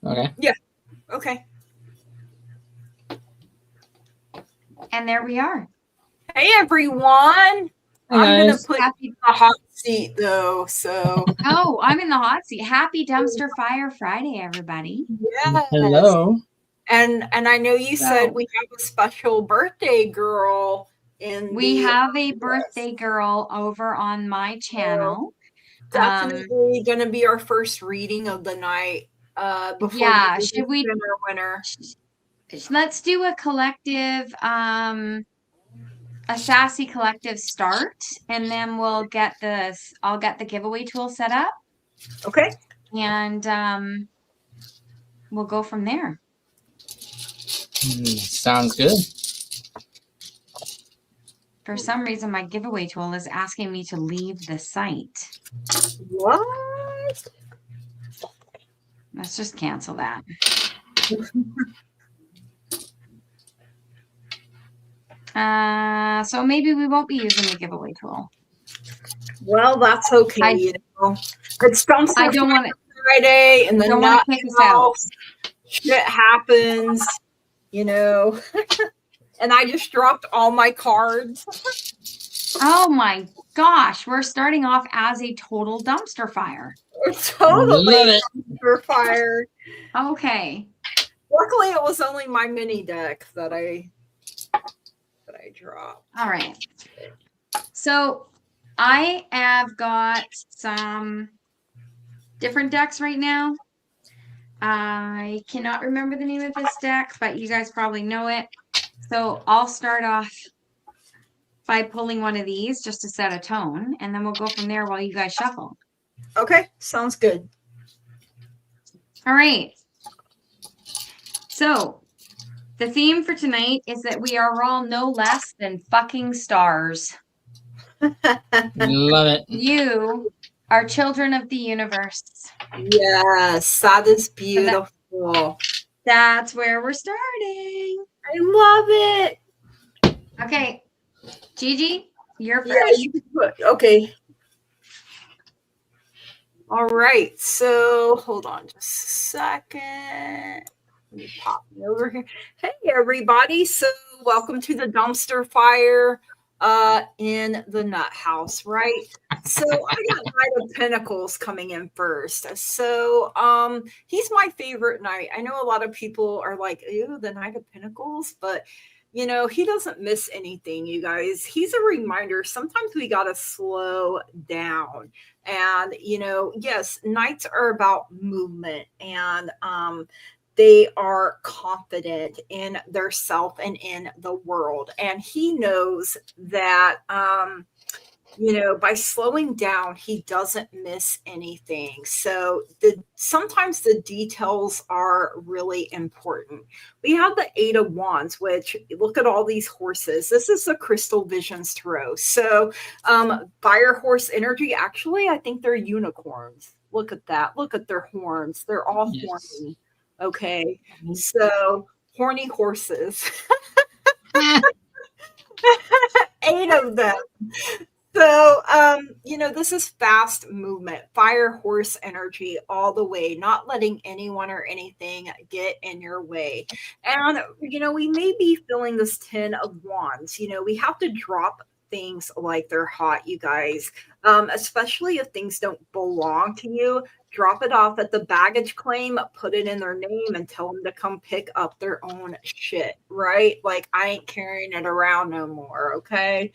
Okay. Yeah. Okay. And there we are. Hey, everyone. I'm going to put you in the hot seat, though, so. Oh, I'm in the hot seat. Happy Dumpster Fire Friday, everybody. Yes. Hello. And I know you said we have a special birthday girl we have a birthday girl over on my channel. Definitely going to be our first reading of the night. Before should we winner? Let's do a collective a chassis collective start, and then I'll get the giveaway tool set up. Okay. And we'll go from there. Sounds good. For some reason, my giveaway tool is asking me to leave the site. What? Let's just cancel that. So maybe we won't be using the giveaway tool. Well, that's okay. It's I don't want it. Friday, and then don't want to kick us out. Shit happens, and I just dropped all my cards. Oh my gosh, we're starting off as a total dumpster fire. Totally dumpster fire. Okay. Luckily, it was only my mini deck that I dropped. All right. So I have got some different decks right now. I cannot remember the name of this deck, but you guys probably know it. So I'll start off by pulling one of these just to set a tone, and then we'll go from there while you guys shuffle. Okay, sounds good. All right. So the theme for tonight is that we are all no less than fucking stars. Love it. You are children of the universe. Yes, that is beautiful. So that's where we're starting. I love it. Okay, Gigi, you're first. Yeah, okay. All right. So hold on just a second. Let me pop me over here. Hey, everybody. So welcome to the dumpster fire in the nut house, right? So I got Knight of Pentacles coming in first. So he's my favorite knight. I know a lot of people are like, ew, the Knight of Pentacles, but he doesn't miss anything, you guys. He's a reminder. Sometimes we got to slow down. And, yes, knights are about movement, and they are confident in their self and in the world. And he knows that, by slowing down, he doesn't miss anything. So sometimes the details are really important. We have the 8 of Wands, which look at all these horses. This is the Crystal Visions Tarot. So fire horse energy, actually, I think they're unicorns. Look at that. Look at their horns. They're all horny. Okay. So horny horses. 8 of them. So, this is fast movement, fire horse energy all the way, not letting anyone or anything get in your way. And, we may be feeling this 10 of Wands. We have to drop things like they're hot, you guys, especially if things don't belong to you. Drop it off at the baggage claim, put it in their name, and tell them to come pick up their own shit, right? Like, I ain't carrying it around no more, okay?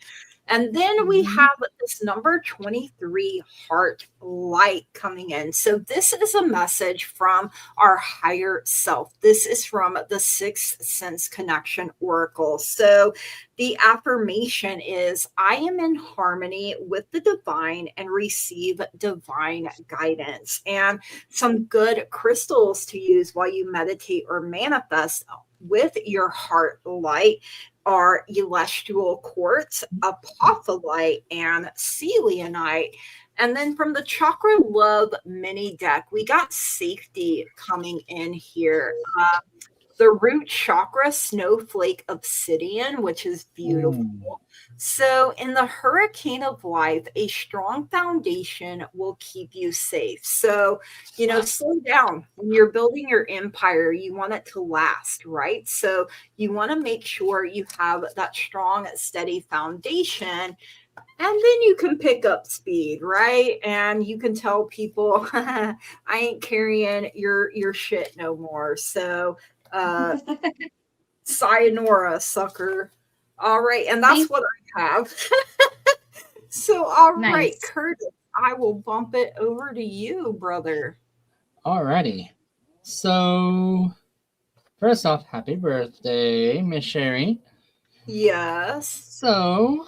And then we have this number 23 heart light coming in. So this is a message from our higher self. This is from the Sixth Sense Connection Oracle. So the affirmation is, I am in harmony with the divine and receive divine guidance. And some good crystals to use while you meditate or manifest with your heart light are celestial quartz, apophyllite, and selenite. And then from the Chakra Love mini deck, we got safety coming in here. the root chakra snowflake obsidian, which is beautiful. So, in the hurricane of life, a strong foundation will keep you safe. So, slow down. When you're building your empire, you want it to last, right? So, you want to make sure you have that strong, steady foundation. And then you can pick up speed, right? And you can tell people, I ain't carrying your shit no more. So, sayonara, sucker. All right, and that's what I have. So, all right, Curtis, I will bump it over to you, brother. Alrighty. So, first off, happy birthday, Miss Sherry. Yes. So,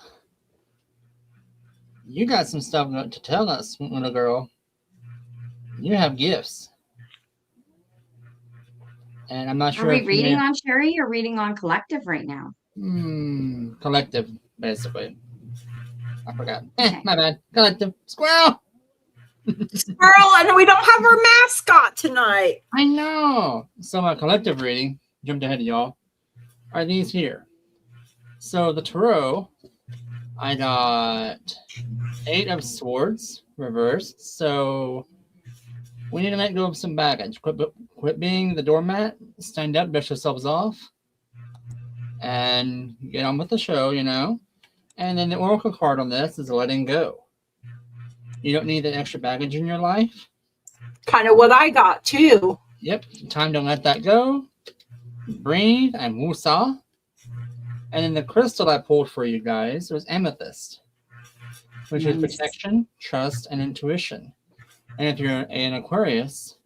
you got some stuff to tell us, little girl. You have gifts. And I'm not sure. Are we reading on Sherry or reading on collective right now? Collective, basically. I forgot. My bad. Collective. Squirrel! Squirrel, and we don't have our mascot tonight. I know. So my collective reading, jumped ahead of y'all, are these here. So the tarot, I got 8 of Swords reversed. So we need to let go of some baggage. Quit being the doormat. Stand up, dust yourselves off, and get on with the show, And then the oracle card on this is letting go. You don't need that extra baggage in your life. Kind of what I got too. Yep. Time to let that go. Breathe and woosah. And then the crystal I pulled for you guys was amethyst, which is protection, trust, and intuition. And if you're an Aquarius,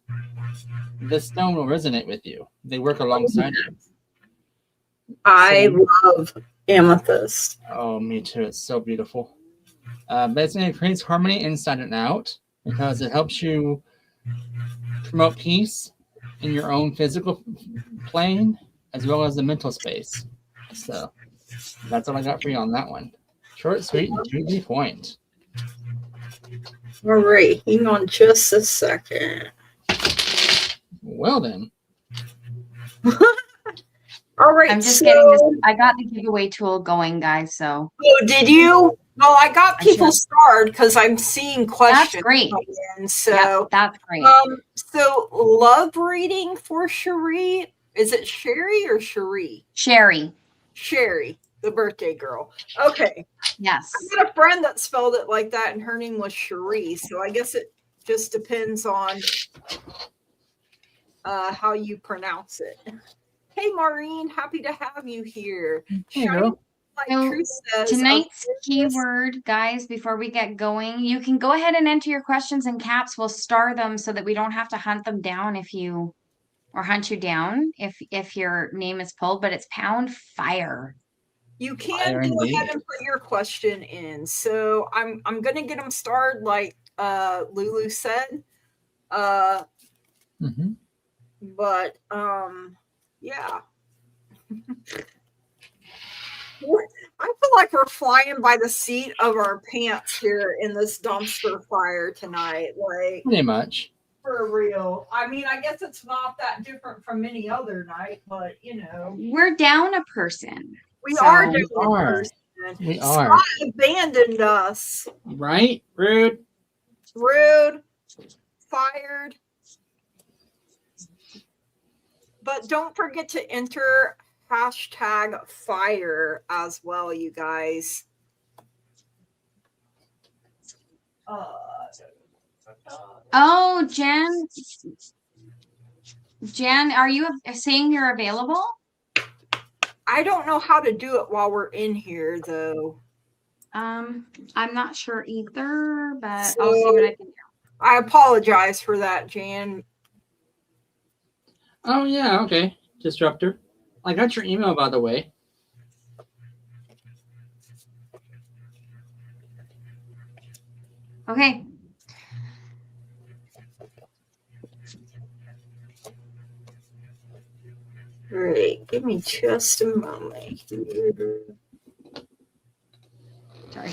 this stone will resonate with you. They work alongside you. I love amethyst. Oh, me too. It's so beautiful. Basically, it creates harmony inside and out because it helps you promote peace in your own physical plane as well as the mental space. So that's all I got for you on that one. Short, sweet, and to the point. All right, hang on just a second. Well then. All right, I'm just getting this. I got the giveaway tool going, guys. So. Oh, did you? Well, I got people starred because I'm seeing questions. That's great. So that's great. So love reading for Cherie. Is it Sherry or Cherie? Sherry. Sherry, the birthday girl. Okay. Yes. I got a friend that spelled it like that, and her name was Cherie. So I guess it just depends on how you pronounce it. Hey, Maureen, happy to have you here. Tonight's keyword, guys, before we get going, you can go ahead and enter your questions in caps. We'll star them so that we don't have to hunt them down or hunt you down if your name is pulled, but it's pound fire. You can go ahead and put your question in. So I'm gonna get them started like Lulu said. But yeah. I feel like we're flying by the seat of our pants here in this dumpster fire tonight. Like pretty much. For real. I mean, I guess it's not that different from any other night, but we're down a person. We are down a person. We are. Scott abandoned us. Right? Rude. Fired. But don't forget to enter #fire as well, you guys. Oh, Jen, are you saying you're available? I don't know how to do it while we're in here, though. I'm not sure either, but I'll see what I can do. I apologize for that, Jan. Oh, yeah, okay. Disruptor. I got your email, by the way. Okay. Great. Give me just a moment. Sorry.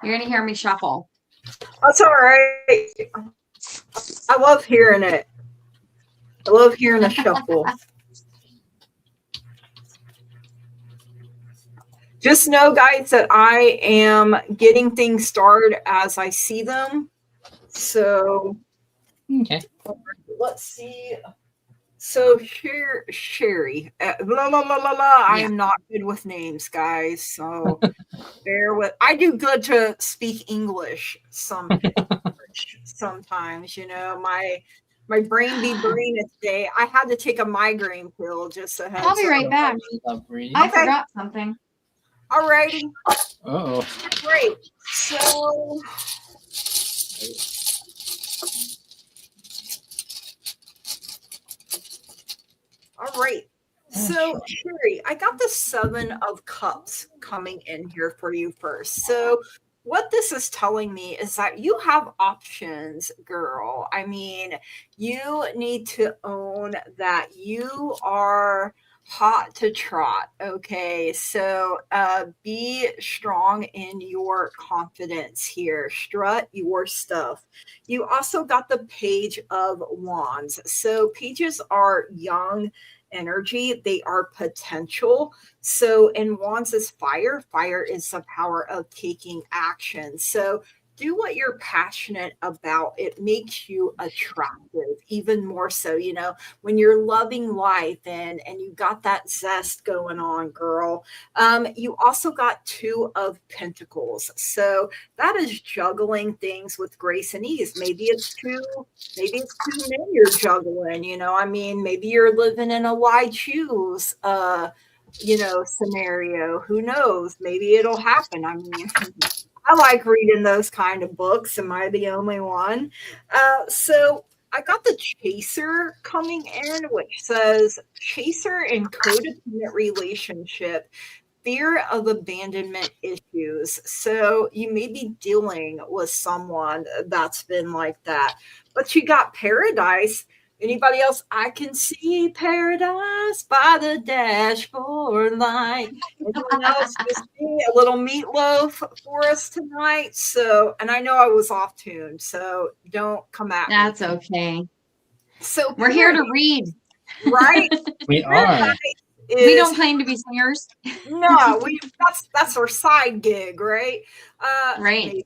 You're going to hear me shuffle. That's all right. I love hearing it. I love hearing a shuffle. Just know, guys, that I am getting things started as I see them. So Okay. let's see. So here, Sherry, blah, blah, blah, blah, blah. I am not good with names, guys. So bear with. I do good to speak English sometimes. You know, my brain be brain today. I had to take a migraine pill. Just a heads I'll be up. right back. Love reading. I forgot something. Alrighty, Uh-oh. great. So. All right. So, Sherry, I got the 7 of Cups coming in here for you first. So, what this is telling me is that you have options, girl. I mean, you need to own that you are hot to trot. Okay. So, be strong in your confidence here. Strut your stuff. You also got the Page of Wands. So, pages are young energy, they are potential. So in Wands is fire. Fire is the power of taking action. So do what you're passionate about. It makes you attractive, even more so, you know, when you're loving life and you got that zest going on, girl. You also got 2 of Pentacles. So that is juggling things with grace and ease. Maybe it's two men you're juggling, you know. I mean, maybe you're living in a why choose scenario. Who knows? Maybe it'll happen. I mean, I like reading those kind of books. Am I the only one? So I got the Chaser coming in, which says Chaser in codependent relationship, fear of abandonment issues. So you may be dealing with someone that's been like that. But you got Paradise. Anybody else? I can see paradise by the dashboard light. Anyone else just sing a little Meatloaf for us tonight? So, and I know I was off tune, so don't come at me. That's okay. So We're here to read. Right? We are. We don't claim to be singers. No, that's our side gig, right? Right. Maybe.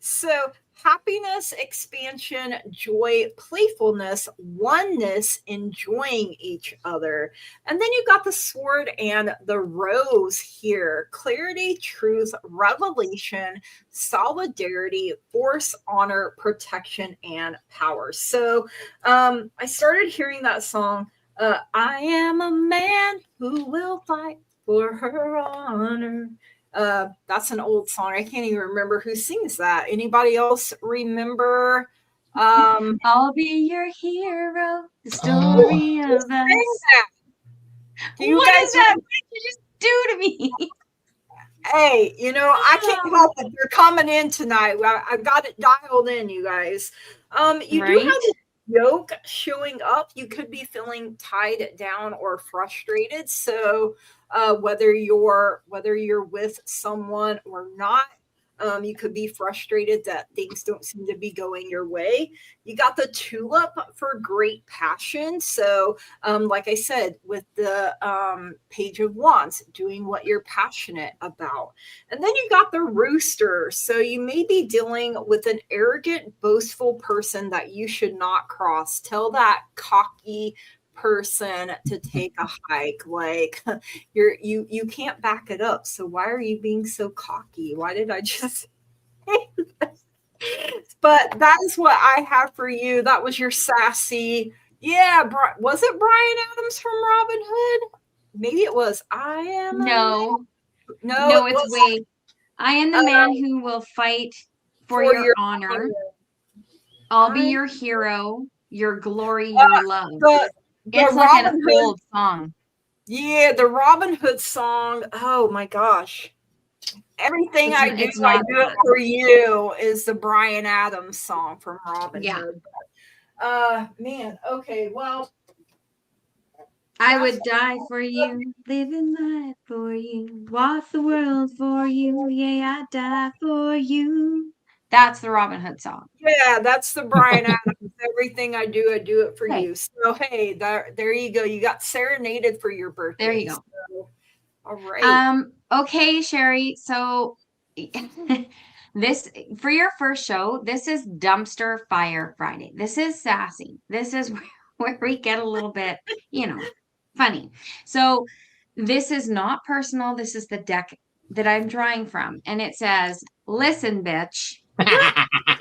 So happiness, expansion, joy, playfulness, oneness, enjoying each other. And then you got the sword and the rose here. Clarity, truth, revelation, solidarity, force, honor, protection, and power. So I started hearing that song. I am a man who will fight for her honor. That's an old song. I can't even remember who sings that. Anybody else remember? I'll be your hero. The story of us. Do you What guys is that? What did you just do to me? Hey, you know, I can't help it. They're coming in tonight. I've got it dialed in, you guys. You do have the yoke showing up. You could be feeling tied down or frustrated. So whether you're with someone or not, you could be frustrated that things don't seem to be going your way. You got the tulip for great passion. So, like I said, with the Page of Wands, doing what you're passionate about. And then you got the rooster. So you may be dealing with an arrogant, boastful person that you should not cross. Tell that cocky person to take a hike. Like you can't back it up. So why are you being so cocky? Why did I just but that is what I have for you. That was your sassy. Yeah, was it Brian Adams from Robin Hood? Maybe it was. I am No, it's wait. I am the man who will fight for your honor. I'll be your hero, your glory, your love. It's like an old song. Yeah, the Robin Hood song. Oh my gosh. Everything I do it for you is the Brian Adams song from Robin Hood. Man, okay, well. I would die for you, live in life for you, walk the world for you. Yeah, I'd die for you. That's the Robin Hood song. Yeah, that's the Brian Adams. Everything I do it for you. So hey, there you go. You got serenaded for your birthday. There you go. So All right. Okay, Sherry. So this for your first show, this is Dumpster Fire Friday. This is sassy. This is where we get a little bit, funny. So this is not personal. This is the deck that I'm drawing from. And it says, listen, bitch,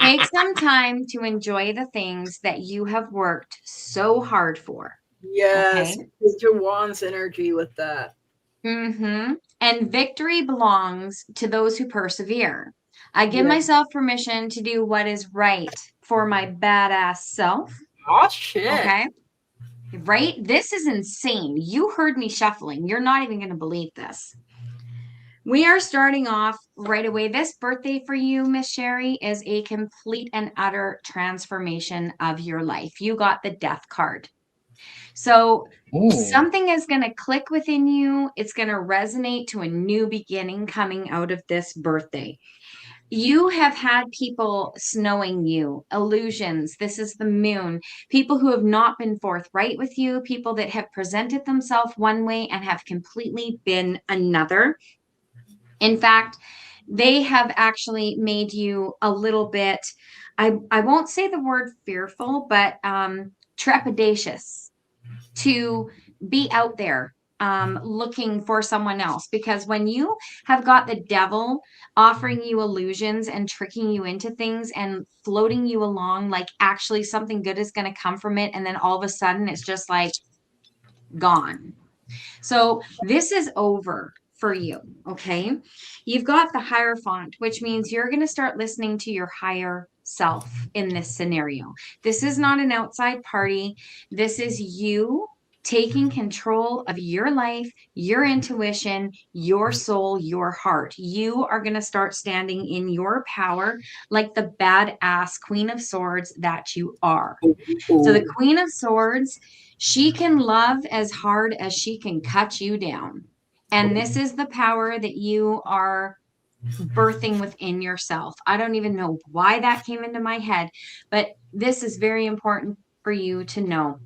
take some time to enjoy the things that you have worked so hard for. Yes. Okay. Page of Wands energy with that. Mm-hmm. And victory belongs to those who persevere. I give Yeah. myself permission to do what is right for my badass self. Oh, shit. Okay. Right? This is insane. You heard me shuffling. You're not even going to believe this. We are starting off right away. This birthday for you, Miss Sherry, is a complete and utter transformation of your life. You got the death card. So something is going to click within you. It's going to resonate to a new beginning coming out of this birthday. You have had people snowing you, illusions. This is the moon. People who have not been forthright with you, people that have presented themselves one way and have completely been another. In fact, they have actually made you a little bit, I won't say the word fearful, but trepidatious to be out there looking for someone else. Because when you have got the devil offering you illusions and tricking you into things and floating you along, like actually something good is going to come from it. And then all of a sudden it's just like gone. So this is over for you. Okay. You've got the Hierophant, which means you're going to start listening to your higher self in this scenario. This is not an outside party. This is you taking control of your life, your intuition, your soul, your heart. You are going to start standing in your power like the badass Queen of Swords that you are. So the Queen of Swords, she can love as hard as she can cut you down. And this is the power that you are birthing within yourself. I don't even know why that came into my head, but this is very important for you to know.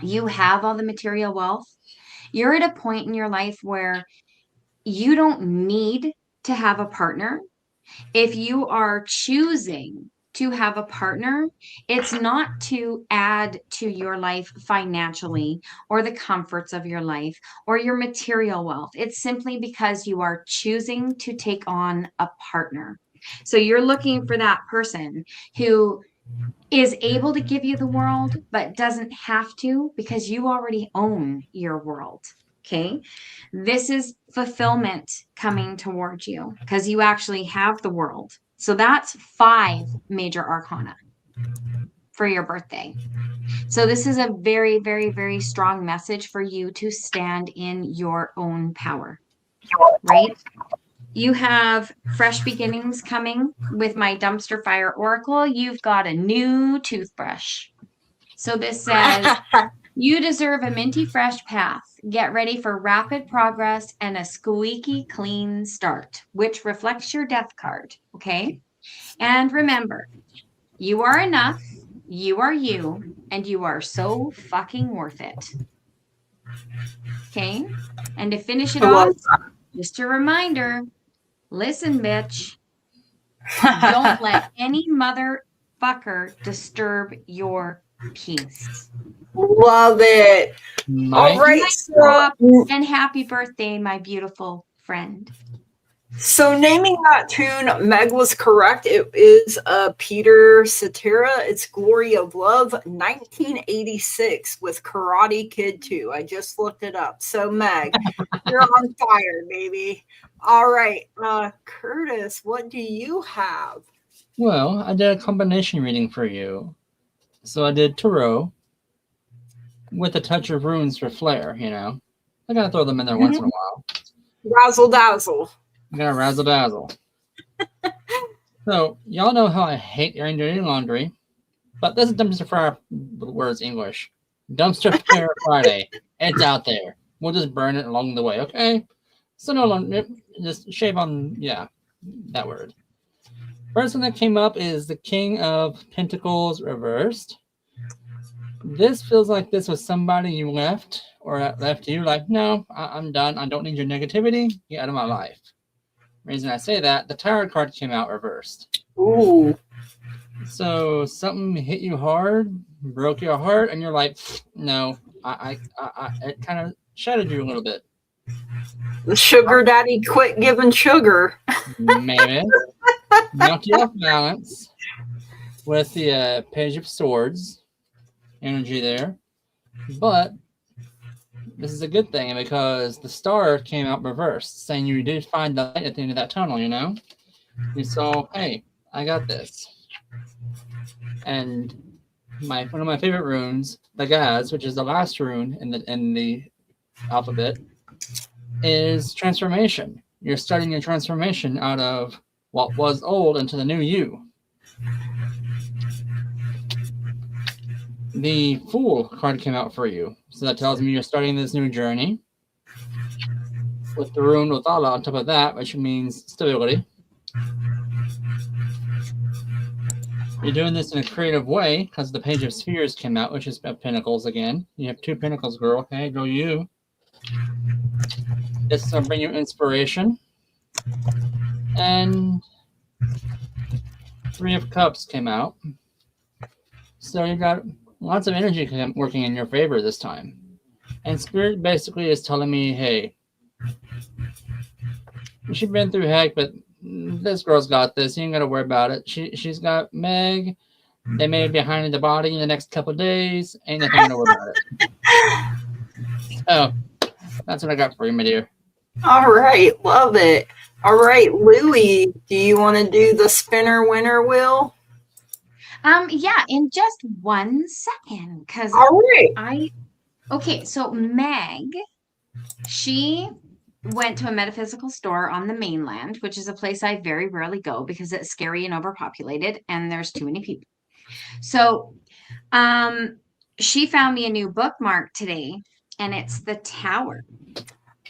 You have all the material wealth. You're at a point in your life where you don't need to have a partner. If you are choosing to have a partner, it's not to add to your life financially or the comforts of your life or your material wealth. It's simply because you are choosing to take on a partner. So you're looking for that person who is able to give you the world, but doesn't have to because you already own your world. Okay. This is fulfillment coming towards you because you actually have the world. So that's 5 major arcana for your birthday. So this is a very, very, very strong message for you to stand in your own power, right? You have fresh beginnings coming with my Dumpster Fire Oracle. You've got a new toothbrush. So this says, you deserve a minty fresh path. Get ready for rapid progress and a squeaky clean start, which reflects your death card. Okay. And remember, you are enough. You are you, and you are so fucking worth it. Okay. And to finish it off, just a reminder, listen, bitch. Don't let any motherfucker disturb your peace. Love it. All right. And happy birthday, my beautiful friend. So naming that tune, Meg was correct. It is Peter Cetera. It's Glory of Love, 1986 with Karate Kid 2. I just looked it up. So Meg, you're on fire, baby. All right. Curtis, what do you have? Well, I did a combination reading for you. So I did Tarot with a touch of runes for flair, I gotta throw them in there once in a while. Razzle dazzle. I gotta razzle dazzle. So, y'all know how I hate airing dirty laundry, but this is Dumpster Fire, word's English. Dumpster Fire Friday. It's out there. We'll just burn it along the way, okay? So no longer, just shave on, that word. First one that came up is the King of Pentacles reversed. This feels like this was somebody you left or left you like, no, I'm done. I don't need your negativity. Get out of my life. Reason I say that, the Tower card came out reversed. Ooh. So something hit you hard, broke your heart, and you're like, no, it kind of shattered you a little bit. The sugar daddy quit giving sugar. Maybe. Knocked you off balance with the Page of Swords energy there. But this is a good thing because the star came out reversed, saying you did find the light at the end of that tunnel, you know? You saw, hey, I got this. And one of my favorite runes, the Gaz, which is the last rune in the alphabet, is transformation. You're starting your transformation out of what was old into the new you. The Fool card came out for you. So that tells me you're starting this new journey. With the rune Othala on top of that, which means stability. You're doing this in a creative way because the Page of Spheres came out, which is Pentacles again. You have 2 Pentacles, girl. Okay, go you. This is going to bring you inspiration. And 3 of Cups came out. So you got lots of energy working in your favor this time. And Spirit basically is telling me, hey, she's been through heck, but this girl's got this. You ain't got to worry about it. She's got Meg. They may be behind the body in the next couple of days. Ain't nothing to worry about it. Oh, that's what I got for you, my dear. All right. Love it. All right, Louie, do you want to do the spinner winner wheel? Yeah, in just 1 second, because All right. Okay, so Meg, she went to a metaphysical store on the mainland, which is a place I very rarely go because it's scary and overpopulated and there's too many people. So she found me a new bookmark today, and it's the Tower.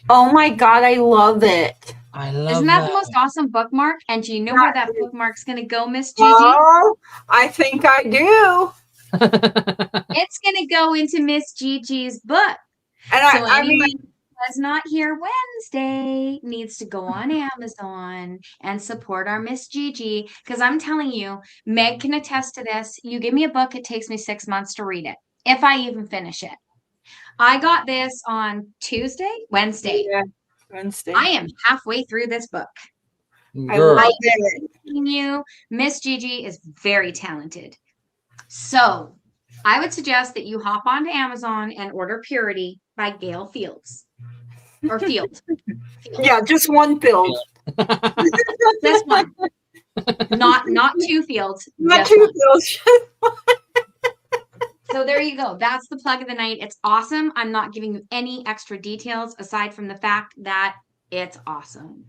Oh my God, I love it. I love Isn't that the most awesome bookmark? And do you know where that bookmark's going to go, Miss Gigi? Oh, I think I do. It's going to go into Miss Gigi's book. And so anybody who was not here Wednesday needs to go on Amazon and support our Miss Gigi, because I'm telling you, Meg can attest to this. You give me a book, it takes me 6 months to read it, if I even finish it. I got this on Wednesday. Yeah, Wednesday. I am halfway through this book. Girl. I love it. You, Miss Gigi is very talented. So I would suggest that you hop onto Amazon and order Purity by Gail Fields. Or Field. Yeah, just one field. Just one. Not 2 fields. Not just 2 one. fields. So there you go. That's the plug of the night. It's awesome. I'm not giving you any extra details aside from the fact that it's awesome.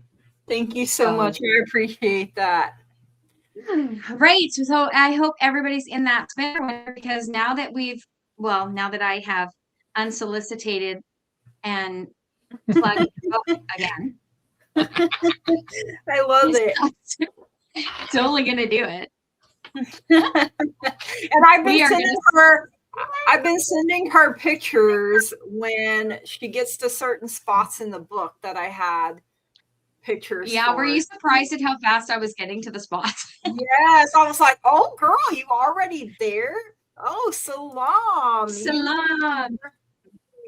Thank you so much. I appreciate that. Right. So I hope everybody's in that spinner winner, because now that I have unsolicited and plugged again. I love it. It's only going to do it. And I've been sending her pictures when she gets to certain spots in the book that I had pictures. Yeah, were you surprised at how fast I was getting to the spots? Yes, I was like, "Oh, girl, you already there? Oh, salam, Salam,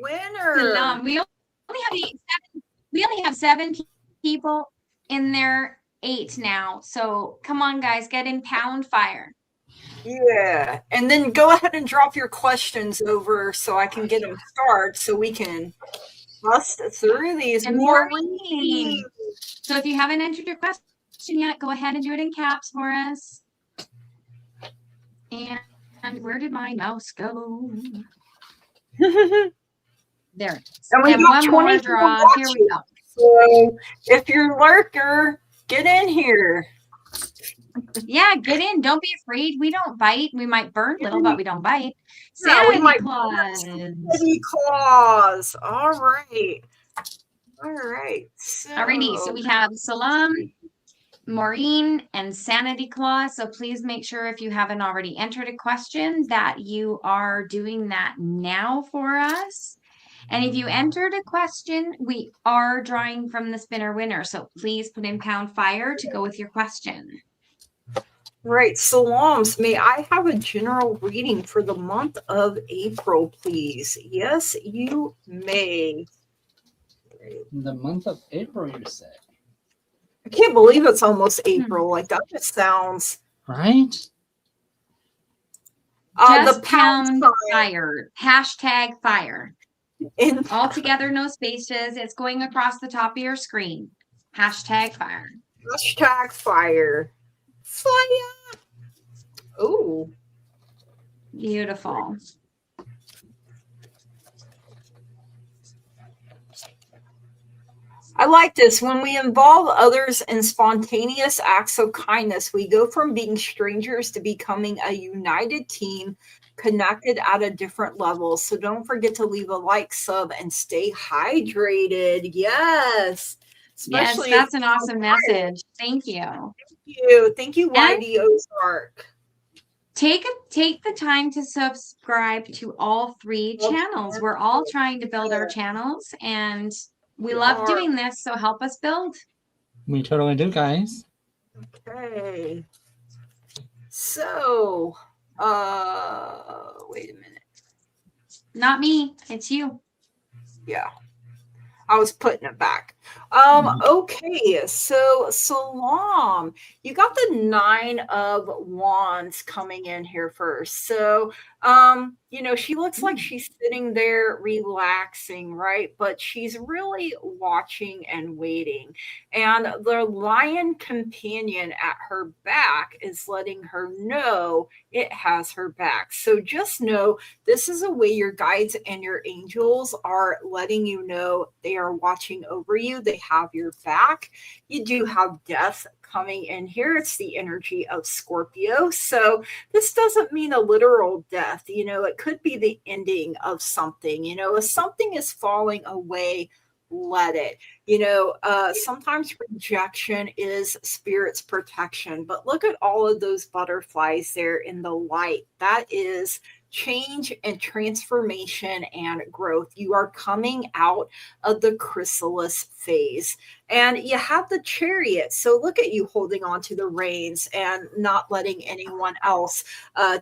winner." Salam. We only have 7 people in there. 8 now. So come on, guys, get in pound fire. Yeah, and then go ahead and drop your questions over so I can get them started so we can bust through these. And more reading. So if you haven't entered your question yet, go ahead and do it in caps for us. And where did my mouse go? There it is. And we got one more draw. Here we go. So if you're a lurker, get in here. Yeah, get in. Don't be afraid. We don't bite. We might burn a little, but we don't bite. Yeah, Santa Claus. Santa Claus. All right. So Alrighty. So we have Salam, Maureen and Sanity Claw. So please make sure if you haven't already entered a question that you are doing that now for us. And if you entered a question, we are drawing from the spinner winner. So please put in pound fire to go with your question. Right. Salams, may I have a general reading for the month of April, please? Yes, you may. The month of April, you say? I can't believe it's almost April. Like, that just sounds... Right? Just the pound pound fire. Hashtag fire. In All together, no spaces. It's going across the top of your screen. Hashtag fire. hashtag fire. Fire. Oh. Beautiful. I like this. When we involve others in spontaneous acts of kindness, we go from being strangers to becoming a united team, connected at a different level. So don't forget to leave a like, sub, and stay hydrated. Yes. Yes, that's an awesome message. Thank you. Thank you. Thank you, YD Ozark. Take the time to subscribe to all 3 channels. We're all trying to build our channels, and we love doing this, so help us build. We totally do, guys. Okay. So, wait a minute. Not me, it's you. Yeah. I was putting it back. Okay, so Salam, you got the 9 of Wands coming in here first. So, she looks like she's sitting there relaxing, right? But she's really watching and waiting. And the lion companion at her back is letting her know it has her back. So just know this is a way your guides and your angels are letting you know they are watching over you. They have your back. You do have death coming in here. It's the energy of Scorpio. So this doesn't mean a literal death. It could be the ending of something. If something is falling away, let it. Sometimes rejection is spirit's protection, but look at all of those butterflies there in the light. That is change and transformation and growth. You are coming out of the chrysalis phase, and you have the Chariot. So look at you holding on to the reins and not letting anyone else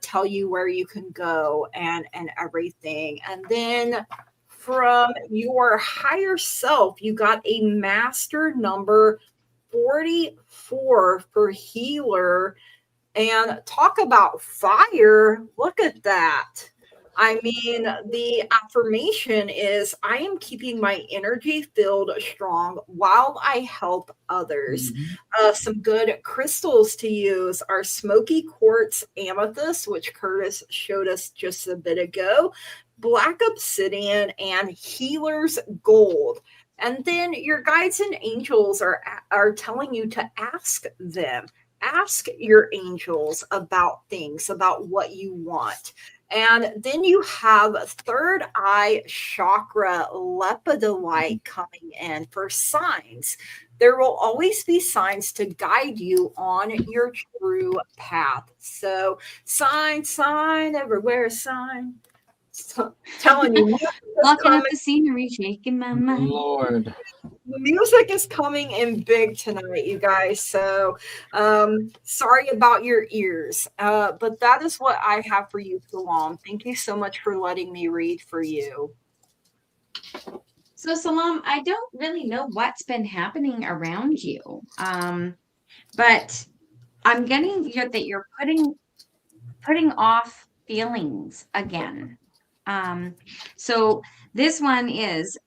tell you where you can go and everything. And then from your higher self, you got a master number 44 for healer. And talk about fire. Look at that. I mean, the affirmation is, I am keeping my energy field strong while I help others. Some good crystals to use are smoky quartz amethyst, which Curtis showed us just a bit ago, black obsidian, and healer's gold. And then your guides and angels are telling you to ask them. Ask your angels about things, about what you want. And then you have third eye chakra lepidolite coming in for signs. There will always be signs to guide you on your true path. So sign everywhere, sign. So, telling you, Looking at the scenery, shaking my mind. Lord. the music is coming in big tonight, you guys. So sorry about your ears. But that is what I have for you, Salam. Thank you so much for letting me read for you. So Salam, I don't really know what's been happening around you. But I'm getting that you're putting off feelings again. So this one is,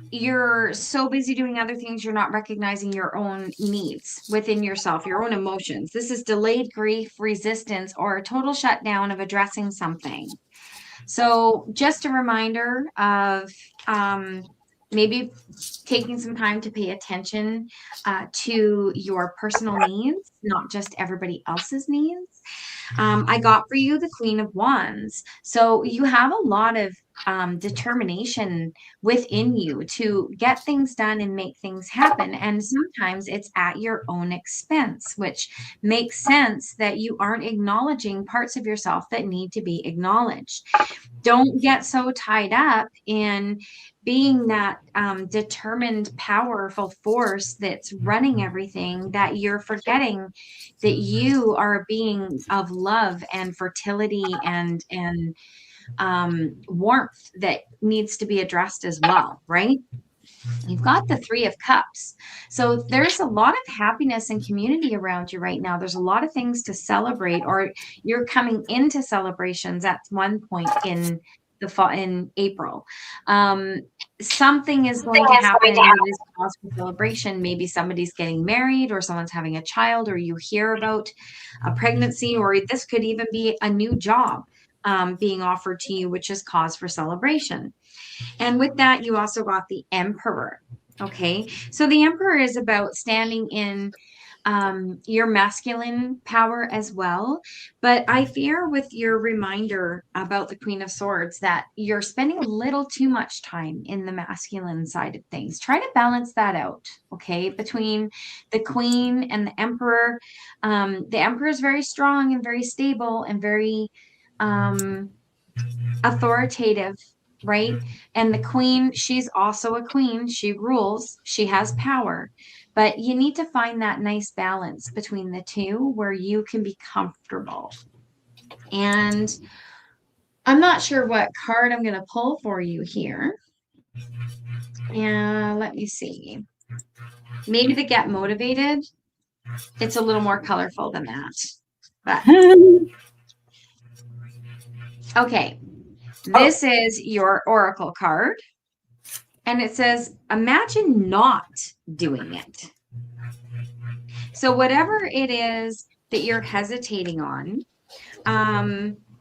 you're so busy doing other things, you're not recognizing your own needs within yourself, your own emotions. This is delayed grief, resistance, or a total shutdown of addressing something. So just a reminder of maybe taking some time to pay attention to your personal needs, not just everybody else's needs. I got for you the Queen of Wands. So you have a lot of determination within you to get things done and make things happen. And sometimes it's at your own expense, which makes sense that you aren't acknowledging parts of yourself that need to be acknowledged. Don't get so tied up in being that determined, powerful force that's running everything that you're forgetting that you are a being of love and fertility and warmth that needs to be addressed as well, right? You've got the Three of Cups. So there's a lot of happiness and community around you right now. There's a lot of things to celebrate, or you're coming into celebrations at one point in the fall, in April. Something is going to happen that is cause for celebration. Maybe somebody's getting married, or someone's having a child, or you hear about a pregnancy, or this could even be a new job being offered to you, which is cause for celebration. And with that, you also got the Emperor. Okay. So the Emperor is about standing in your masculine power as well. But I fear with your reminder about the Queen of Swords that you're spending a little too much time in the masculine side of things. Try to balance that out. Okay. Between the Queen and the Emperor. The Emperor is very strong and very stable and very authoritative, right? And the Queen, she's also a queen. She rules, she has power, but you need to find that nice balance between the two where you can be comfortable. And I'm not sure what card I'm going to pull for you here. Yeah, let me see. Maybe the Get Motivated. It's a little more colorful than that. But okay. This is your Oracle card. And it says, imagine not doing it. So whatever it is that you're hesitating on,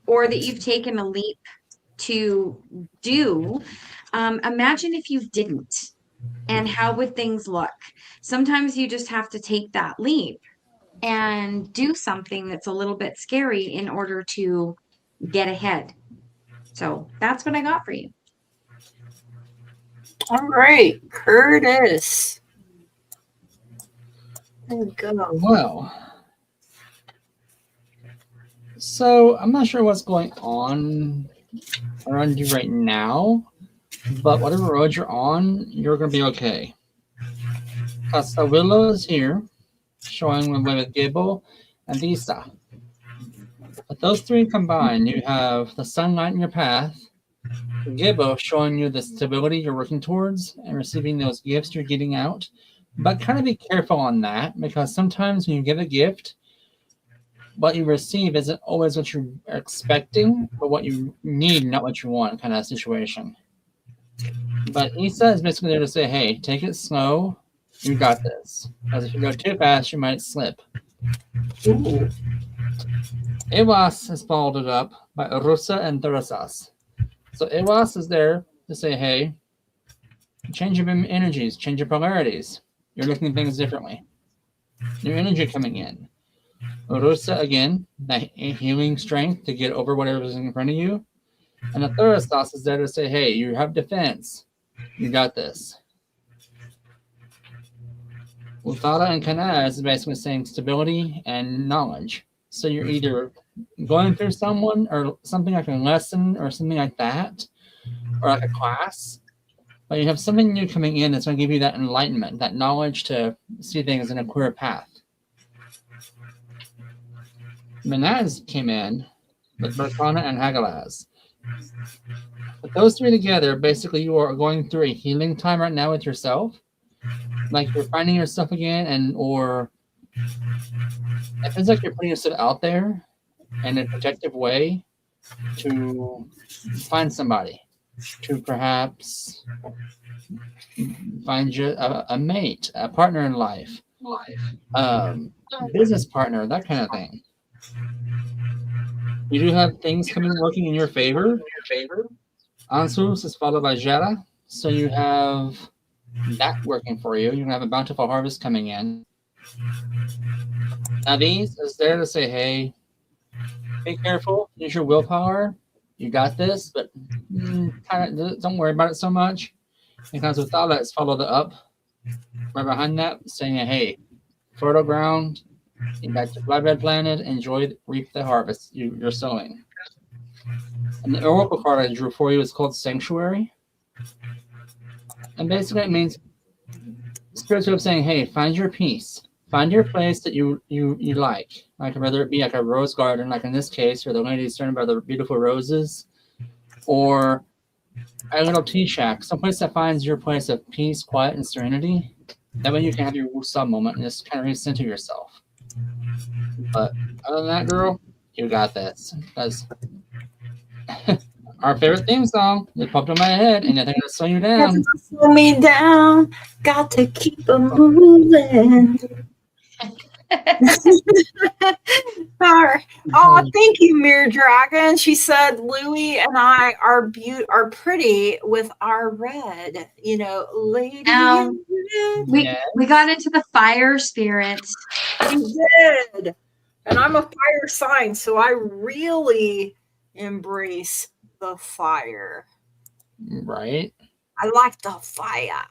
or that you've taken a leap to do, imagine if you didn't, and how would things look? Sometimes you just have to take that leap and do something that's a little bit scary in order to get ahead. So that's what I got for you. All right, Curtis. There we go. Well, so I'm not sure what's going on around you right now, but whatever road you're on, you're going to be okay. Because the Willow is here, showing the way with Gable and Visa. With those three combined, you have the sunlight in your path, Gibbo showing you the stability you're working towards and receiving those gifts you're getting out. But kind of be careful on that, because sometimes when you give a gift, what you receive isn't always what you're expecting, but what you need, not what you want, kind of situation. But Issa is basically there to say, hey, take it slow. You got this. Because if you go too fast, you might slip. Ooh. Ewas is followed it up by Rusa and Therasas. So Ewas is there to say, hey, change your energies, change your polarities. You're looking at things differently. New energy coming in. Rusa, again, that healing strength to get over whatever's in front of you. And the Therasas is there to say, hey, you have defense. You got this. Uthara and Kanaz is basically saying stability and knowledge. So you're either going through someone or something like a lesson or something like that, or like a class, but you have something new coming in that's going to give you that enlightenment, that knowledge to see things in a clear path. Manaz came in with Berkana and Hagalaz. With those three together, basically you are going through a healing time right now with yourself. Like you're finding yourself again, and or it feels like you're putting yourself out there in a protective way to find somebody, to perhaps find you a mate, a partner in life, business partner, that kind of thing. You do have things coming working in your favor. Ansus is followed by Jera, so you have that working for you. You're going to have a bountiful harvest coming in. Naviz is there to say, hey, be careful, use your willpower, You got this, but kind of don't worry about it so much. Because with all that, follow the up right behind that, saying, hey, fertile ground, you got your flatbed planted, enjoy, reap the harvest you're sowing. And the oracle card I drew for you is called Sanctuary. And basically it means spirits are saying, hey, find your peace. Find your place that you like. Like whether it be like a rose garden, like in this case, where the lady is surrounded by the beautiful roses, or a little tea shack, someplace that finds your place of peace, quiet, and serenity. That way you can have your Wusa moment and just kind of recenter yourself. But other than that, girl, you got this. Because our favorite theme song, it popped in my head, and I think it'll slow you down. Slow me down. Got to keep 'em moving. All right. Oh, thank you, Mirror Dragon. She said Louie and I are pretty with our red. You know, lady. We got into the fire spirits. We did. And I'm a fire sign, so I really embrace the fire. Right. I like the fire.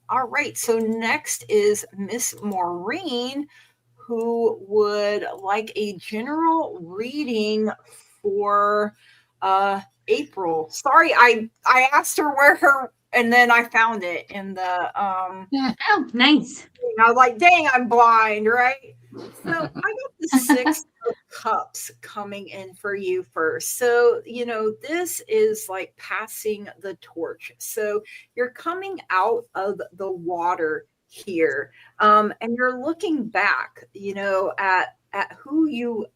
All right. So next is Miss Maureen, who would like a general reading for April. Sorry, I asked her where her, and then I found it in the Oh, nice. I was like, dang, I'm blind, right? So I got the 6 of Cups coming in for you first. So, you know, this is like passing the torch. So you're coming out of the water here, and you're looking back, you know, at who you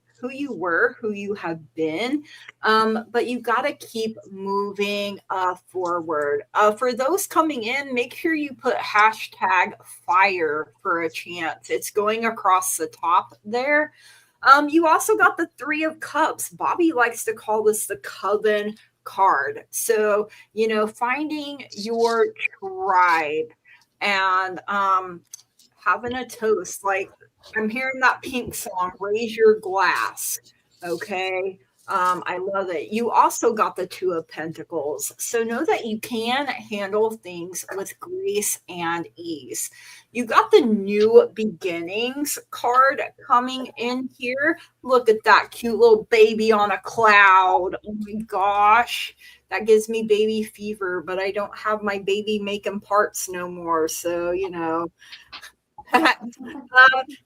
were, who you have been, but you got to keep moving forward. For those coming in, make sure you put hashtag fire for a chance. It's going across the top there. You also got the 3 of Cups. Bobby likes to call this the Coven card. So, you know, finding your tribe and having a toast. Like, I'm hearing that Pink song, Raise Your Glass. Okay. I love it. You also got the 2 of Pentacles. So know that you can handle things with grace and ease. You got the New Beginnings card coming in here. Look at that cute little baby on a cloud. Oh my gosh. That gives me baby fever, but I don't have my baby making parts no more. So, you know.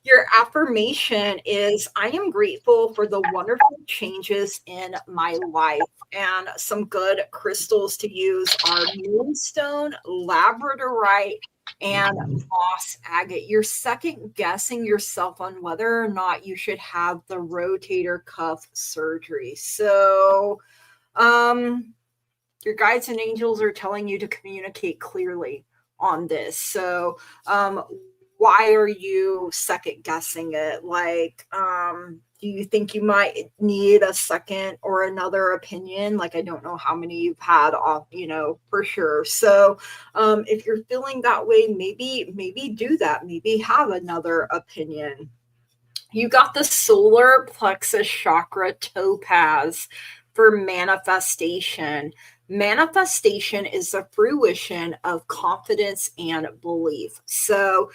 Your affirmation is, I am grateful for the wonderful changes in my life, and some good crystals to use are moonstone, labradorite, and moss agate. You're second guessing yourself on whether or not you should have the rotator cuff surgery. So your guides and angels are telling you to communicate clearly on this. So why are you second guessing it? Like, do you think you might need a second or another opinion? Like, I don't know how many you've had off, you know, for sure. So if you're feeling that way, maybe do that. Maybe have another opinion. You got the solar plexus chakra topaz for manifestation. Manifestation is the fruition of confidence and belief. So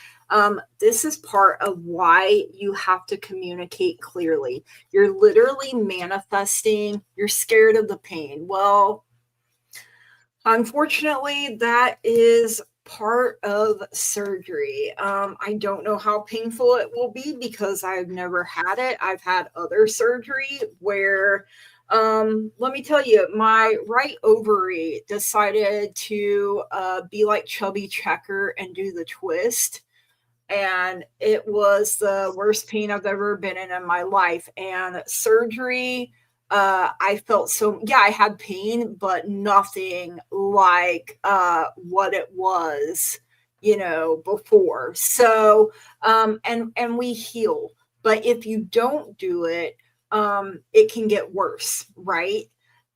this is part of why you have to communicate clearly. You're literally manifesting. You're scared of the pain. Well, unfortunately, that is part of surgery. I don't know how painful it will be because I've never had it. I've had other surgery where let me tell you, my right ovary decided to be like Chubby Checker and do the twist. And it was the worst pain I've ever been in my life. And surgery, I felt so, yeah, I had pain, but nothing like what it was, you know, before. So, and we heal. But if you don't do it, it can get worse, right?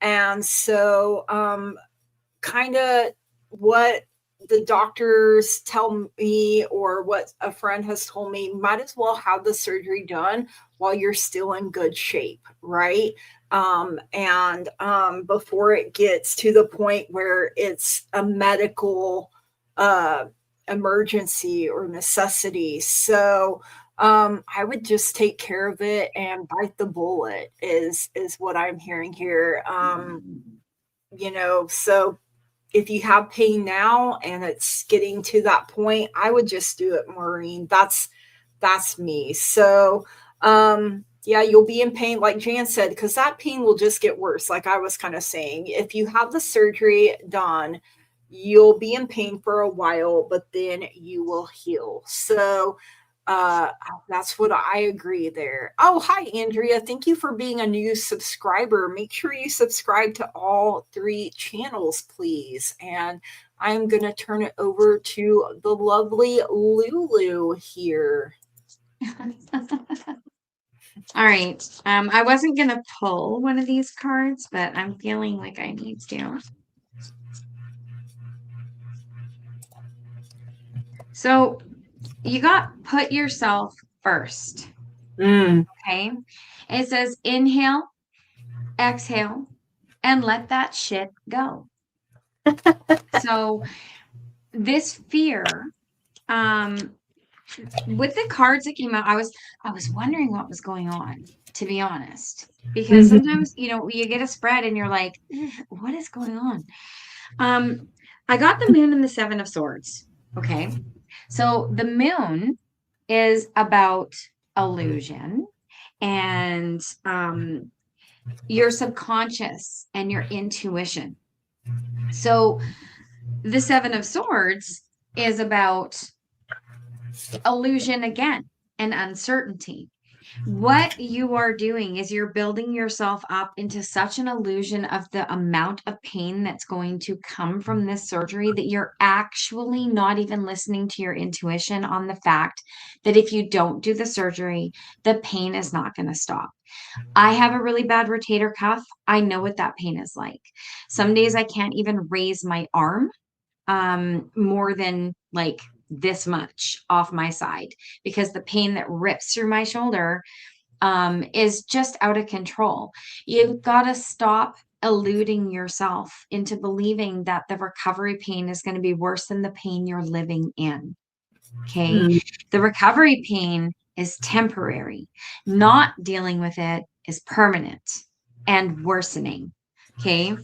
And so kind of what the doctors tell me, or what a friend has told me, might as well have the surgery done while you're still in good shape, right? and before it gets to the point where it's a medical emergency or necessity. So I would just take care of it and bite the bullet is what I'm hearing here. So if you have pain now and it's getting to that point, I would just do it, Maureen. That's me. So yeah, you'll be in pain, like Jan said, because that pain will just get worse. Like I was kind of saying, if you have the surgery done, you'll be in pain for a while, but then you will heal. So that's what I agree there. Oh, hi, Andrea. Thank you for being a new subscriber. Make sure you subscribe to all 3 channels, please. And I'm going to turn it over to the lovely Lulu here. All right. I wasn't going to pull one of these cards, but I'm feeling like I need to. So you got put yourself first. Okay. It says inhale, exhale, and let that shit go. So this fear, with the cards that came out, I was wondering what was going on, to be honest, because sometimes, you get a spread and you're like, what is going on? I got the moon and the 7 of swords. Okay. So the moon is about illusion and your subconscious and your intuition. So the 7 of swords is about illusion again and uncertainty. What you are doing is you're building yourself up into such an illusion of the amount of pain that's going to come from this surgery that you're actually not even listening to your intuition on the fact that if you don't do the surgery, the pain is not going to stop. I have a really bad rotator cuff. I know what that pain is like. Some days I can't even raise my arm more than like this much off my side because the pain that rips through my shoulder is just out of control. You've got to stop eluding yourself into believing that the recovery pain is going to be worse than the pain you're living in. Okay. The recovery pain is temporary. Not dealing with it is permanent and worsening. Okay.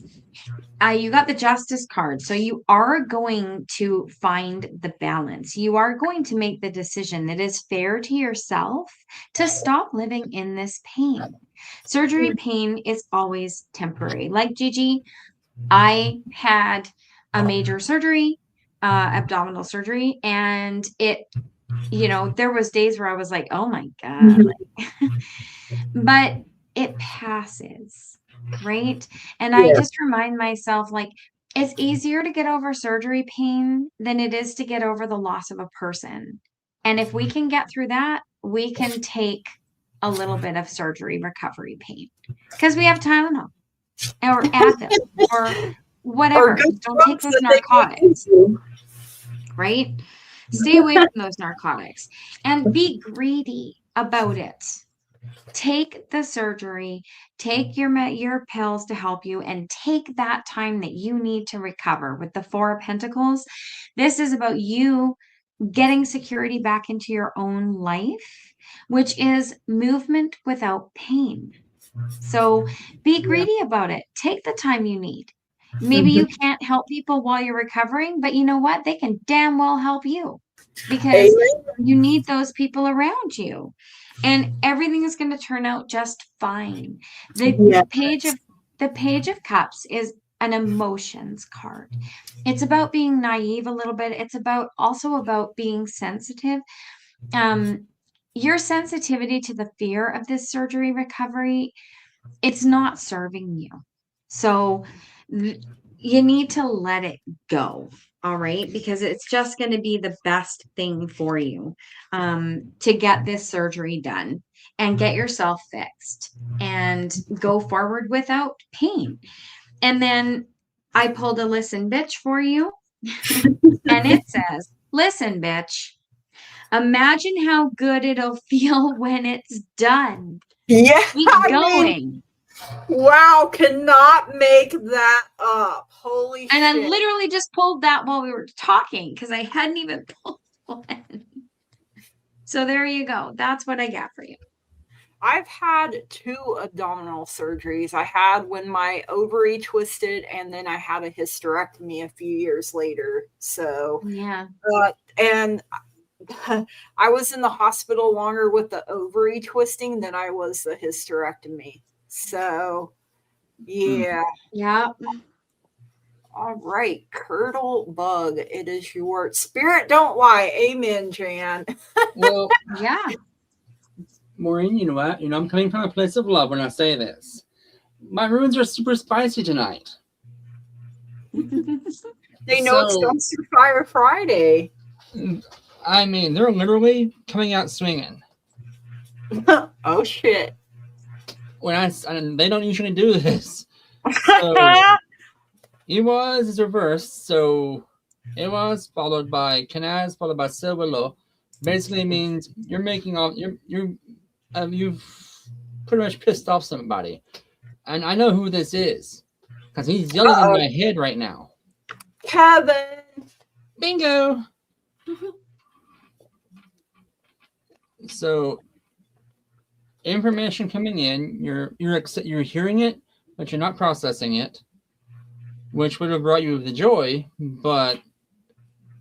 You got the justice card. So you are going to find the balance. You are going to make the decision that is fair to yourself to stop living in this pain. Surgery pain is always temporary. Like Gigi, I had a major surgery, abdominal surgery, and it, there was days where I was like, oh my God, but it passes. Right. And I just remind myself, like, it's easier to get over surgery pain than it is to get over the loss of a person. And if we can get through that, we can take a little bit of surgery recovery pain because we have Tylenol or Advil or whatever. Don't take those narcotics. Right. Stay away from those narcotics and be greedy about it. Take the surgery, take your pills to help you, and take that time that you need to recover. With the 4 of Pentacles, this is about you getting security back into your own life, which is movement without pain. So be greedy about it. Take the time you need. Maybe you can't help people while you're recovering, but you know what? They can damn well help you because you need those people around you. And everything is going to turn out just fine. The Page of Cups is an emotions card. It's about being naive a little bit. It's also about being sensitive. Your sensitivity to the fear of this surgery recovery, it's not serving you. So you need to let it go. All right. Because it's just going to be the best thing for you to get this surgery done and get yourself fixed and go forward without pain. And then I pulled a listen, bitch for you. And it says, listen, bitch, imagine how good it'll feel when it's done. Yeah. Keep going. Wow, cannot make that up. Holy shit. And I literally just pulled that while we were talking because I hadn't even pulled one. So there you go. That's what I got for you. I've had 2 abdominal surgeries. I had when my ovary twisted, and then I had a hysterectomy a few years later. So, Yeah. and I was in the hospital longer with the ovary twisting than I was the hysterectomy. So, yeah. Yeah. All right, Curdle Bug. It is your spirit. Don't lie. Amen, Jan. Well, Yeah. Maureen, you know what? I'm coming from a place of love when I say this. My runes are super spicy tonight. They know it's So- Dumpster Fire Friday. I mean, they're literally coming out swinging. Oh shit. And they don't usually do this. So it was reversed. So it was followed by Canaz, followed by Silverlo. Basically means you're making all you've pretty much pissed off somebody. And I know who this is. Because he's yelling in my head right now. Kevin. Bingo. So information coming in, you're hearing it, but you're not processing it, which would have brought you the joy, but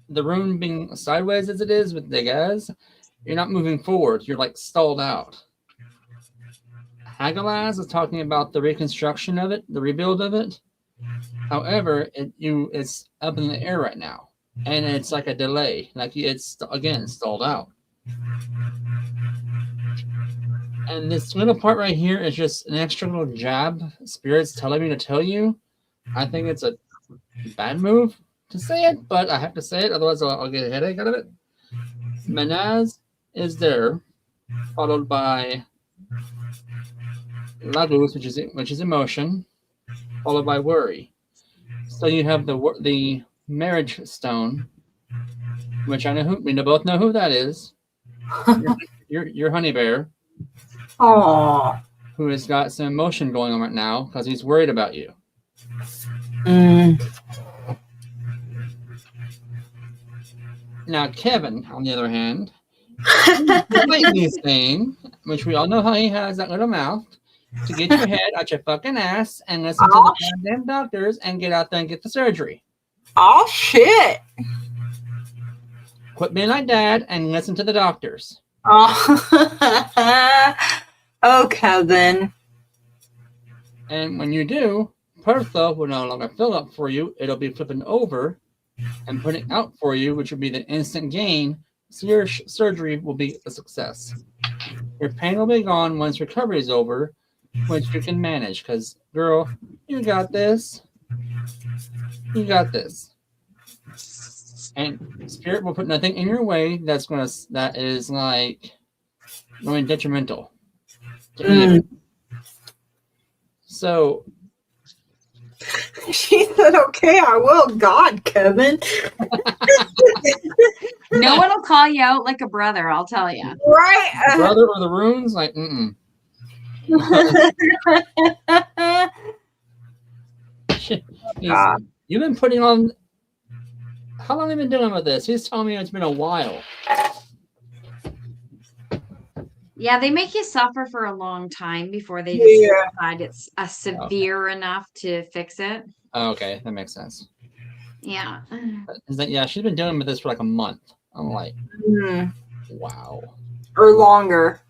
the rune being sideways as it is with the guys, you're not moving forward. You're like stalled out. Hagalaz is talking about the reconstruction of it, the rebuild of it. However, it's up in the air right now, and it's like a delay, like it's again stalled out. And this little part right here is just an extra little jab. Spirit's telling me to tell you. I think it's a bad move to say it, but I have to say it, otherwise I'll get a headache out of it. Manaz is there, followed by Laguz, which is emotion, followed by worry. So you have the marriage stone, which we both know who that is. Your honey bear. Aww. Who has got some emotion going on right now because he's worried about you. Now, Kevin, on the other hand, is saying, which we all know how he has that little mouth, to get your head out your fucking ass and listen to the goddamn doctors and get out there and get the surgery. Oh, shit. Quit being like dad and listen to the doctors. Oh, oh, Kevin. And when you do, Pertha will no longer fill up for you. It'll be flipping over and putting out for you, which will be the instant gain. So your surgery will be a success. Your pain will be gone once recovery is over, which you can manage. Because, girl, you got this. You got this. And Spirit will put nothing in your way that is like going detrimental to any of it. So she said, okay, I will. God, Kevin. No one will call you out like a brother, I'll tell you. Right. Brother or the runes, like, You've been putting on. How long have you been dealing with this? He's telling me it's been a while. Yeah, they make you suffer for a long time before they decide it's severe enough to fix it. Oh, okay, that makes sense. Yeah. She's been dealing with this for like a month. I'm like, wow. Or longer.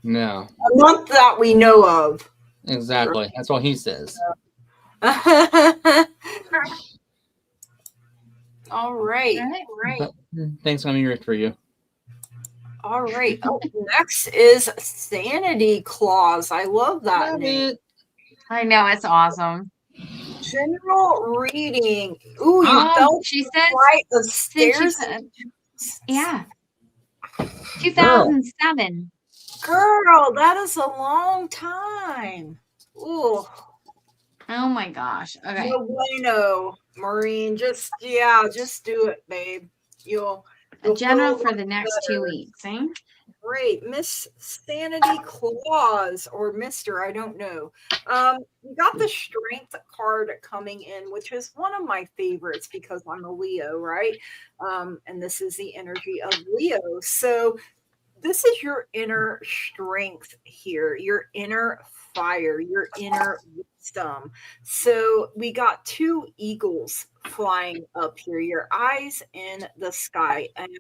No. A month that we know of. Exactly. That's what he says. All right. But, thanks, I'm here for you. All right. Oh, next is Sanity Clause. I love that name. I know, it's awesome. General reading. Ooh, you felt she said flight of stairs. Yeah. 2007. Girl, that is a long time. Ooh. Oh my gosh. Okay. No bueno, Maureen. Just do it, babe. You'll a general for the next 2 weeks, eh? Great. Miss Sanity Claus or Mr. I don't know. You got the Strength card coming in, which is one of my favorites because I'm a Leo, right? And this is the energy of Leo. So this is your inner strength here, your inner fire, your inner wisdom. So we got two eagles flying up here, your eyes in the sky. And,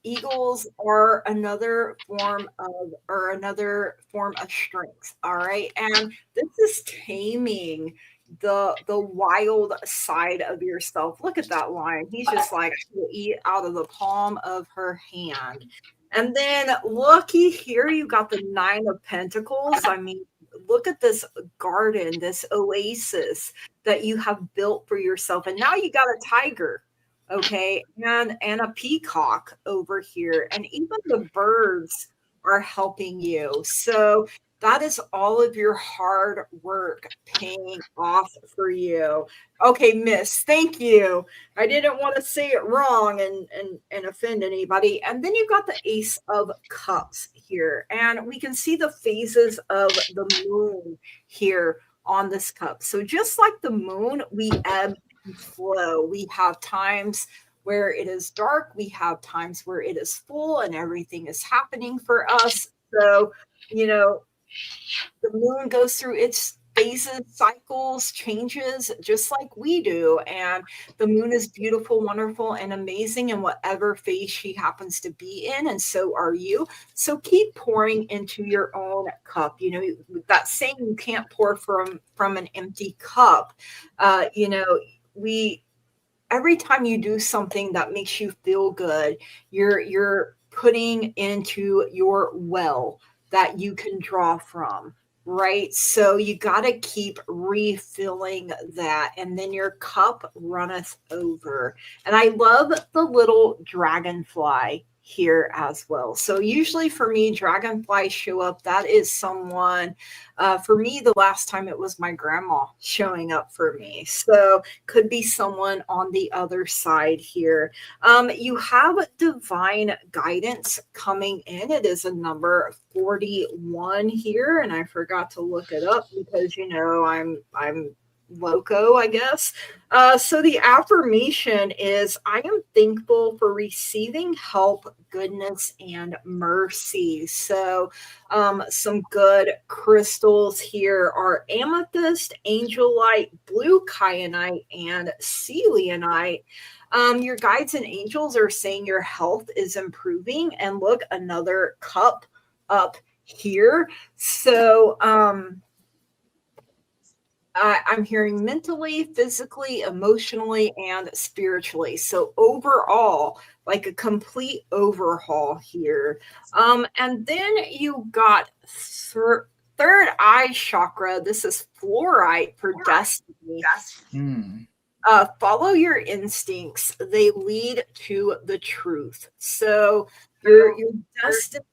eagles are another form of strength. All right. And this is taming the wild side of yourself. Look at that lion. He's just like, I will eat out of the palm of her hand. And then looky here, you got the Nine of Pentacles. I mean, look at this garden, this oasis that you have built for yourself. And now you got a tiger. Okay, and a peacock over here, and even the birds are helping you. So that is all of your hard work paying off for you. Okay, Miss, thank you. I didn't want to say it wrong and offend anybody. And then you got the Ace of Cups here, and we can see the phases of the moon here on this cup. So just like the moon, we ebb and flow. We have times where it is dark, we have times where it is full and everything is happening for us. So, the moon goes through its phases, cycles, changes, just like we do. And the moon is beautiful, wonderful, and amazing in whatever phase she happens to be in. And so are you. So keep pouring into your own cup. That saying, you can't pour from an empty cup. Every time you do something that makes you feel good, you're putting into your well that you can draw from, right? So you got to keep refilling that, and then your cup runneth over. And I love the little dragonfly here as well. So usually for me, dragonflies show up. That is someone, for me, the last time it was my grandma showing up for me. So could be someone on the other side here. You have divine guidance coming in. It is a number 41 here, and I forgot to look it up because I'm loco, I guess. So the affirmation is, I am thankful for receiving help, goodness, and mercy. So some good crystals here are amethyst, angelite, blue kyanite, and selenite. Your guides and angels are saying your health is improving. And look, another cup up here. So I'm hearing mentally, physically, emotionally, and spiritually. So overall, like a complete overhaul here. And then you got third eye chakra. This is fluorite for destiny. Follow your instincts. They lead to the truth. So your destiny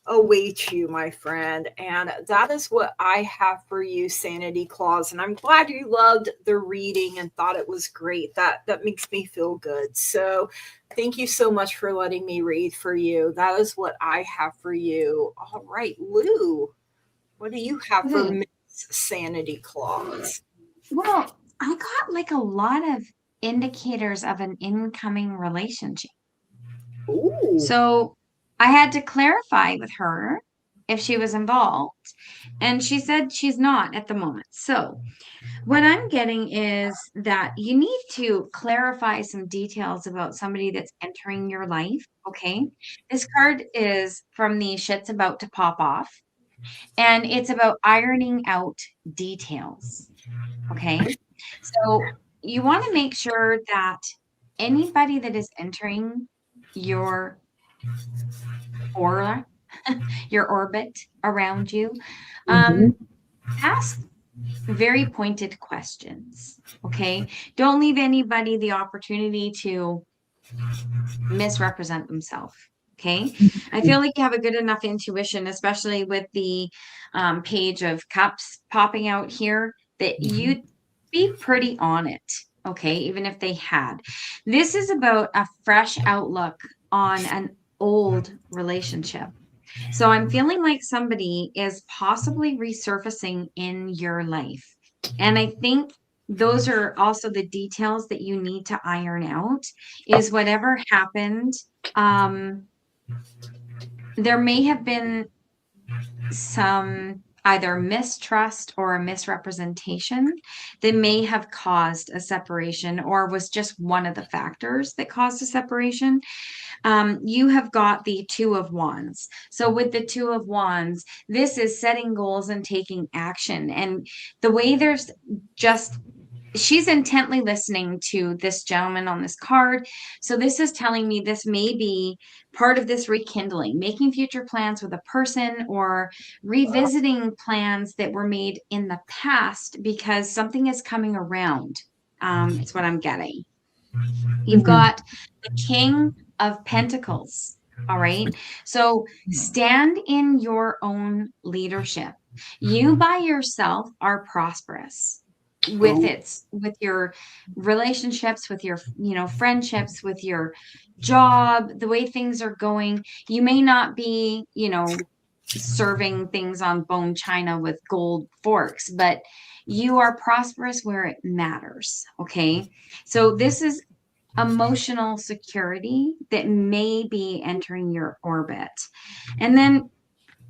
awaits you, my friend, and that is what I have for you, Sanity Claus. And I'm glad you loved the reading and thought it was great. That makes me feel good. So thank you so much for letting me read for you. That is what I have for you. All right, Lou, what do you have for Miss Sanity Claus? Well, I got like a lot of indicators of an incoming relationship. Ooh. So I had to clarify with her if she was involved, and she said she's not at the moment. So what I'm getting is that you need to clarify some details about somebody that's entering your life. Okay. This card is from the shit's about to pop off, and it's about ironing out details. Okay. So you want to make sure that anybody that is entering your aura, your orbit around you, ask very pointed questions. Okay. Don't leave anybody the opportunity to misrepresent themselves. Okay. I feel like you have a good enough intuition, especially with the Page of Cups popping out here, that you'd be pretty on it. Okay. Even if they had. This is about a fresh outlook on an old relationship. So I'm feeling like somebody is possibly resurfacing in your life. And I think those are also the details that you need to iron out is whatever happened. There may have been some either mistrust or a misrepresentation that may have caused a separation or was just one of the factors that caused a separation. You have got the Two of Wands. So with the Two of Wands, this is setting goals and taking action. And the way there's just she's intently listening to this gentleman on this card. So this is telling me this may be part of this rekindling, making future plans with a person or revisiting plans that were made in the past because something is coming around. It's what I'm getting. You've got the King of Pentacles. All right. So stand in your own leadership. You by yourself are prosperous with your relationships, with your friendships, with your job, the way things are going. You may not be serving things on bone china with gold forks, but you are prosperous where it matters. Okay, so this is emotional security that may be entering your orbit. And then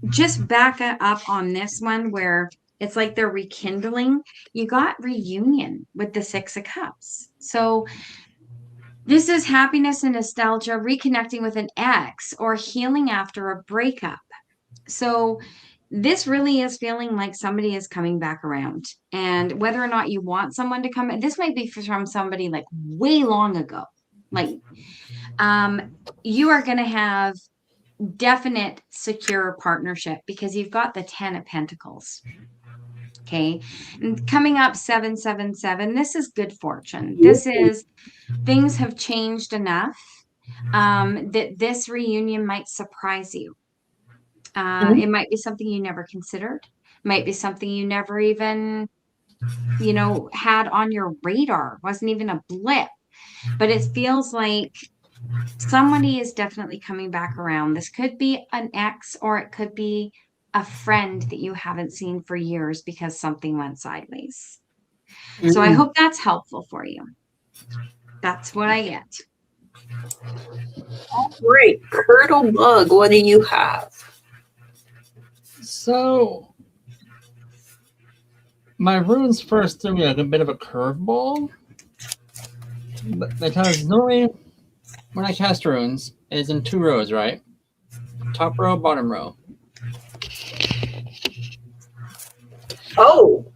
just back up on this one where it's like they're rekindling. You got reunion with the Six of Cups. So this is happiness and nostalgia, reconnecting with an ex or healing after a breakup. So this really is feeling like somebody is coming back around. And whether or not you want someone to come, this might be from somebody like way long ago. Like you are going to have definite secure partnership because you've got the 10 of Pentacles. Okay. And coming up 777, this is good fortune. This is things have changed enough that this reunion might surprise you. It might be something you never considered, might be something you never even, had on your radar, wasn't even a blip, but it feels like somebody is definitely coming back around. This could be an ex or it could be a friend that you haven't seen for years because something went sideways. So I hope that's helpful for you. That's what I get. All right, Curdle Bug, what do you have? So, my runes first threw me like a bit of a curveball. Because normally, when I cast runes, it's in 2 rows, right? Top row, bottom row. Oh.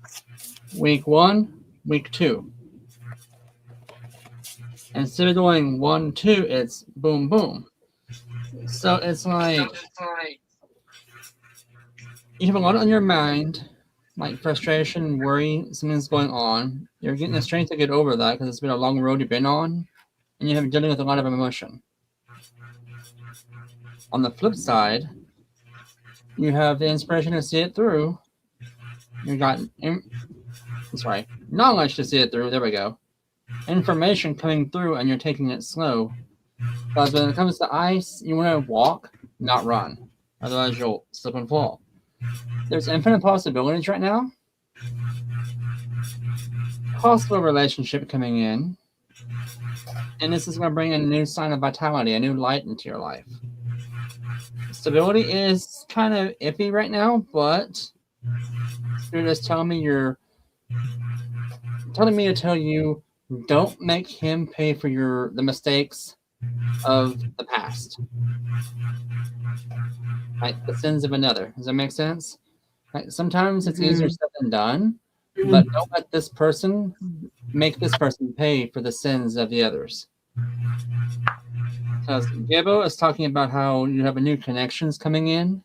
Week 1, week 2. Instead of doing 1, 2, it's boom, boom. So it's like you have a lot on your mind, like frustration, worry, something's going on. You're getting the strength to get over that because it's been a long road you've been on, and you have dealing with a lot of emotion. On the flip side, you have the inspiration to see it through. You got knowledge to see it through. There we go. Information coming through, and you're taking it slow. Because when it comes to ice, you want to walk, not run. Otherwise, you'll slip and fall. There's infinite possibilities right now. Possible relationship coming in. And this is going to bring a new sign of vitality, a new light into your life. Stability is kind of iffy right now, but Spirit is telling me to tell you, don't make him pay for the mistakes of the past. Like the sins of another. Does that make sense? Like sometimes it's easier said than done, but don't let this person make this person pay for the sins of the others. Because Gebo is talking about how you have a new connections coming in,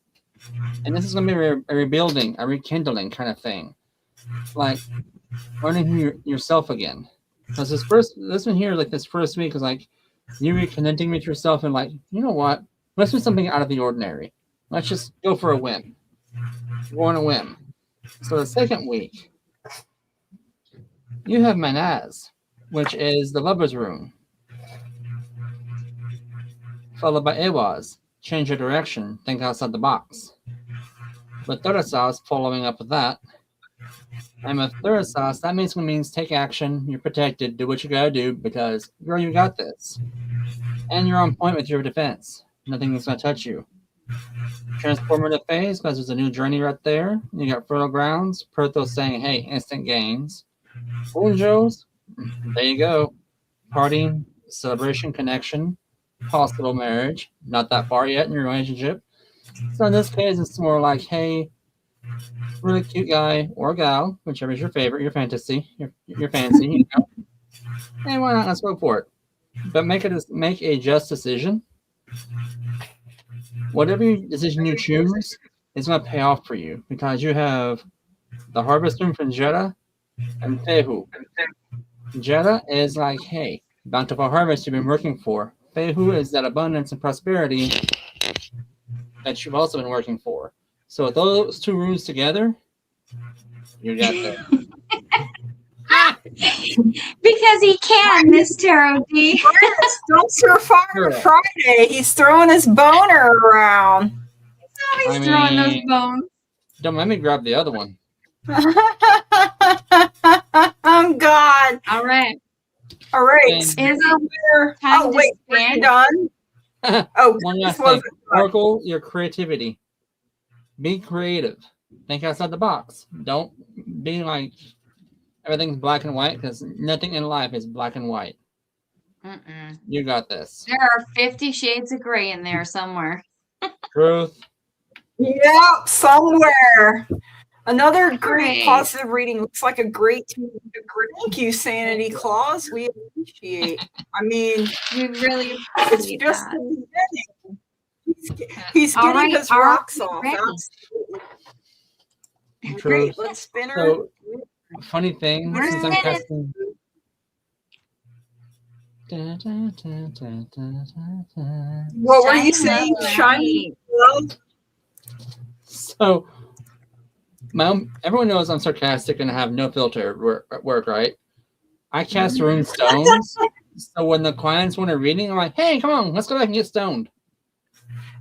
and this is going to be a rebuilding, a rekindling kind of thing, like learning yourself again. Because this one here, like this first week, is like you reconnecting with yourself and like, you know what? Let's do something out of the ordinary. Let's just go for a whim. Go on a whim. So the second week, you have Manaz, which is the Lover's Rune, followed by Ewaz, change your direction, think outside the box. With third house, following up with that, and with third house, that basically means take action, you're protected, do what you gotta do, because, girl, you got this. And you're on point with your defense. Nothing is gonna touch you. Transformative phase, because there's a new journey right there. You got fertile grounds, Perthos saying, hey, instant gains. Joes, there you go. Party, celebration, connection, possible marriage. Not that far yet in your relationship. So in this case, it's more like, hey, really cute guy or gal, whichever is your favorite, your fantasy, your fancy, you know. And why not? Let's go for it. But make a just decision. Whatever decision you choose is going to pay off for you because you have the Harvest Moon from Jeddah and Fehu. Jeddah is like, hey, bountiful harvest you've been working for. Fehu is that abundance and prosperity that you've also been working for. So with those two rules together, you got that. Because he can, Miss Tarot D. Dumpster Fire Friday. He's throwing his boner around. He's always throwing those bones. Don't let me grab the other one. Oh, God. All right. All right. Is it time to wait, spin? we're done? Oh, one last thing. Oracle your creativity. Be creative. Think outside the box. Don't be like everything's black and white because nothing in life is black and white. You got this. There are 50 shades of gray in there somewhere. Truth. Yeah, somewhere. Another great positive reading. Looks like a great team. Thank you, Sanity Claus. We appreciate. I mean, we really it's just the beginning. He's getting his rocks off. Great. Let's spin her. So, funny thing, since I'm casting. What were you saying? Shiny love. So, everyone knows I'm sarcastic and I have no filter at work, right? I cast rune stones. So when the clients want a reading, I'm like, hey, come on, let's go back and get stoned.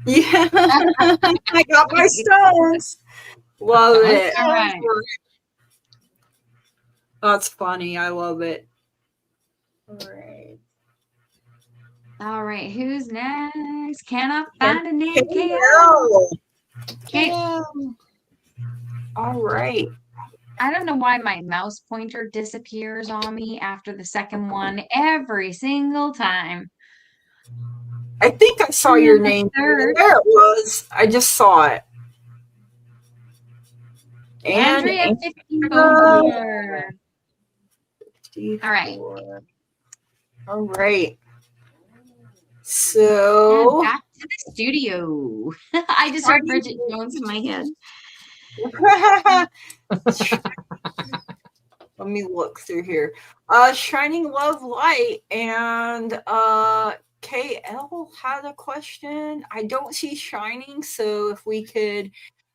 Yeah, I got my stones. Love it. All right. That's funny. I love it. All right. All right. Who's next? Can I find a name? KL. All right. I don't know why my mouse pointer disappears on me after the second one every single time. I think I saw your name. There it was. I just saw it. And Andrea 54. All right. All right. So and back to the studio. I just heard Bridget Jones in my head. Let me look through here. Shining Love Light and KL had a question. I don't see Shining, so if we could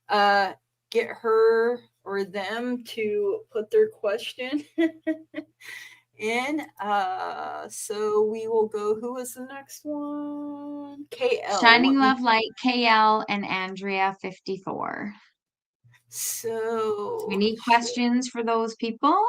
get her or them to put their question in. So we will go. Who is the next one? KL. Shining Love Light, KL, and Andrea 54. So we need questions for those people.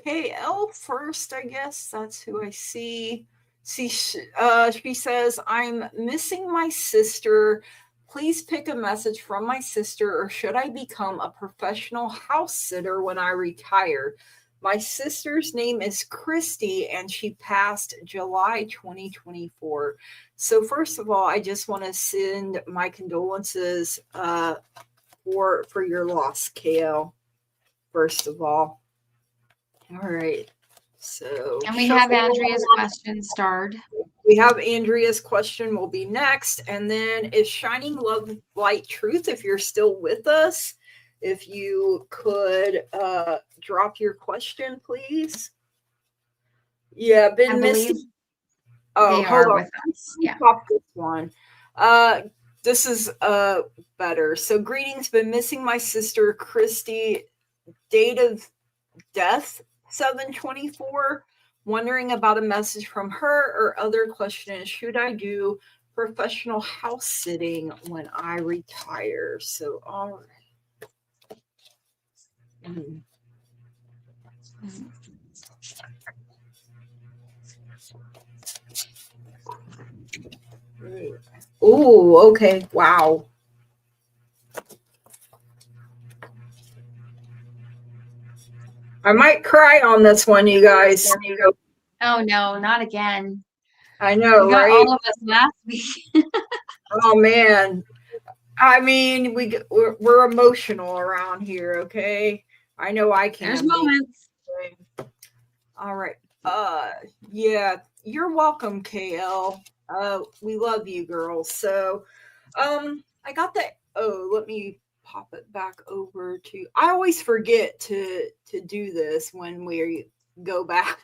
KL first, I guess. That's who I see. She says, I'm missing my sister. Please pick a message from my sister, or should I become a professional house sitter when I retire? My sister's name is Christy, and she passed July 2024. So first of all, I just want to send my condolences for your loss, KL. First of all. All right. So and we have Andrea's question starred. We have Andrea's question will be next. And then is Shining Love Light Truth, if you're still with us, if you could drop your question, please. Yeah, been missing. Oh, hold on. With us. Yeah. Pop this one. This is better. So greetings, been missing my sister Christy. Date of death 7/24. Wondering about a message from her or other questions. Should I do professional house sitting when I retire. So, all right. Oh, okay. Wow. I might cry on this one, you guys. Oh no, not again. I know, You got right? all of us last week. Oh man. I mean, we're emotional around here, okay? I know I can There's be. moments. All right. Yeah, you're welcome, KL. We love you, girls. So, I got the let me pop it back over to I always forget to do this when we go back.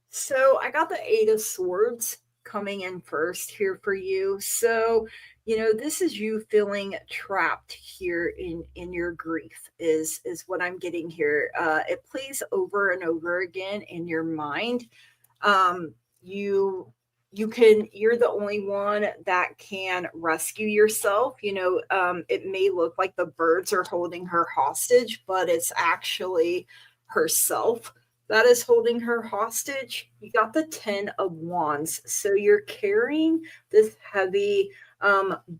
So I got the Eight of Swords coming in first here for you. So, this is you feeling trapped here in your grief is what I'm getting here. It plays over and over again in your mind. You're the only one that can rescue yourself. It may look like the birds are holding her hostage, but it's actually herself that is holding her hostage. You got the 10 of Wands. So you're carrying this heavy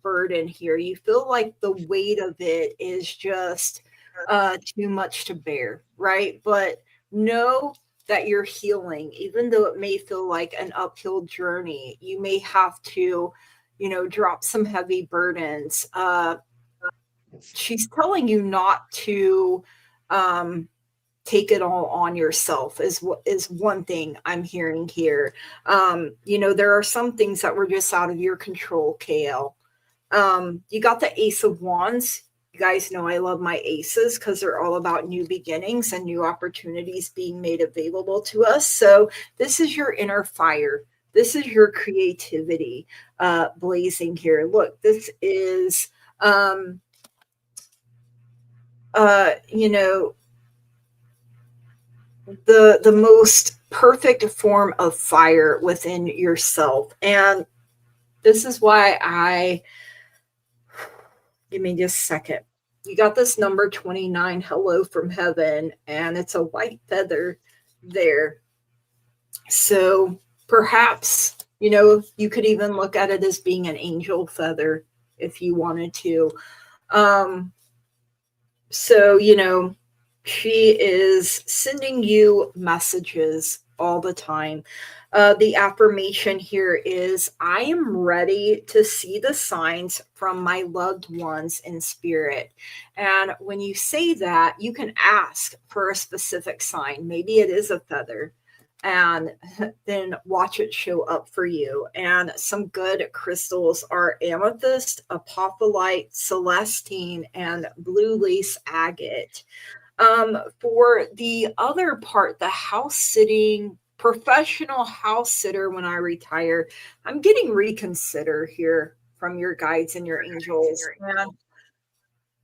burden here. You feel like the weight of it is just too much to bear, right? But know that you're healing, even though it may feel like an uphill journey. You may have to, drop some heavy burdens. She's telling you not to take it all on yourself is one thing I'm hearing here. There are some things that were just out of your control, KL. You got the Ace of Wands. You guys know I love my aces because they're all about new beginnings and new opportunities being made available to us. So this is your inner fire. This is your creativity blazing here. Look, this is, the most perfect form of fire within yourself. And this is why give me just a second. You got this number 29, hello from heaven, and it's a white feather there. So perhaps, you could even look at it as being an angel feather if you wanted to. So, she is sending you messages all the time. The affirmation here is, I am ready to see the signs from my loved ones in spirit. And when you say that, you can ask for a specific sign. Maybe it is a feather. And then watch it show up for you. And some good crystals are amethyst, apophyllite, celestine, and blue lace agate. For the other part, the house sitting, professional house sitter when I retire, I'm getting reconsider here from your guides and your angels. And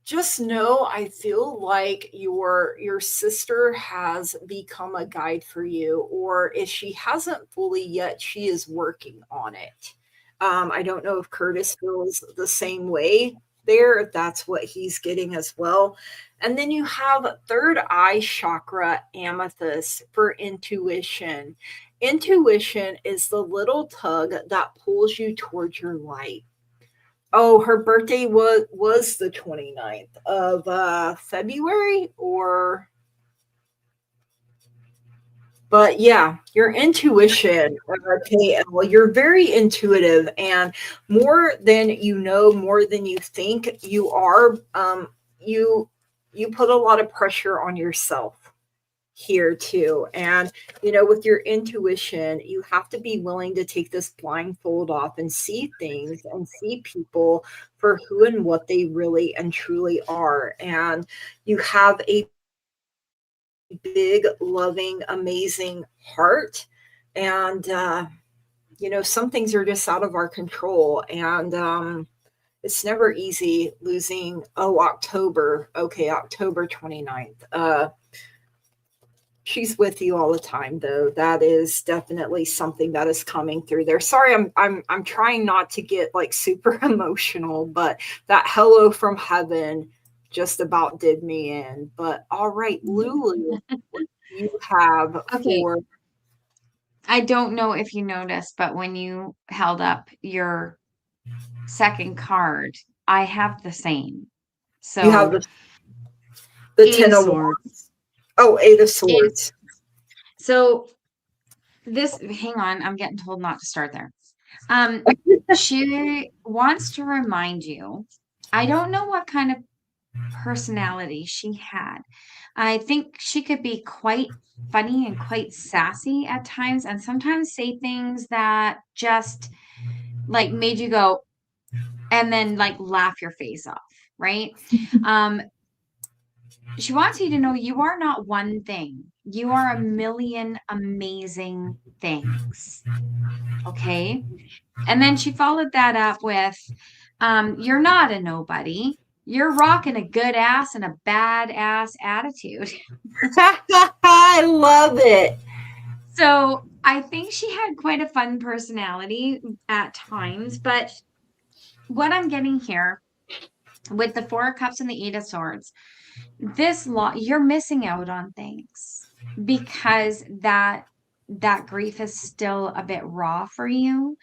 just know I feel like your sister has become a guide for you, or if she hasn't fully yet, she is working on it. I don't know if Curtis feels the same way there, if that's what he's getting as well. And then you have third eye chakra amethyst for intuition. Intuition is the little tug that pulls you towards your light. Oh, her birthday was the 29th of February, but yeah, your intuition, okay, well, you're very intuitive, and more than you know, more than you think you are, you put a lot of pressure on yourself here too. And with your intuition, you have to be willing to take this blindfold off and see things and see people for who and what they really and truly are. And you have a big, loving, amazing heart. And some things are just out of our control. And it's never easy losing October 29th. She's with you all the time, though. That is definitely something that is coming through there. Sorry, I'm trying not to get like super emotional, but that hello from heaven just about did me in. But all right, Lulu, what do you have Okay. for? I don't know if you noticed, but when you held up your second card, I have the same. You have So the Eight of 10 of Swords. Wands. Oh, 8 of Eight of- Swords. So this, hang on, I'm getting told not to start there. She wants to remind you, I don't know what kind of personality she had. I think she could be quite funny and quite sassy at times, and sometimes say things that just like made you go and then like laugh your face off, right? She wants you to know you are not one thing. You are a million amazing things. Okay. And then she followed that up with, you're not a nobody. You're rocking a good ass and a bad ass attitude. I love it. So I think she had quite a fun personality at times, but what I'm getting here with the Four of Cups and the Eight of Swords, you're missing out on things because that grief is still a bit raw for you.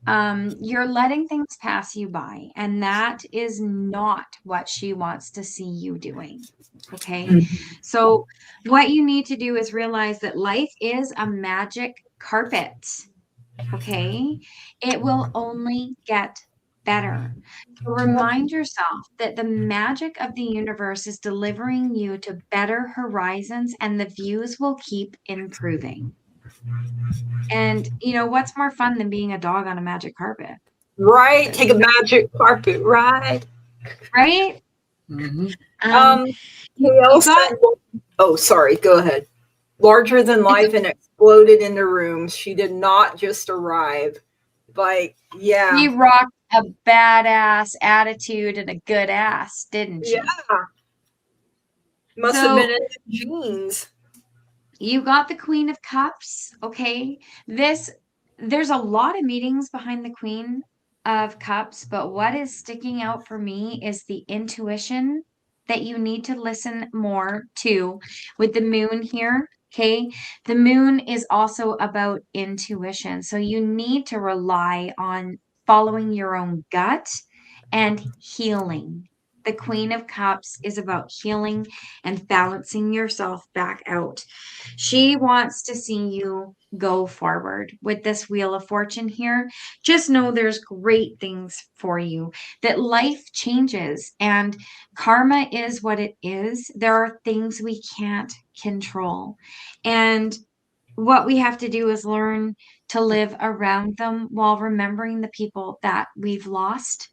You're letting things pass you by, and that is not what she wants to see you doing. Okay. So what you need to do is realize that life is a magic carpet. Okay. It will only get better. So remind yourself that the magic of the universe is delivering you to better horizons, and the views will keep improving. And you know, what's more fun than being a dog on a magic carpet? Right. Take a magic carpet ride. Right? Mm-hmm. Who else got- said, oh, sorry. Go ahead. Larger than life and exploded in the rooms. She did not just arrive. Like, yeah. You rocked a badass attitude and a good ass, didn't you? Yeah. Must have been in the jeans. You got the Queen of Cups, okay? There's a lot of meetings behind the Queen of Cups, but what is sticking out for me is the intuition that you need to listen more to with the moon here, okay? The moon is also about intuition. So you need to rely on following your own gut and healing. The Queen of Cups is about healing and balancing yourself back out. She wants to see you go forward with this Wheel of Fortune here. Just know there's great things for you, that life changes and karma is what it is. There are things we can't control. And what we have to do is learn to live around them while remembering the people that we've lost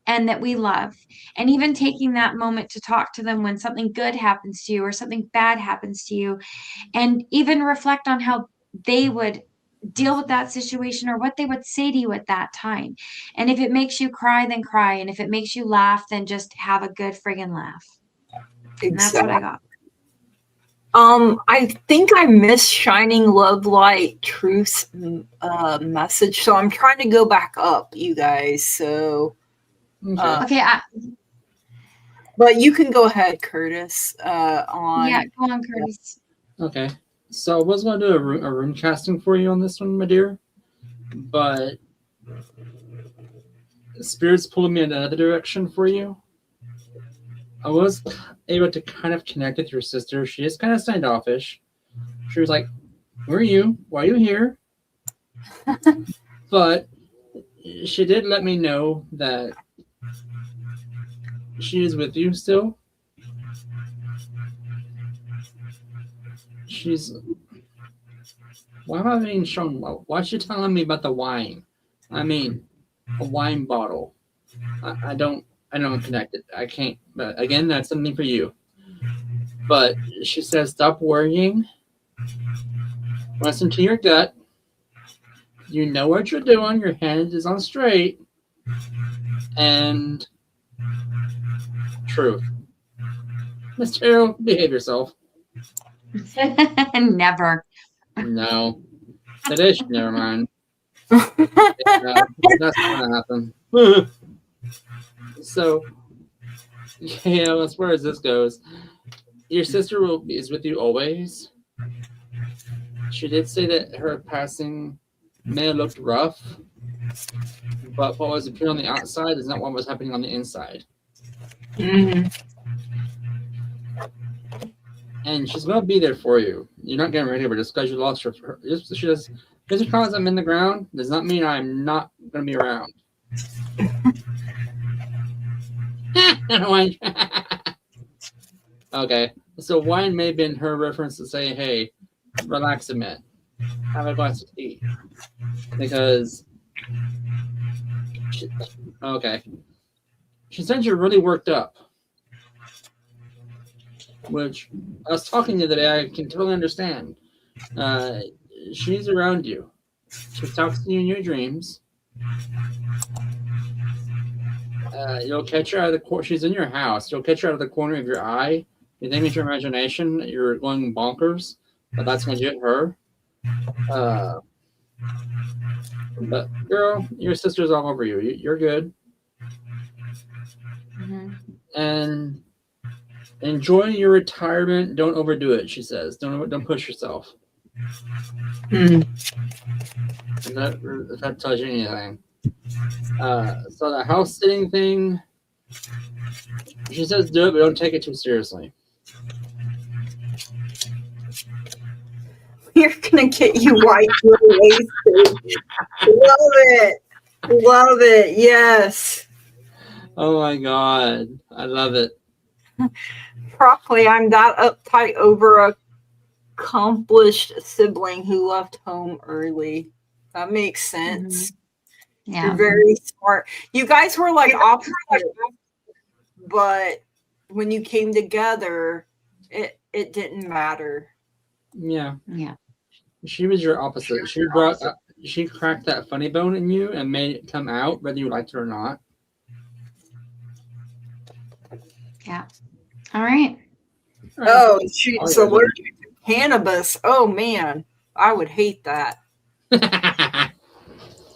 and that we love. And even taking that moment to talk to them when something good happens to you or something bad happens to you, and even reflect on how they would deal with that situation or what they would say to you at that time. And if it makes you cry, then cry. And if it makes you laugh, then just have a good friggin' laugh. And that's what I got. I think I missed Shining Love Light Truth's message, so I'm trying to go back up, you guys. So, Okay. but you can go ahead, Curtis. Go on, Curtis. Okay. So I was going to do a rune casting for you on this one, my dear, but Spirit's pulling me in another direction for you. I was able to kind of connect with your sister. She is kind of standoffish. She was like, "Where are you? Why are you here?" But she did let me know that she is with you still. Why am I being shown? Why is she telling me about the wine? I mean, a wine bottle. I don't connect it. I can't. But again, that's something for you. But she says, stop worrying. Listen to your gut. You know what you're doing. Your hand is on straight. And truth. Miss Terrell, behave yourself. Never. No. Today, never mind. Yeah, that's not gonna happen. So, yeah, as far as this goes, your sister is with you always. She did say that her passing may have looked rough, but what was appearing on the outside is not what was happening on the inside. Mhm. And she's gonna be there for you. You're not getting rid of her just because you lost her. Just because I'm in the ground does not mean I'm not gonna be around. Okay, so wine may have been her reference to say, "Hey, relax a minute, have a glass of tea," because okay, she said you're really worked up. Which I was talking the other day, I can totally understand. Uh, she's around you. She talks to you in your dreams. You'll catch her out of the corner. She's in your house. You'll catch her out of the corner of your eye. You think it's your imagination. You're going bonkers, but that's legit her. But girl, your sister's all over you. You're good. Mm-hmm. And enjoy your retirement. Don't overdo it. She says. Don't push yourself. If that tells you anything. So the house sitting thing, she says do it, but don't take it too seriously. You're gonna get you white wasted. Love it. Yes. Oh my god, I love it. Probably I'm that uptight over a accomplished sibling who left home early. That makes sense. Yeah. You're very smart. You guys were like opposite, but when you came together, it didn't matter. Yeah. Yeah. She was your opposite. She cracked that funny bone in you and made it come out, whether you liked it or not. Yeah. All right. Oh, she's allergic to cannabis. Oh man, I would hate that.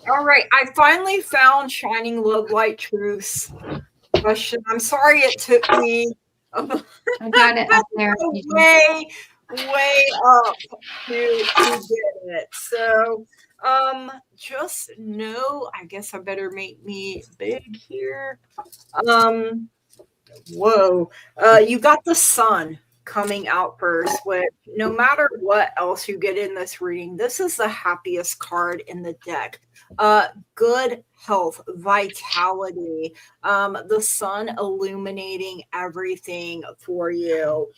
All right, I finally found Shining Love Light Truths question. I'm sorry it took me I got it up there. way up to get it. So just know, I guess I better make me big here. Whoa. You got the sun coming out first, which no matter what else you get in this reading, this is the happiest card in the deck. Good health, vitality, the sun illuminating everything for you.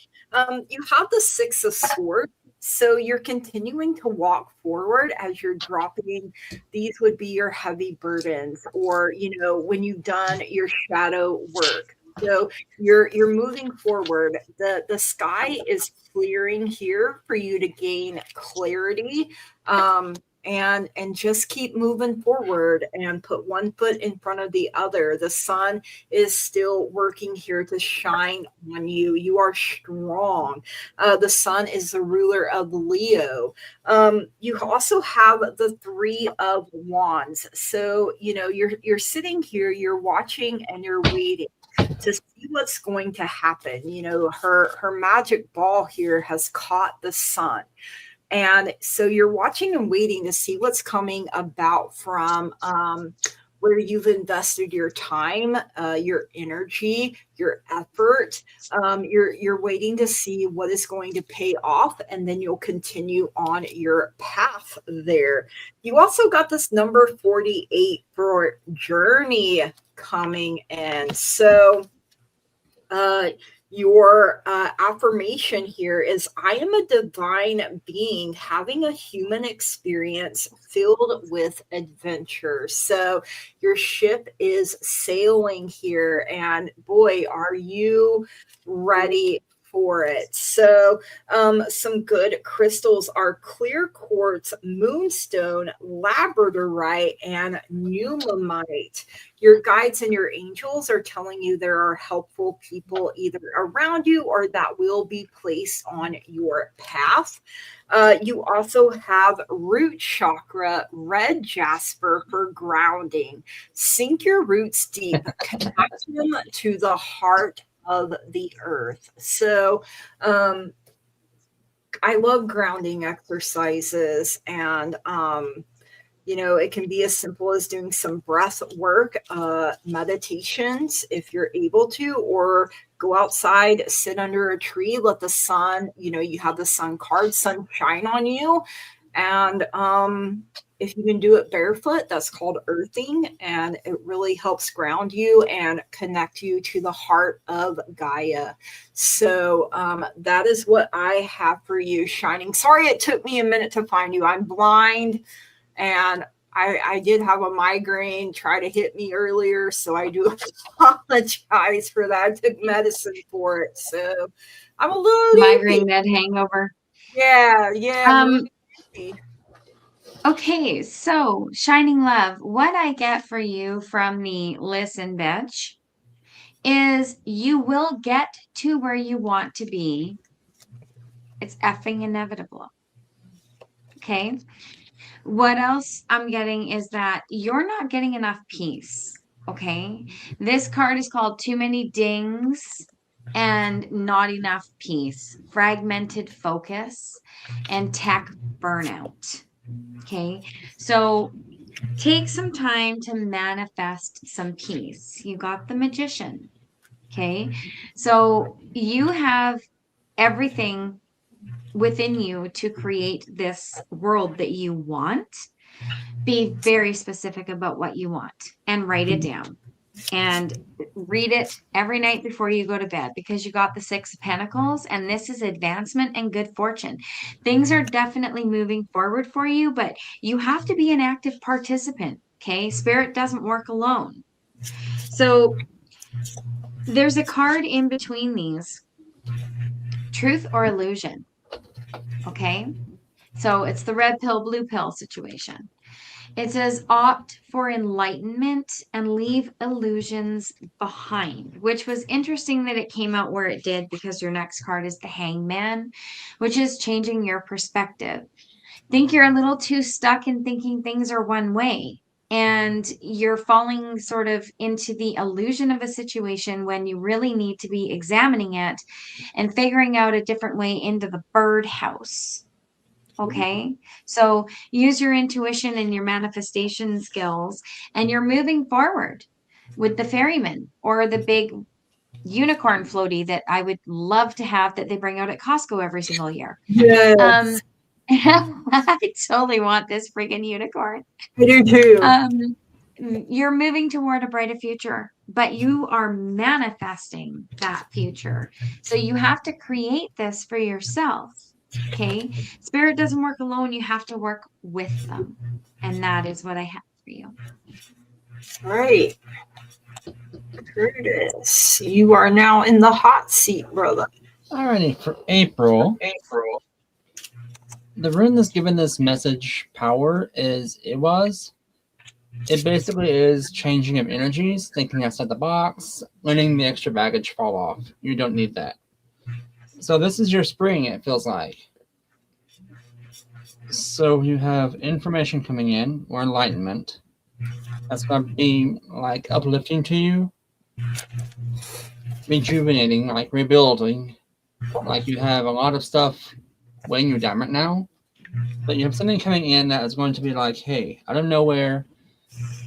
You have the Six of Swords. So you're continuing to walk forward as you're dropping. These would be your heavy burdens, or when you've done your shadow work. So you're moving forward. The sky is clearing here for you to gain clarity. And just keep moving forward and put one foot in front of the other. The sun is still working here to shine on you. You are strong. The sun is the ruler of Leo. You also have the Three of Wands. So you're sitting here, you're watching, and you're waiting to see what's going to happen. Her magic ball here has caught the sun. And so you're watching and waiting to see what's coming about from where you've invested your time, your energy, your effort. You're waiting to see what is going to pay off, and then you'll continue on your path there. You also got this number 48 for journey coming in. So your affirmation here is, I am a divine being having a human experience filled with adventure. So your ship is sailing here, and boy, are you ready for it. So some good crystals are clear quartz, moonstone, labradorite, and pneumamite. Your guides and your angels are telling you there are helpful people either around you or that will be placed on your path. You also have root chakra, red jasper for grounding. Sink your roots deep, connect them to the heart of the earth. So, I love grounding exercises, and it can be as simple as doing some breath work, meditations if you're able to, or go outside, sit under a tree, let the sun, you have the sun card, sun shine on you. And if you can do it barefoot, that's called earthing, and it really helps ground you and connect you to the heart of Gaia. So that is what I have for you, Shining. Sorry it took me a minute to find you. I'm blind, and I did have a migraine try to hit me earlier, so I do apologize for that. I took medicine for it, so I'm a little migraine, that hangover. Yeah. Okay, so Shining Love, what I get for you from the Listen Bitch is you will get to where you want to be. It's effing inevitable. Okay. What else I'm getting is that you're not getting enough peace. Okay. This card is called Too Many Dings and Not Enough Peace, Fragmented Focus, and Tech Burnout. Okay. So take some time to manifest some peace. You got the Magician. Okay. So you have everything within you to create this world that you want. Be very specific about what you want and write it down and read it every night before you go to bed, because you got the Six of Pentacles, and this is advancement and good fortune. Things are definitely moving forward for you, but you have to be an active participant. Okay. Spirit doesn't work alone. So there's a card in between these, truth or illusion. Okay. So it's the red pill, blue pill situation. It says opt for enlightenment and leave illusions behind, which was interesting that it came out where it did, because your next card is the Hangman, which is changing your perspective. Think you're a little too stuck in thinking things are one way, and you're falling sort of into the illusion of a situation when you really need to be examining it and figuring out a different way into the birdhouse. Okay, so use your intuition and your manifestation skills, and you're moving forward with the ferryman or the big unicorn floaty that I would love to have that they bring out at Costco every single year. Yes. I totally want this freaking unicorn. I do too. You're moving toward a brighter future, but you are manifesting that future. So you have to create this for yourself. Okay. Spirit doesn't work alone. You have to work with them. And that is what I have for you. All right. Curtis, you are now in the hot seat, brother. Alrighty, for April. The rune that's given this message power is It basically is changing of energies, thinking outside the box, letting the extra baggage fall off. You don't need that. So this is your spring, it feels like. So you have information coming in, or enlightenment. That's going to be like uplifting to you, rejuvenating, like rebuilding. Like you have a lot of stuff weighing you down right now, but you have something coming in that is going to be like, hey, out of nowhere,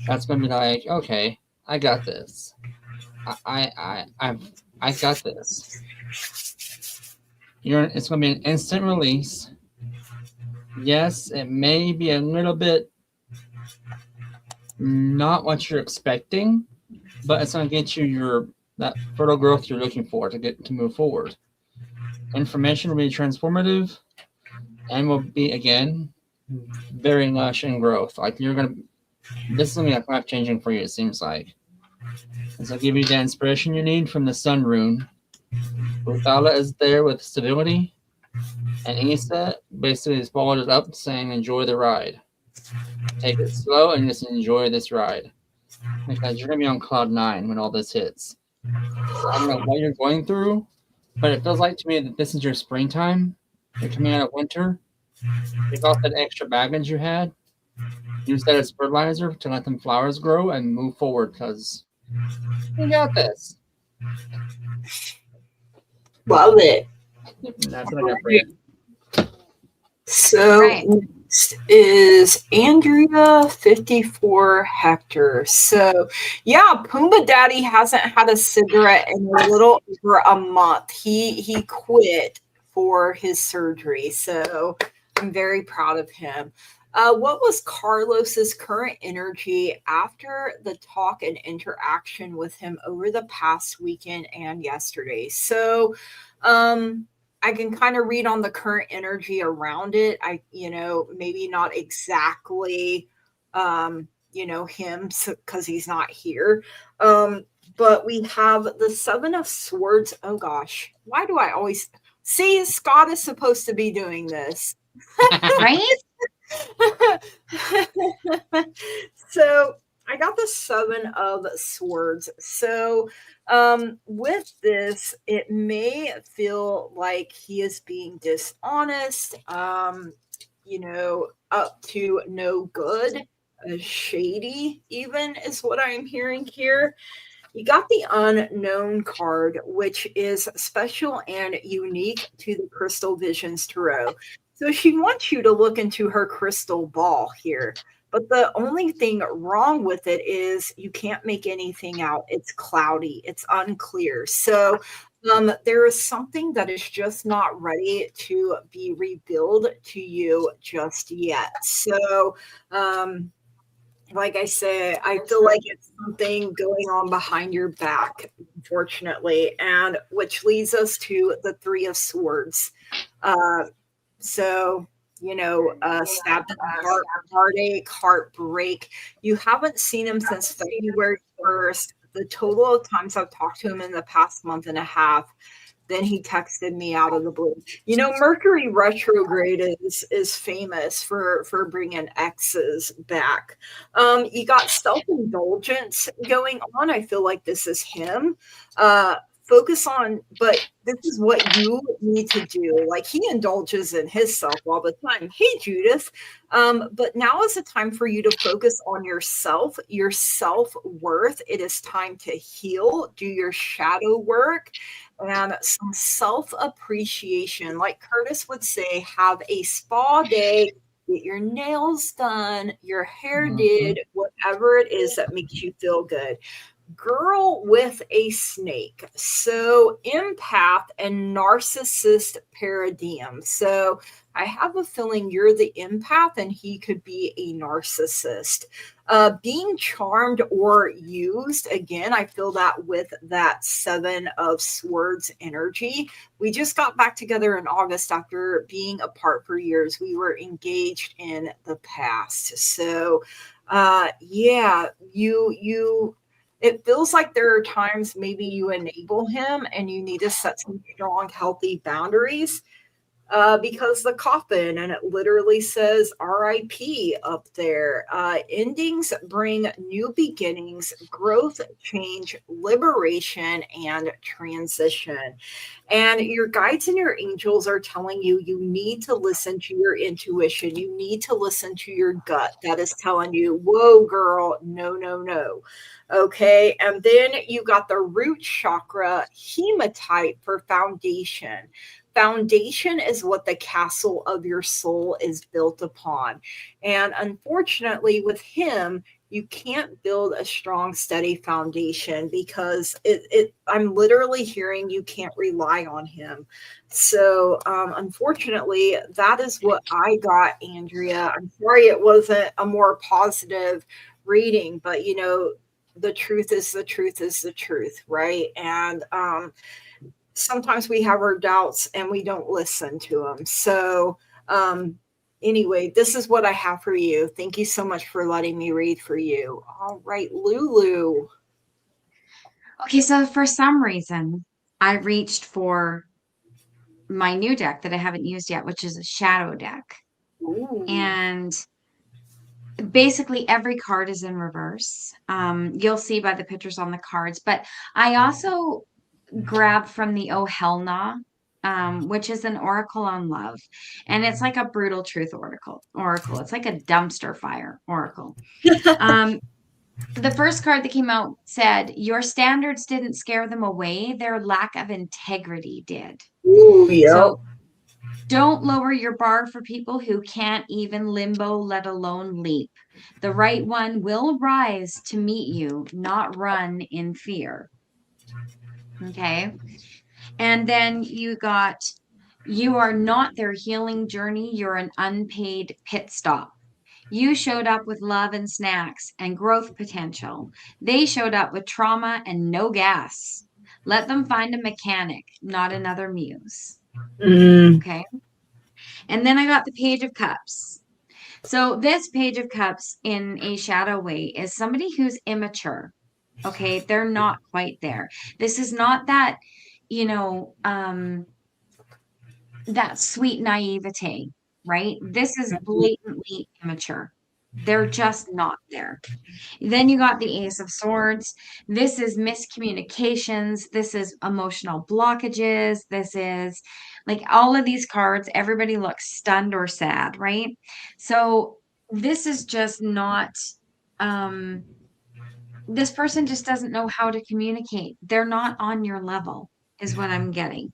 that's going to be like, okay, I got this. I got this. It's going to be an instant release. Yes, it may be a little bit not what you're expecting, but it's going to get you that fertile growth you're looking for to move forward. Information will be transformative and will be, again, very lush in growth. Like this is going to be like life changing for you, it seems like. It's going to give you the inspiration you need from the sun rune Uthala is there with stability. And Isa basically is followed it up saying, enjoy the ride. Take it slow and just enjoy this ride. Because you're going to be on cloud 9 when all this hits. So I don't know what you're going through, but it feels like to me that this is your springtime. You're coming out of winter. Take off that extra baggage you had. Use that as fertilizer to let them flowers grow and move forward because you got this. Love it. That's what I got for you. So Right. next is Andrea 54 Hector. So yeah, Pumbaa Daddy hasn't had a cigarette in a little over a month. He quit for his surgery. So I'm very proud of him. What was Carlos's current energy after the talk and interaction with him over the past weekend and yesterday? So I can kind of read on the current energy around it. Maybe not exactly, him because he's not here. But we have the Seven of Swords. Oh gosh, why do I always see Scott is supposed to be doing this? Right? So I got the Seven of Swords. So with this, it may feel like he is being dishonest, up to no good, shady, even is what I'm hearing here. You got the Unknown card, which is special and unique to the Crystal Visions Tarot. So she wants you to look into her crystal ball here. But the only thing wrong with it is you can't make anything out. It's cloudy. It's unclear. So there is something that is just not ready to be revealed to you just yet. So like I say, I feel like it's something going on behind your back, unfortunately, and which leads us to the Three of Swords. Stabbed in the heart, heartache, heartbreak. You haven't seen him since February 1st. The total of times I've talked to him in the past month and a half. Then he texted me out of the blue. Mercury retrograde is famous for bringing exes back. You got self-indulgence going on. I feel like this is him. Focus on, but this is what you need to do. Like he indulges in himself all the time. Hey, Judith. But now is the time for you to focus on yourself, your self-worth. It is time to heal, do your shadow work, and some self-appreciation. Like Curtis would say, have a spa day, get your nails done, your hair did, whatever it is that makes you feel good. Girl with a snake. So empath and narcissist paradigm. So I have a feeling you're the empath and he could be a narcissist. Being charmed or used. Again, I feel that with that Seven of Swords energy. We just got back together in August after being apart for years. We were engaged in the past. So it feels like there are times maybe you enable him and you need to set some strong, healthy boundaries because the coffin, and it literally says RIP up there. Endings bring new beginnings, growth, change, liberation, and transition. And your guides and your angels are telling you need to listen to your intuition. You need to listen to your gut that is telling you, whoa, girl, no, no, no. Okay. And then you got the root chakra hematite for foundation. Foundation is what the castle of your soul is built upon. And unfortunately, with him, you can't build a strong, steady foundation because I'm literally hearing you can't rely on him. So unfortunately, that is what I got, Andrea. I'm sorry it wasn't a more positive reading, but the truth is the truth is the truth, right? And sometimes we have our doubts and we don't listen to them. So anyway, this is what I have for you. Thank you so much for letting me read for you. All right, Lulu. Okay, so for some reason, I reached for my new deck that I haven't used yet, which is a shadow deck. Ooh. And basically every card is in reverse. You'll see by the pictures on the cards, but I also grabbed from the Oh Hell Nah, which is an oracle on love, and it's like a brutal truth oracle. It's like a dumpster fire oracle. The first card that came out said, your standards didn't scare them away, their lack of integrity did. Ooh, yep. So don't lower your bar for people who can't even limbo, let alone leap. The right one will rise to meet you, not run in fear. Okay. And then you got, you are not their healing journey. You're an unpaid pit stop. You showed up with love and snacks and growth potential. They showed up with trauma and no gas. Let them find a mechanic, not another muse. Okay. And then I got the Page of Cups. So this Page of Cups in a shadow way is somebody who's immature. Okay. They're not quite there. This is not that, that sweet naivete, right? This is blatantly immature. They're just not there. Then you got the Ace of Swords. This is miscommunications. This is emotional blockages. This is like all of these cards, everybody looks stunned or sad, right? So this is just not, this person just doesn't know how to communicate. They're not on your level, is what I'm getting.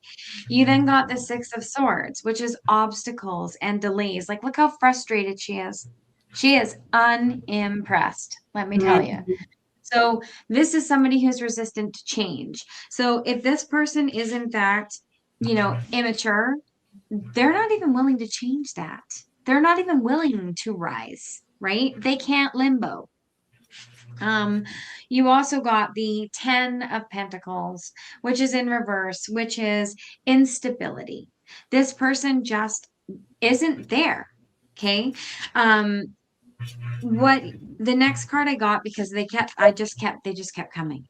You then got the Six of Swords, which is obstacles and delays. Like, look how frustrated she is. She is unimpressed, let me tell you. So this is somebody who's resistant to change. So if this person is in fact, immature, they're not even willing to change that. They're not even willing to rise, right? They can't limbo. You also got the 10 of Pentacles, which is in reverse, which is instability. This person just isn't there. Okay. What the next card I got, because they just kept coming.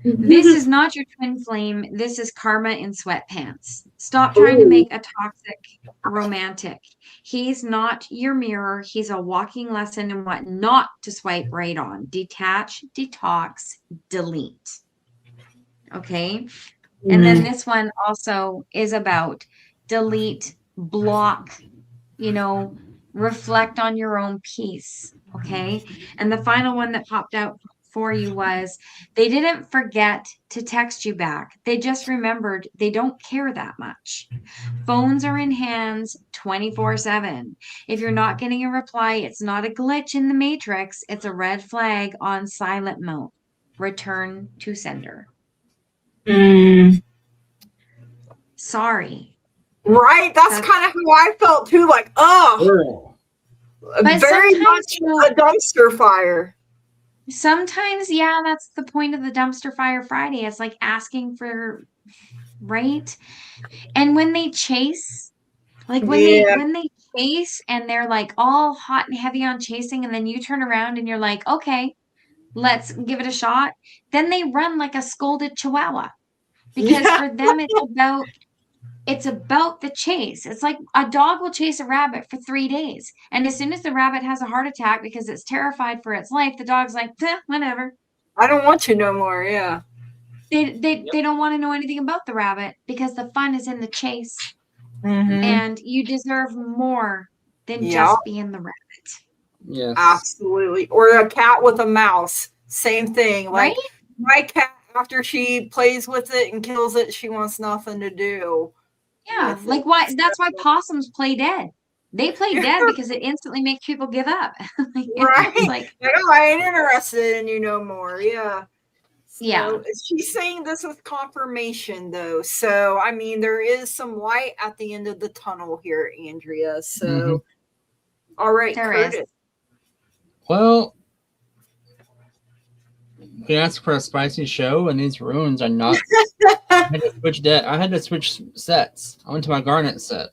This is not your twin flame. This is karma in sweatpants. Stop trying to make a toxic romantic. He's not your mirror. He's a walking lesson in what not to swipe right on. Detach, detox, delete. Okay. And then this one also is about delete, block, reflect on your own peace. Okay. And the final one that popped out for you was they didn't forget to text you back. They just remembered they don't care that much. Phones are in hands 24/7. If you're not getting a reply, it's not a glitch in the matrix. It's a red flag on silent mode. Return to sender. Sorry. Right? That's kind of how I felt too. Like, oh, very much a dumpster fire. Sometimes, yeah, that's the point of the Dumpster Fire Friday. It's like asking for, right? And when they chase, like when they chase and they're like all hot and heavy on chasing, and then you turn around and you're like, okay, let's give it a shot. Then they run like a scolded chihuahua. Because for them it's about the chase. It's like a dog will chase a rabbit for 3 days. And as soon as the rabbit has a heart attack because it's terrified for its life, the dog's like, whatever. I don't want you no more. Yeah. They don't want to know anything about the rabbit because the fun is in the chase. And you deserve more than just being the rabbit. Yes. Absolutely. Or a cat with a mouse. Same thing. Like my cat, after she plays with it and kills it, she wants nothing to do. Yeah, like why? That's why possums play dead. They play dead because it instantly makes people give up. Like, I ain't interested in you no more. Yeah. So yeah. She's saying this with confirmation, though. So, I mean, there is some light at the end of the tunnel here, Andrea. So, all right, there Curtis. is. Well, we asked for a spicy show, and these runes are not. I had to switch sets. I went to my Garnet set.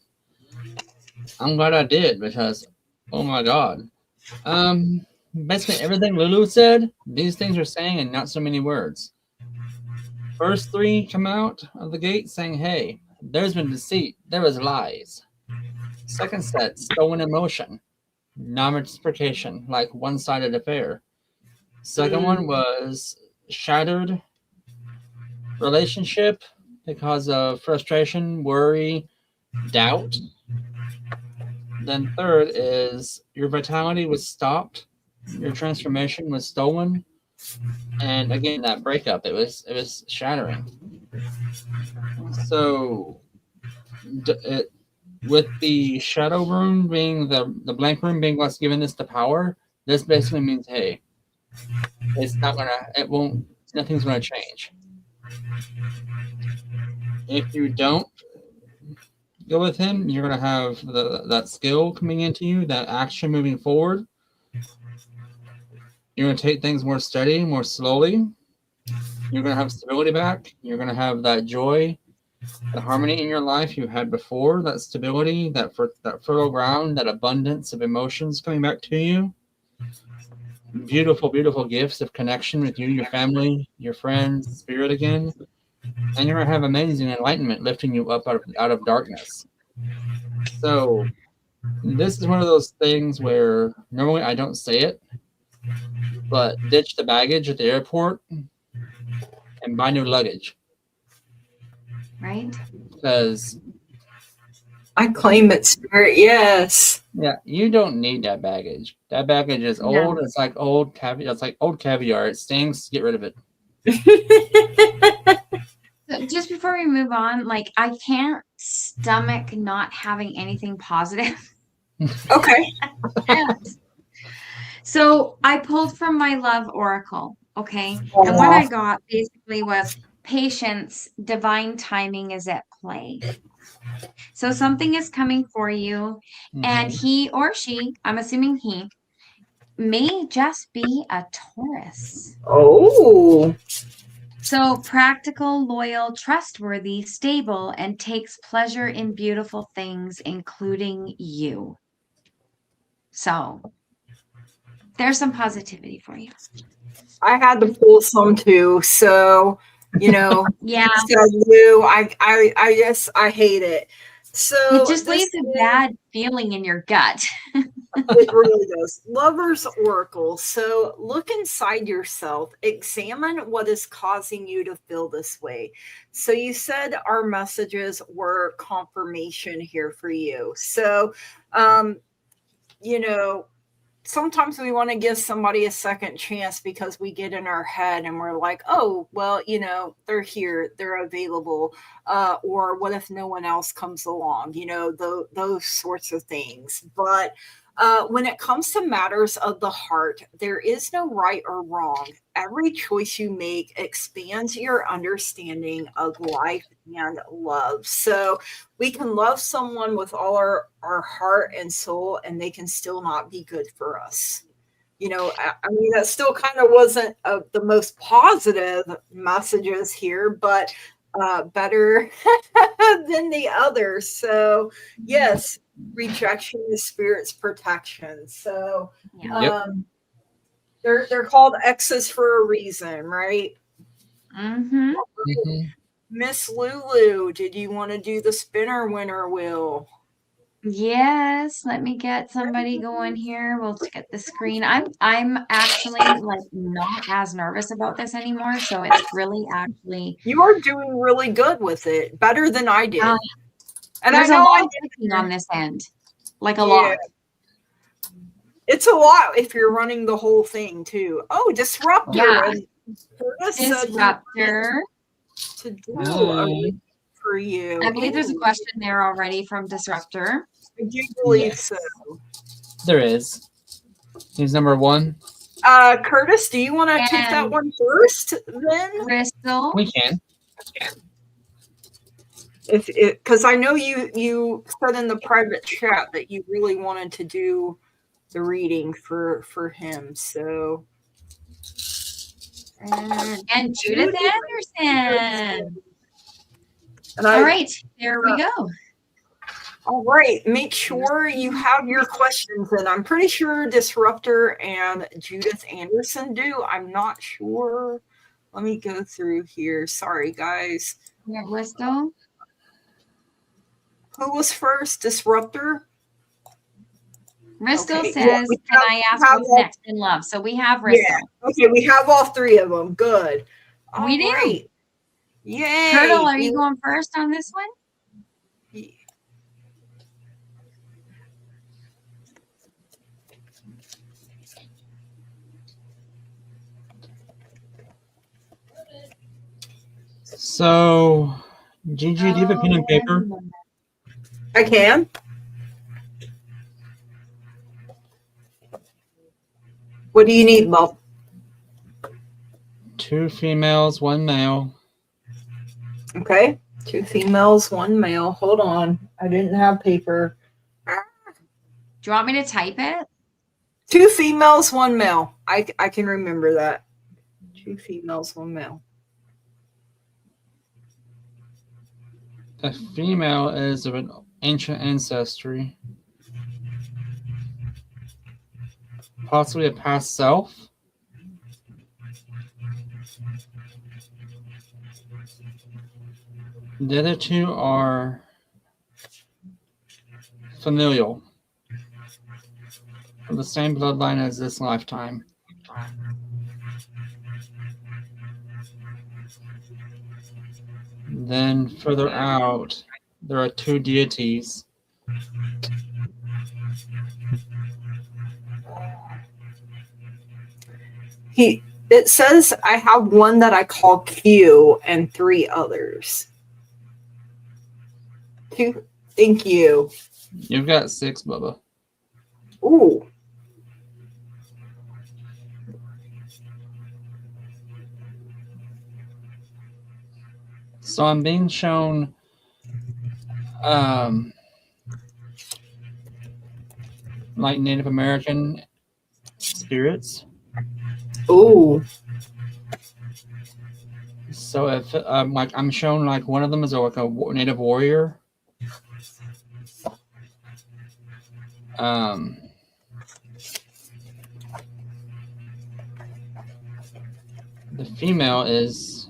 I'm glad I did because, oh my god. Basically everything Lulu said, these things are saying in not so many words. First three come out of the gate saying, hey, there's been deceit, there was lies. Second set, stolen emotion, non-reciprocation, like one-sided affair. Second one was shattered relationship because of frustration, worry, doubt. Then third is your vitality was stopped, your transformation was stolen, and again that breakup, it was shattering. So with the shadow room being the blank room being what's giving this the power, this basically means, hey, nothing's gonna change. If you don't go with him, you're gonna have that skill coming into you, that action moving forward. You're gonna take things more steady, more slowly. You're gonna have stability back. You're gonna have that joy, the harmony in your life you had before, that stability, that fertile ground, that abundance of emotions coming back to you. Beautiful, beautiful gifts of connection with you, your family, your friends, spirit again. And you're going to have amazing enlightenment lifting you up out of darkness. So this is one of those things where normally I don't say it, but ditch the baggage at the airport and buy new luggage. Right? Because I claim it, Spirit. Yes. yeah, you don't need that baggage. That baggage is old. It's like old caviar. It's like old caviar. It stinks. Get rid of it. So just before we move on, like I can't stomach not having anything positive. Okay. So I pulled from my love oracle, okay? And what I got basically was patience, divine timing is at play. So something is coming for you, and he or she, I'm assuming he, may just be a Taurus. Oh. So practical, loyal, trustworthy, stable, and takes pleasure in beautiful things, including you. So there's some positivity for you. I had to pull some too, so yeah, I hate it. So it just leaves a bad feeling in your gut. It really does. Lover's Oracle. So look inside yourself. Examine what is causing you to feel this way. So you said our messages were confirmation here for you. So, sometimes we want to give somebody a second chance because we get in our head and we're like, oh, well, they're here, they're available. Or what if no one else comes along? Those sorts of things. But when it comes to matters of the heart, there is no right or wrong. Every choice you make expands your understanding of life and love. So we can love someone with all our heart and soul, and they can still not be good for us. That still kind of wasn't the most positive messages here, but better than the others. So yes, rejection is spirit's protection. So they're called X's for a reason, right? Miss Lulu, did you want to do the spinner winner wheel? Yes, let me get somebody going here. We'll get the screen. I'm actually like not as nervous about this anymore, so it's really actually you are doing really good with it, better than I did. And there's a lot on this end, like a lot. It's a lot if you're running the whole thing too. Oh, Disruptor! Yeah. Disruptor. To do for you. I believe there's a question there already from Disruptor. I do believe so. There is. He's number one. Curtis, do you want to take that one first then? Crystal. We can. Because I know you said in the private chat that you really wanted to do the reading for him. So and Judith Anderson. All right, there we go. All right, make sure you have your questions in. I'm pretty sure Disruptor and Judith Anderson do. I'm not sure. Let me go through here. Sorry, guys. Yeah, Bristol. Who was first? Disruptor? Bristol Okay. says, We "Can have- I we ask have what's all- next in love?" So we have Yeah. Bristol. Okay, we have all three of them. Good. All We do. right. Yay. Turtle, are you going first on this one? So, Gigi, do you have a pen and paper? I can. What do you need, Bob? 2 females, 1 male. Okay. 2 females, 1 male. Hold on. I didn't have paper. Do you want me to type it? 2 females, 1 male. I can remember that. 2 females, 1 male. The female is of an ancient ancestry, possibly a past self. The other 2 are familial, from the same bloodline as this lifetime. Then further out, there are 2 deities. It says I have one that I call Q and 3 others. 2. Thank you. You've got 6, Bubba. Ooh. So I'm being shown like Native American spirits. Ooh. So if like I'm shown like one of them is like a native warrior. The female is,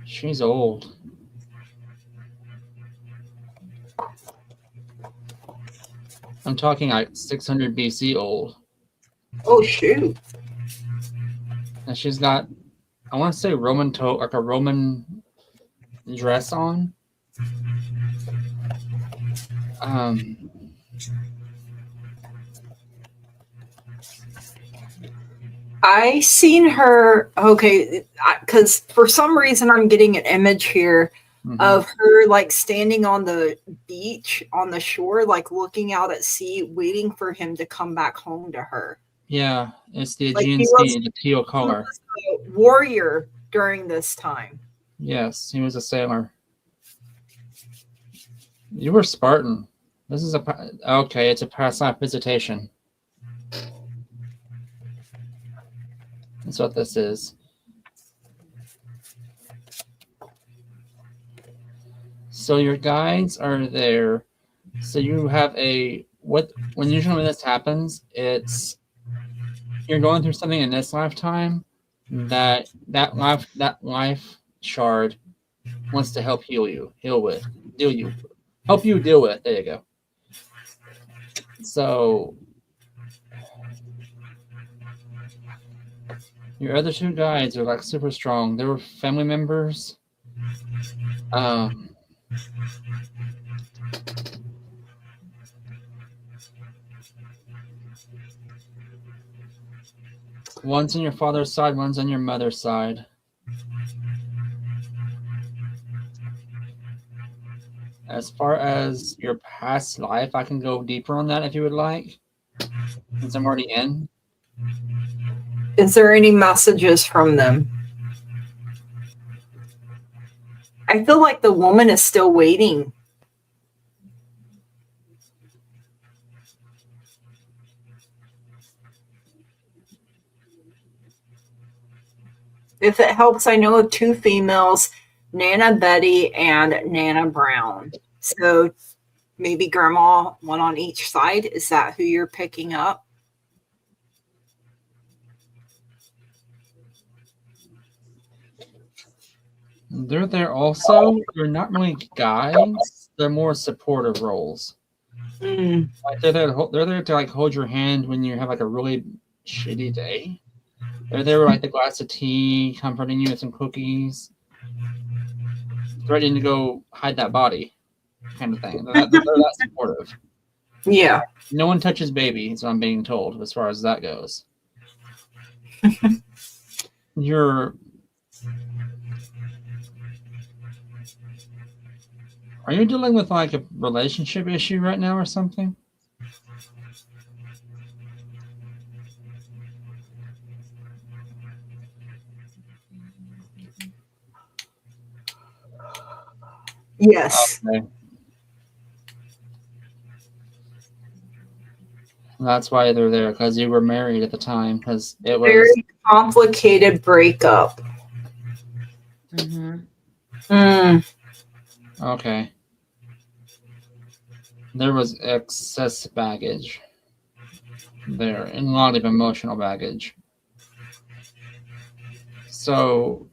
she's old. I'm talking like 600 BC old. Oh, shoot. And she's got, I want to say Roman toe, like a Roman dress on. I seen her, okay, because for some reason I'm getting an image here of her like standing on the beach on the shore, like looking out at sea, waiting for him to come back home to her. Yeah, it's the Like Aegean he Sea, was- the teal color. He was a warrior during this time. Yes, he was a sailor. You were Spartan. This is okay, it's a past life visitation. That's what this is. So your guides are there. So you have when usually this happens, it's you're going through something in this lifetime that life shard wants to help help you deal with. There you go. So your other 2 guides are like super strong. They were family members. One's on your father's side, one's on your mother's side. As far as your past life, I can go deeper on that if you would like, since I'm already in. Is there any messages from them? I feel like the woman is still waiting. If it helps, I know of 2 females, Nana Betty and Nana Brown. So maybe grandma, one on each side. Is that who you're picking up? They're there also. They're not really guides. They're more supportive roles. Mm. Like they're there to like hold your hand when you have like a really shitty day. They're there with like the glass of tea, comforting you with some cookies, threatening to go hide that body, kind of thing. They're that supportive. Yeah. No one touches baby, is what I'm being told, as far as that goes. Are you dealing with like a relationship issue right now or something? Yes. Okay. That's why they're there, because you were married at the time, because it was Very complicated breakup. okay. There was excess baggage there, and a lot of emotional baggage. So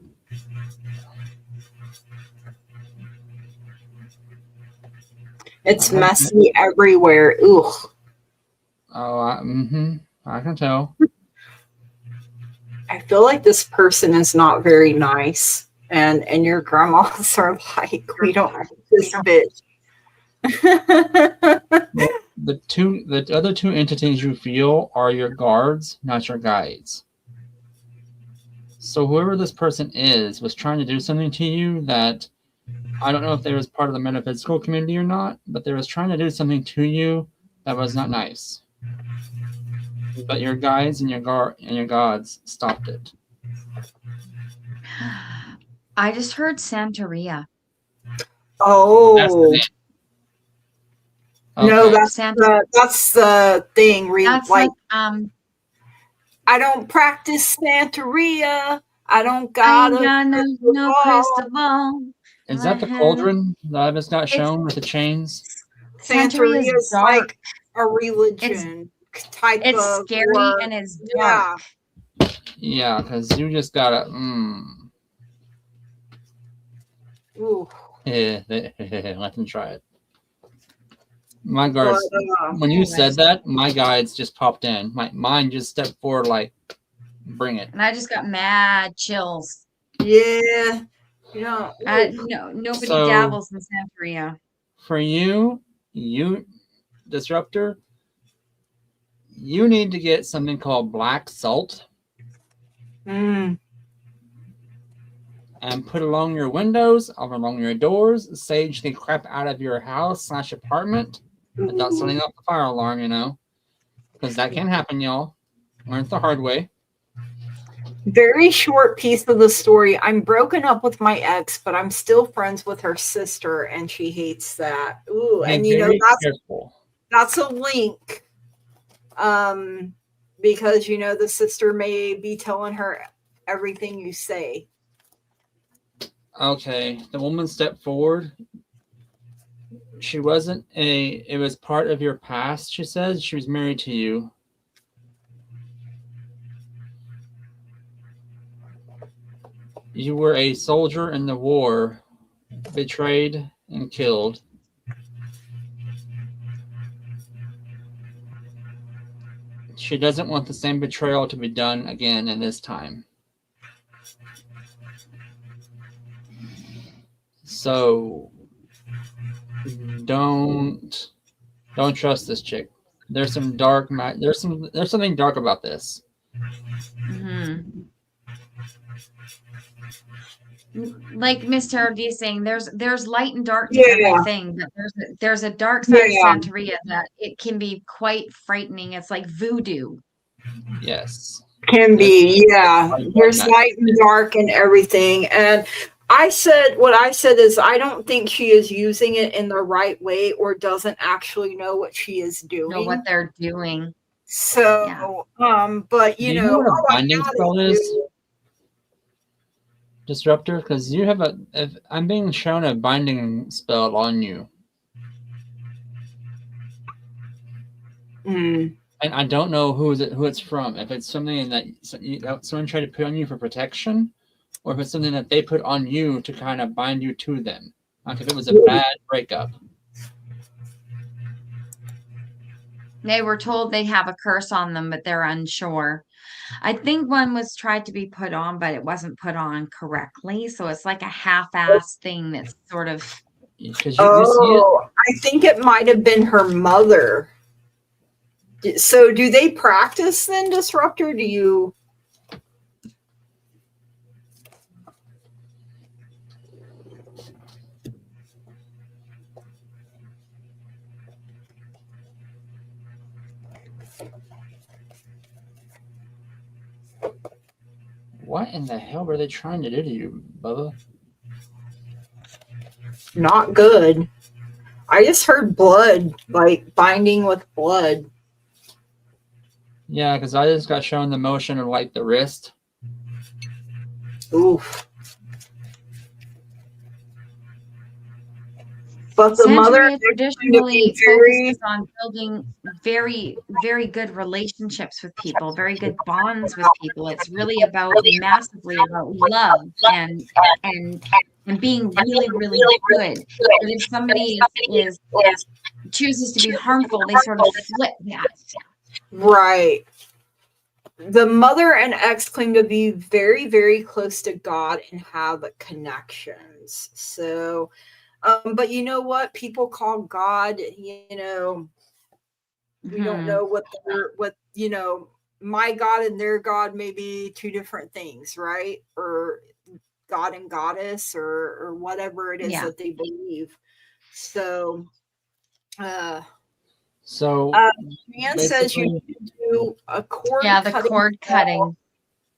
It's messy everywhere. Ugh. I can tell. I feel like this person is not very nice. And your grandmas are like, we don't like this bitch. The other two entities you feel are your guards, not your guides. So whoever this person is was trying to do something to you that I don't know if they was part of the metaphysical community or not, but they was trying to do something to you that was not nice. But your guides and your gods stopped it. I just heard Santeria. Oh. Okay. No, that's the thing. That's like I don't practice Santeria. I don't got no crystal ball. Is that the cauldron that I just got shown with the chains? Santeria is like a religion type it's of. It's scary and it's dark. Yeah, because you just gotta. Ooh. Yeah, let them try it. My guards. When you said that, my guides just popped in. My mind just stepped forward, like, bring it. And I just got mad chills. Yeah. Yeah. Nobody dabbles in Santeria. For you disruptor, you need to get something called black salt. And put along your windows, along your doors, sage the crap out of your house / apartment without setting off the fire alarm, because that can happen, y'all. Learn the hard way. Very short piece of the story. I'm broken up with my ex, but I'm still friends with her sister, and she hates that. Ooh, and that's a link. Because the sister may be telling her everything you say. Okay, the woman stepped forward. It was part of your past, she says. She was married to you. You were a soldier in the war, betrayed and killed. She doesn't want the same betrayal to be done again in this time. So don't trust this chick. There's some dark there's something dark about this. Like Mr. RD is saying, there's light and dark to everything, but there's a dark side of Santeria that it can be quite frightening. It's like voodoo. Yes. Can be, yeah. There's light and dark and everything. And what I said is I don't think she is using it in the right way or doesn't actually know what she is doing. Know what they're doing. So, but Do you know what a binding spell is? Disruptor, because you have I'm being shown a binding spell on you. And I don't know who it's from. If it's something that someone tried to put on you for protection, or if it's something that they put on you to kind of bind you to them. Like if it was a bad breakup. They were told they have a curse on them, but they're unsure. I think one was tried to be put on, but it wasn't put on correctly. So it's like a half-ass thing that's sort of. Because you see it. I think it might have been her mother. So do they practice then, Disruptor? Do you? What in the hell were they trying to do to you, Bubba? Not good. I just heard blood, like binding with blood. Yeah, because I just got shown the motion of like the wrist. Oof. But the mother Santeria traditionally focuses on building very, very good relationships with people, very good bonds with people. It's really about massively about love and being really, really good. But if somebody chooses to be harmful, they sort of flip that. Right. The mother and ex claim to be very, very close to God and have connections. So, but you know what? People call God, we don't know what, my God and their God may be two different things, right? Or God and goddess or whatever it is that they believe. So, man says you need to do a cord the cord cutting.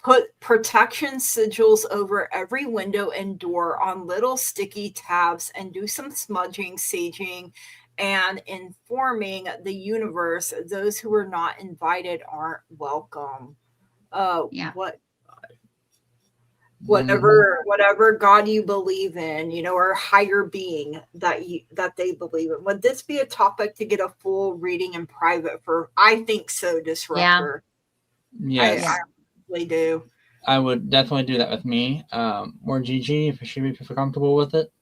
Put protection sigils over every window and door on little sticky tabs and do some smudging, saging, and informing the universe those who are not invited aren't welcome. Whatever God you believe in, or higher being that they believe in. Would this be a topic to get a full reading in private for? I think so, Disruptor. Yes. I really do. I would definitely do that with me. Or Gigi, if she'd be comfortable with it.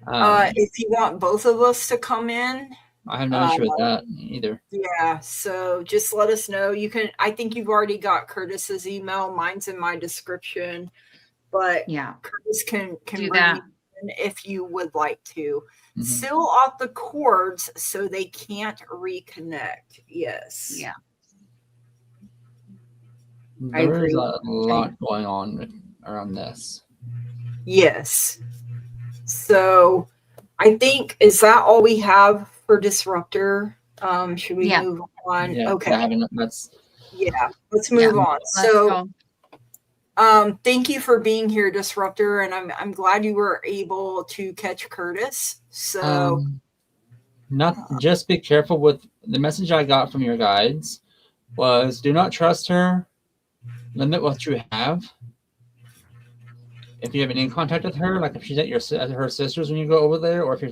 If you want both of us to come in, I have no issue with that either. Yeah, so just let us know. You can. I think you've already got Curtis's email. Mine's in my description, but Curtis can do bring that you in if you would like to. Seal off the cords so they can't reconnect. Yes. Yeah. There is a lot going on around this. Yes. So I think, is that all we have for Disruptor? Should we move on? Yeah, okay. Let's move on. So thank you for being here, Disruptor, and I'm glad you were able to catch Curtis. So just be careful with the message I got from your guides was do not trust her. Limit what you have. If you have any contact with her, like if she's at her sister's when you go over there, or if you're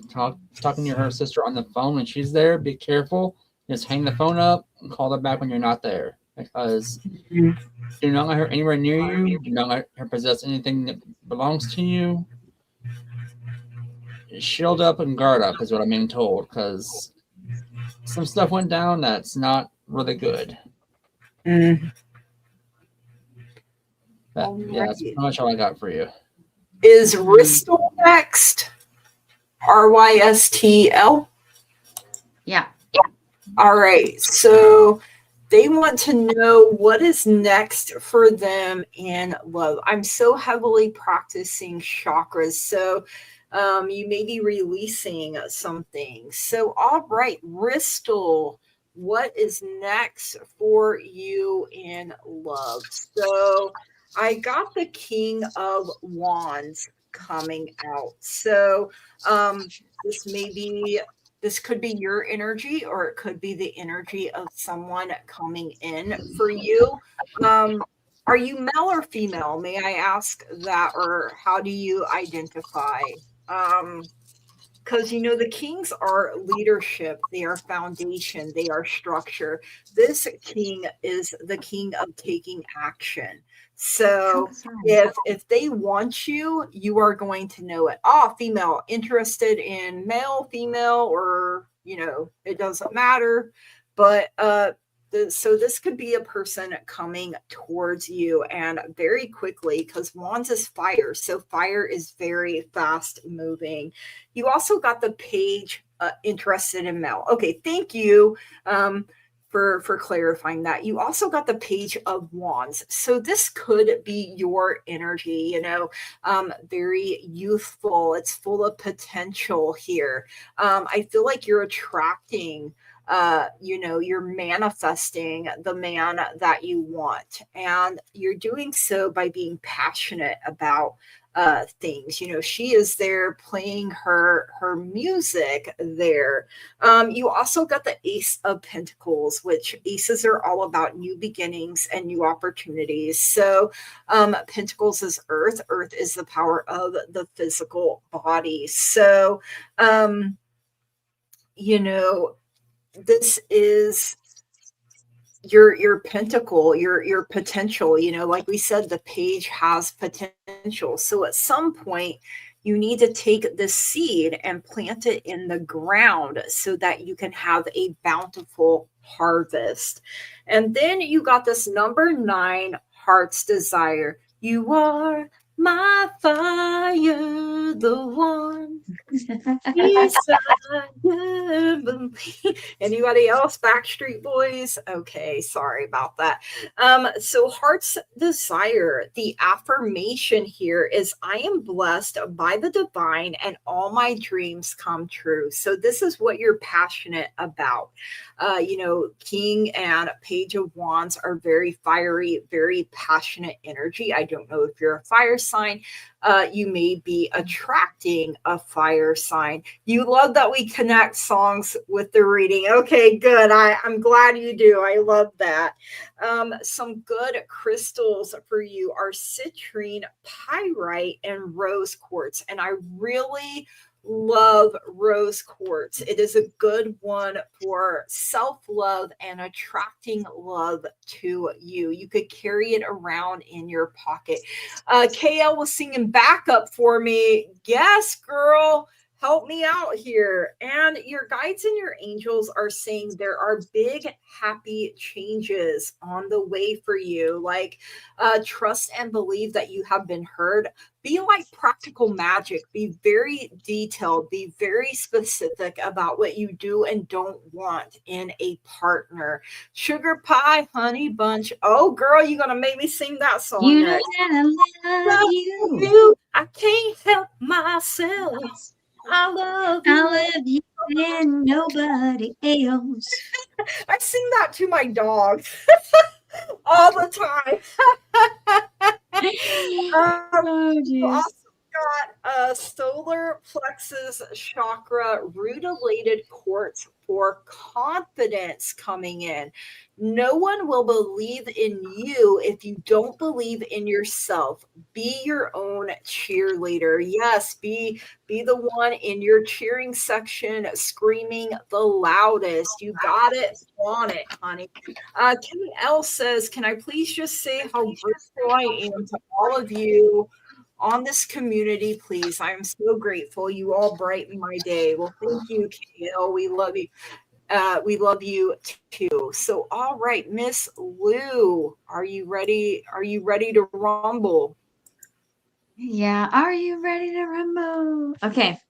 talking to her sister on the phone when she's there, be careful. Just hang the phone up and call her back when you're not there. Because do not let her anywhere near you. Do not let her possess anything that belongs to you. Shield up and guard up is what I'm being told. Because some stuff went down that's not really good. That's pretty much all I got for you. Is Rystl next? Rystl? Yeah. All right. So they want to know what is next for them in love. I'm so heavily practicing chakras. So you may be releasing something. So, all right, Rystl, what is next for you in love? So I got the King of Wands coming out. So this could be your energy, or it could be the energy of someone coming in for you. Are you male or female? May I ask that, or how do you identify? because the kings are leadership, they are foundation, they are structure. This king is the king of taking action. So if they want you, you are going to know it. Female, interested in male, female, or it doesn't matter. But so this could be a person coming towards you, and very quickly, because Wands is fire, so fire is very fast moving. You also got the page, interested in male. Okay, thank you for clarifying that. You also got the page of Wands, so this could be your energy. Very youthful. It's full of potential here. I feel like you're attracting, you're manifesting the man that you want, and you're doing so by being passionate about things. She is there playing her music there. You also got the Ace of Pentacles, which aces are all about new beginnings and new opportunities. So Pentacles is earth. Earth is the power of the physical body. So this is your pentacle, your potential. Like we said, the page has potential. So at some point you need to take the seed and plant it in the ground so that you can have a bountiful harvest. And then you got this number 9, Heart's Desire. You are my fire, the one. Anybody else? Backstreet Boys? Okay, sorry about that. So Heart's Desire, the affirmation here is, I am blessed by the divine and all my dreams come true. So this is what you're passionate about. King and Page of Wands are very fiery, very passionate energy. I don't know if you're a fire sign. You may be attracting a fire sign. You love that we connect songs with the reading. Okay, good. I'm glad you do. I love that. Some good crystals for you are citrine, pyrite, and rose quartz. And I really love rose quartz. It is a good one for self-love and attracting love to you. You could carry it around in your pocket. KL was singing backup for me. Yes, girl. Help me out here. And your guides and your angels are saying there are big, happy changes on the way for you. Like, trust and believe that you have been heard. Be like practical magic. Be very detailed. Be very specific about what you do and don't want in a partner. Sugar pie, honey bunch. Oh, girl, you're going to make me sing that song You next. know that I love you. I can't help myself. I love you and nobody else. I sing that to my dog all the time. You also got solar plexus chakra rutilated quartz for confidence coming in. No one will believe in you if you don't believe in yourself. Be your own cheerleader. Yes, be the one in your cheering section screaming the loudest. You got it, want it, honey. KL says, can I please just say how grateful I am to all of you on this community, please. I'm so grateful. You all brighten my day. Well, thank you, KL. We love you. We love you too. So, all right, Miss Lou, are you ready? Are you ready to rumble? Yeah. Are you ready to rumble? Okay.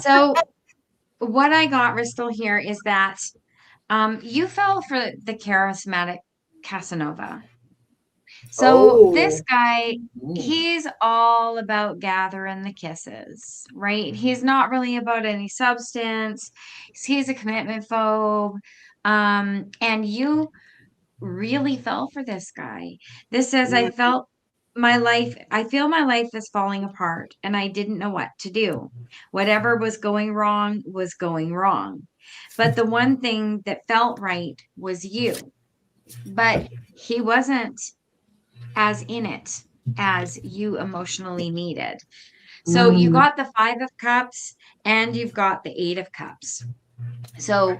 So what I got, Ristal, here is that you fell for the charismatic Casanova. So this guy, he's all about gathering the kisses, right? He's not really about any substance. He's a commitment phobe. And you really fell for this guy. This says, I feel my life is falling apart and I didn't know what to do. Whatever was going wrong was going wrong. But the one thing that felt right was you. But he wasn't as in it as you emotionally needed. So you got the 5 of Cups and you've got the 8 of Cups. So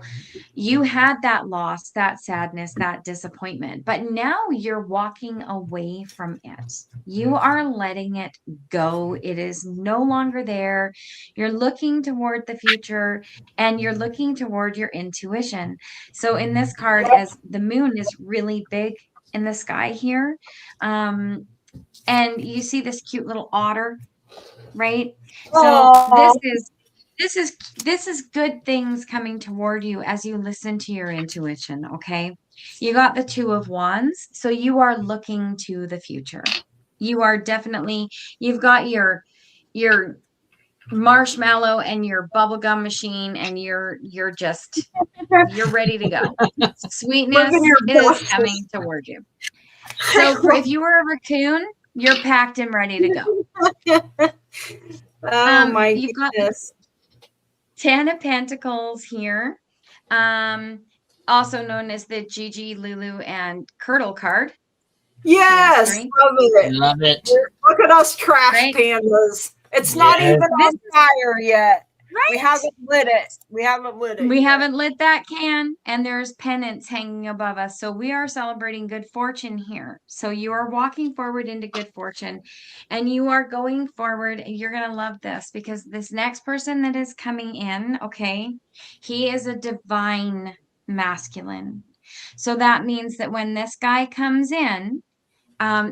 you had that loss, that sadness, that disappointment, but now you're walking away from it. You are letting it go. It is no longer there. You're looking toward the future and you're looking toward your intuition. So in this card, as the moon is really big in the sky here, and you see this cute little otter, right? So this is good things coming toward you as you listen to your intuition, okay? You got the 2 of Wands, so you are looking to the future. You are definitely, you've got your marshmallow and your bubblegum machine, and you're ready to go. Sweetness is coming toward you. So if you were a raccoon, you're packed and ready to go. Oh my You've goodness. got 10 of Pentacles here, also known as the Gigi, Lulu, and Curdle card. Yes, Right? love it. Love it. Look at us trash Right? pandas. It's not Yes. even on fire yet. Right? We haven't lit it. We haven't lit it. We yet. haven't lit that can, and there's pennants hanging above us. So we are celebrating good fortune here. So you are walking forward into good fortune, and you are going forward. And you're going to love this because this next person that is coming in, okay, he is a divine masculine. So that means that when this guy comes in,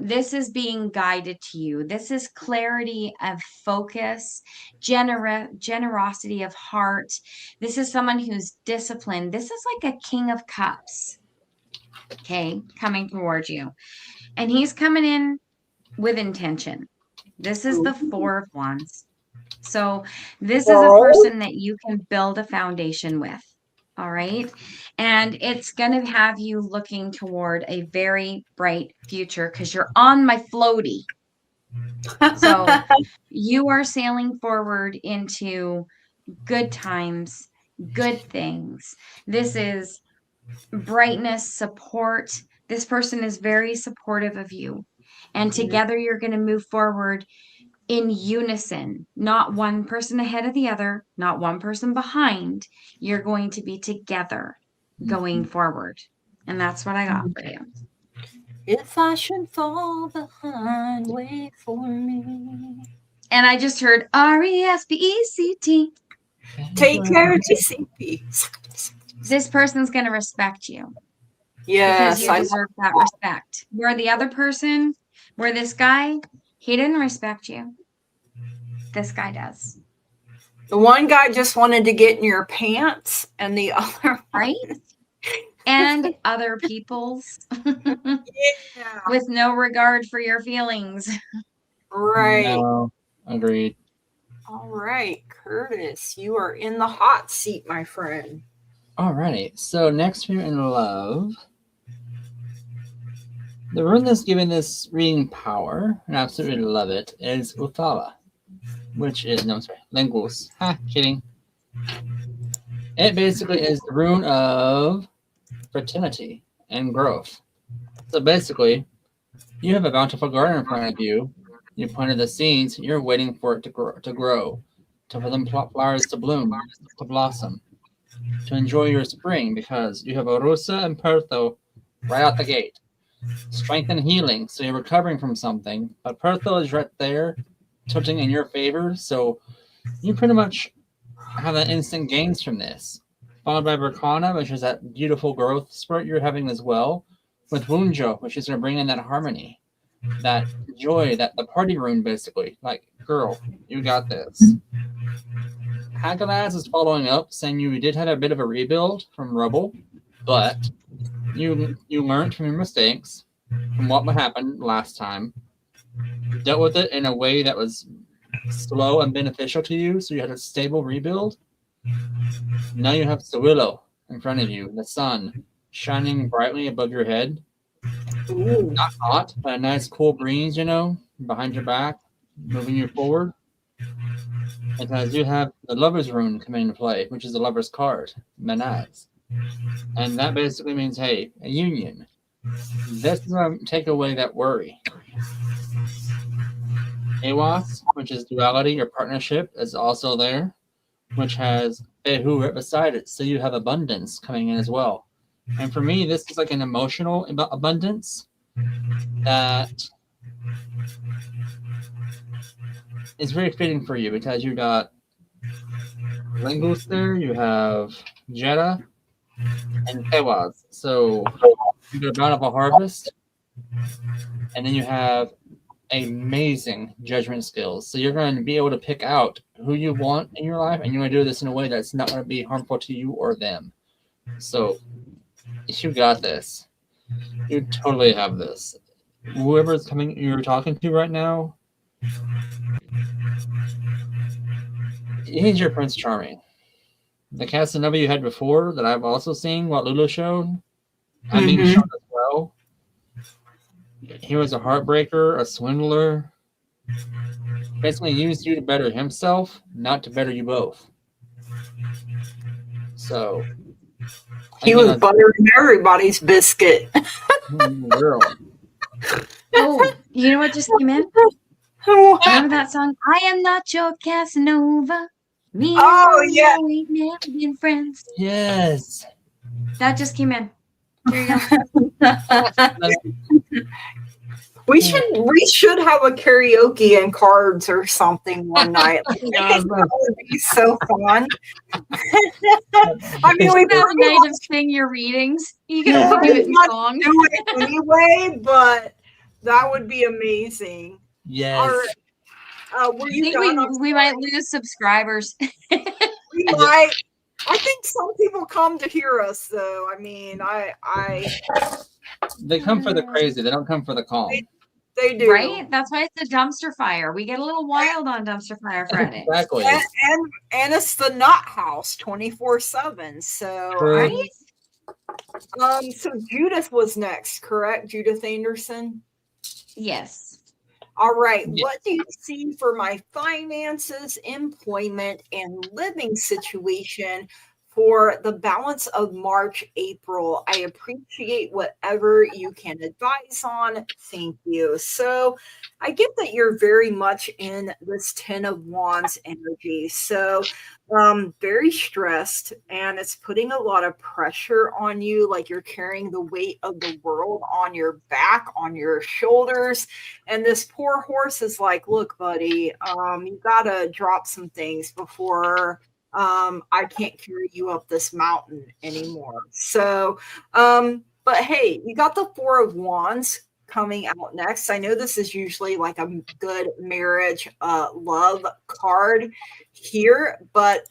this is being guided to you. This is clarity of focus, generosity of heart. This is someone who's disciplined. This is like a King of Cups, okay, coming towards you. And he's coming in with intention. This is the 4 of Wands. So this is a person that you can build a foundation with. All right. And it's going to have you looking toward a very bright future because you're on my floaty. So you are sailing forward into good times, good things. This is brightness, support. This person is very supportive of you. And together you're going to move forward in unison, not one person ahead of the other, not one person behind. You're going to be together going forward. And that's what I got for you. If I should fall behind, wait for me. And I just heard RESPECT. Take care, TCP. This person's going to respect you. Yes, Because you deserve that respect. Where the other person, where this guy, he didn't respect you. This guy does. The one guy just wanted to get in your pants, and the other right? And other people's with no regard for your feelings. Right. No, agreed. All right, Curtis, you are in the hot seat, my friend. Alrighty, so next we're in love. The rune that's giving this reading power, and I absolutely love it, is Uthala, which is, no, I'm sorry, Linguals. Ha, kidding. It basically is the rune of fertility and growth. So basically, you have a bountiful garden in front of you. You planted the seeds, you're waiting for it to grow, for them flowers to bloom, to blossom, to enjoy your spring, because you have Arusa and Pertho right out the gate. Strength and healing, so you're recovering from something, but Pertho is right there, tilting in your favor, so you pretty much have an instant gains from this. Followed by Berkana, which is that beautiful growth spurt you're having as well, with Wunjo, which is going to bring in that harmony, that joy, that the party rune basically. Like, girl, you got this. Hagalaz is following up, saying you did have a bit of a rebuild from rubble, but you learned from your mistakes, from what happened last time, dealt with it in a way that was slow and beneficial to you, so you had a stable rebuild. Now you have Sawillo in front of you, the sun shining brightly above your head. Ooh. Not hot, but a nice cool breeze, behind your back, moving you forward. Because you have the Lover's Rune coming into play, which is the Lover's card, Menaz. And that basically means, hey, a union. This is going to take away that worry. Awas, which is duality or partnership, is also there, which has Behu right beside it. So you have abundance coming in as well. And for me, this is like an emotional abundance that is very fitting for you because you got Lingus there, you have Jeddah, and Pewaz. So you get a bountiful harvest, and then you have amazing judgment skills. So you're going to be able to pick out who you want in your life, and you're going to do this in a way that's not going to be harmful to you or them. So you got this. You totally have this. Whoever's coming, you're talking to right now, he's your Prince Charming. The Casanova you had before that I've also seen, what Lula showed, I'm being shown as well. He was a heartbreaker, a swindler. Basically used you to better himself, not to better you both. So he was buttering everybody's biscuit. Girl. Oh, you know what just came in? Remember that song? I am not your Casanova. Me and yeah. we've never been friends. Yes. That just came in. Here you go. We should have a karaoke and cards or something one night. That would be so fun. I mean, we have a night of sing your readings. You can do it in song. Do it anyway, but that would be amazing. Yes. All right. Were you I think we might lose subscribers. We might. I think some people come to hear us, though. I mean, they come for the crazy. They don't come for the calm. They do. Right? That's why it's a dumpster fire. We get a little wild on Dumpster Fire Friday. Exactly. And it's the Nut House 24/7. So, Right? So Judith was next, correct? Judith Anderson? Yes. All right. Yes. What do you see for my finances, employment, and living situation for the balance of March, April? I appreciate whatever you can advise on. Thank you. So I get that you're very much in this 10 of Wands energy. So very stressed, and it's putting a lot of pressure on you, like you're carrying the weight of the world on your back, on your shoulders. And this poor horse is like, look, buddy, you gotta drop some things before I can't carry you up this mountain anymore. So but hey, you got the 4 of Wands coming out next. I know this is usually like a good marriage love card here, but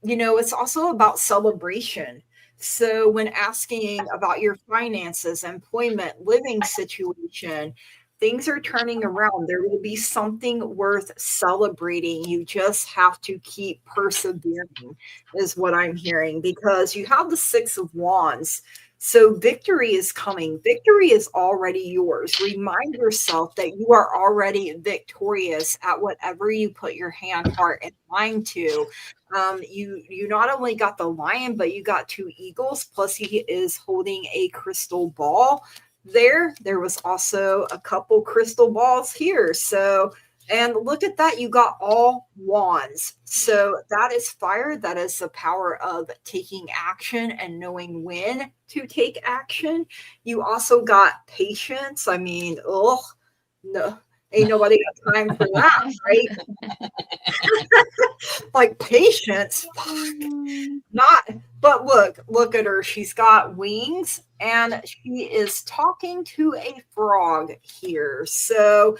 it's also about celebration. So when asking about your finances, employment, living situation, things are turning around. There will be something worth celebrating. You just have to keep persevering, is what I'm hearing, because you have the 6 of Wands. So victory is coming. Victory is already yours. Remind yourself that you are already victorious at whatever you put your hand, heart, and mind to. You not only got the lion, but you got 2 eagles, plus he is holding a crystal ball. There was also a couple crystal balls here. So, and look at that, you got all wands. So that is fire. That is the power of taking action and knowing when to take action. You also got patience. I mean, no, ain't nobody got time for that, right? Like patience, not. But look at her. She's got wings, and she is talking to a frog here. So,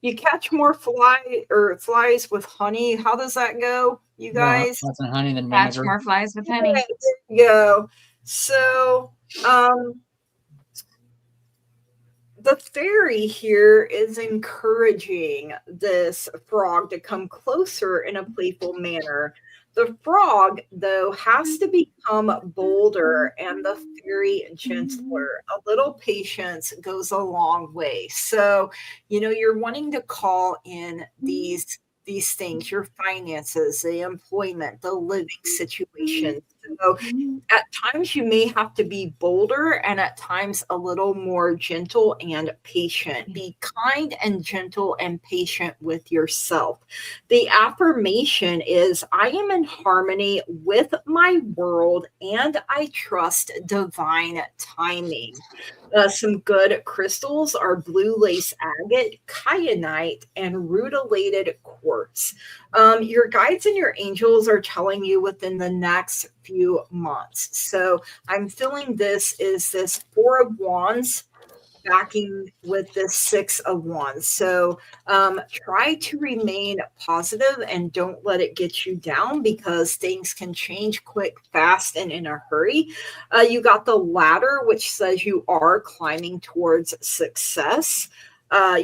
you catch more flies with honey. How does that go, you guys? Lots of honey than Catch vinegar. more flies with honey. Yeah, there you go. So, the fairy here is encouraging this frog to come closer in a playful manner. The frog, though, has to become bolder and the fairy gentler. A little patience goes a long way. So, you're wanting to call in these things, your finances, the employment, the living situation, So at times you may have to be bolder and at times a little more gentle and patient. Be kind and gentle and patient with yourself. The affirmation is, I am in harmony with my world and I trust divine timing. Some good crystals are blue lace agate, kyanite, and rutilated quartz. Your guides and your angels are telling you within the next few months. So I'm feeling this is this Four of Wands backing with this Six of Wands. So try to remain positive and don't let it get you down because things can change quick, fast, and in a hurry. You got the ladder, which says you are climbing towards success.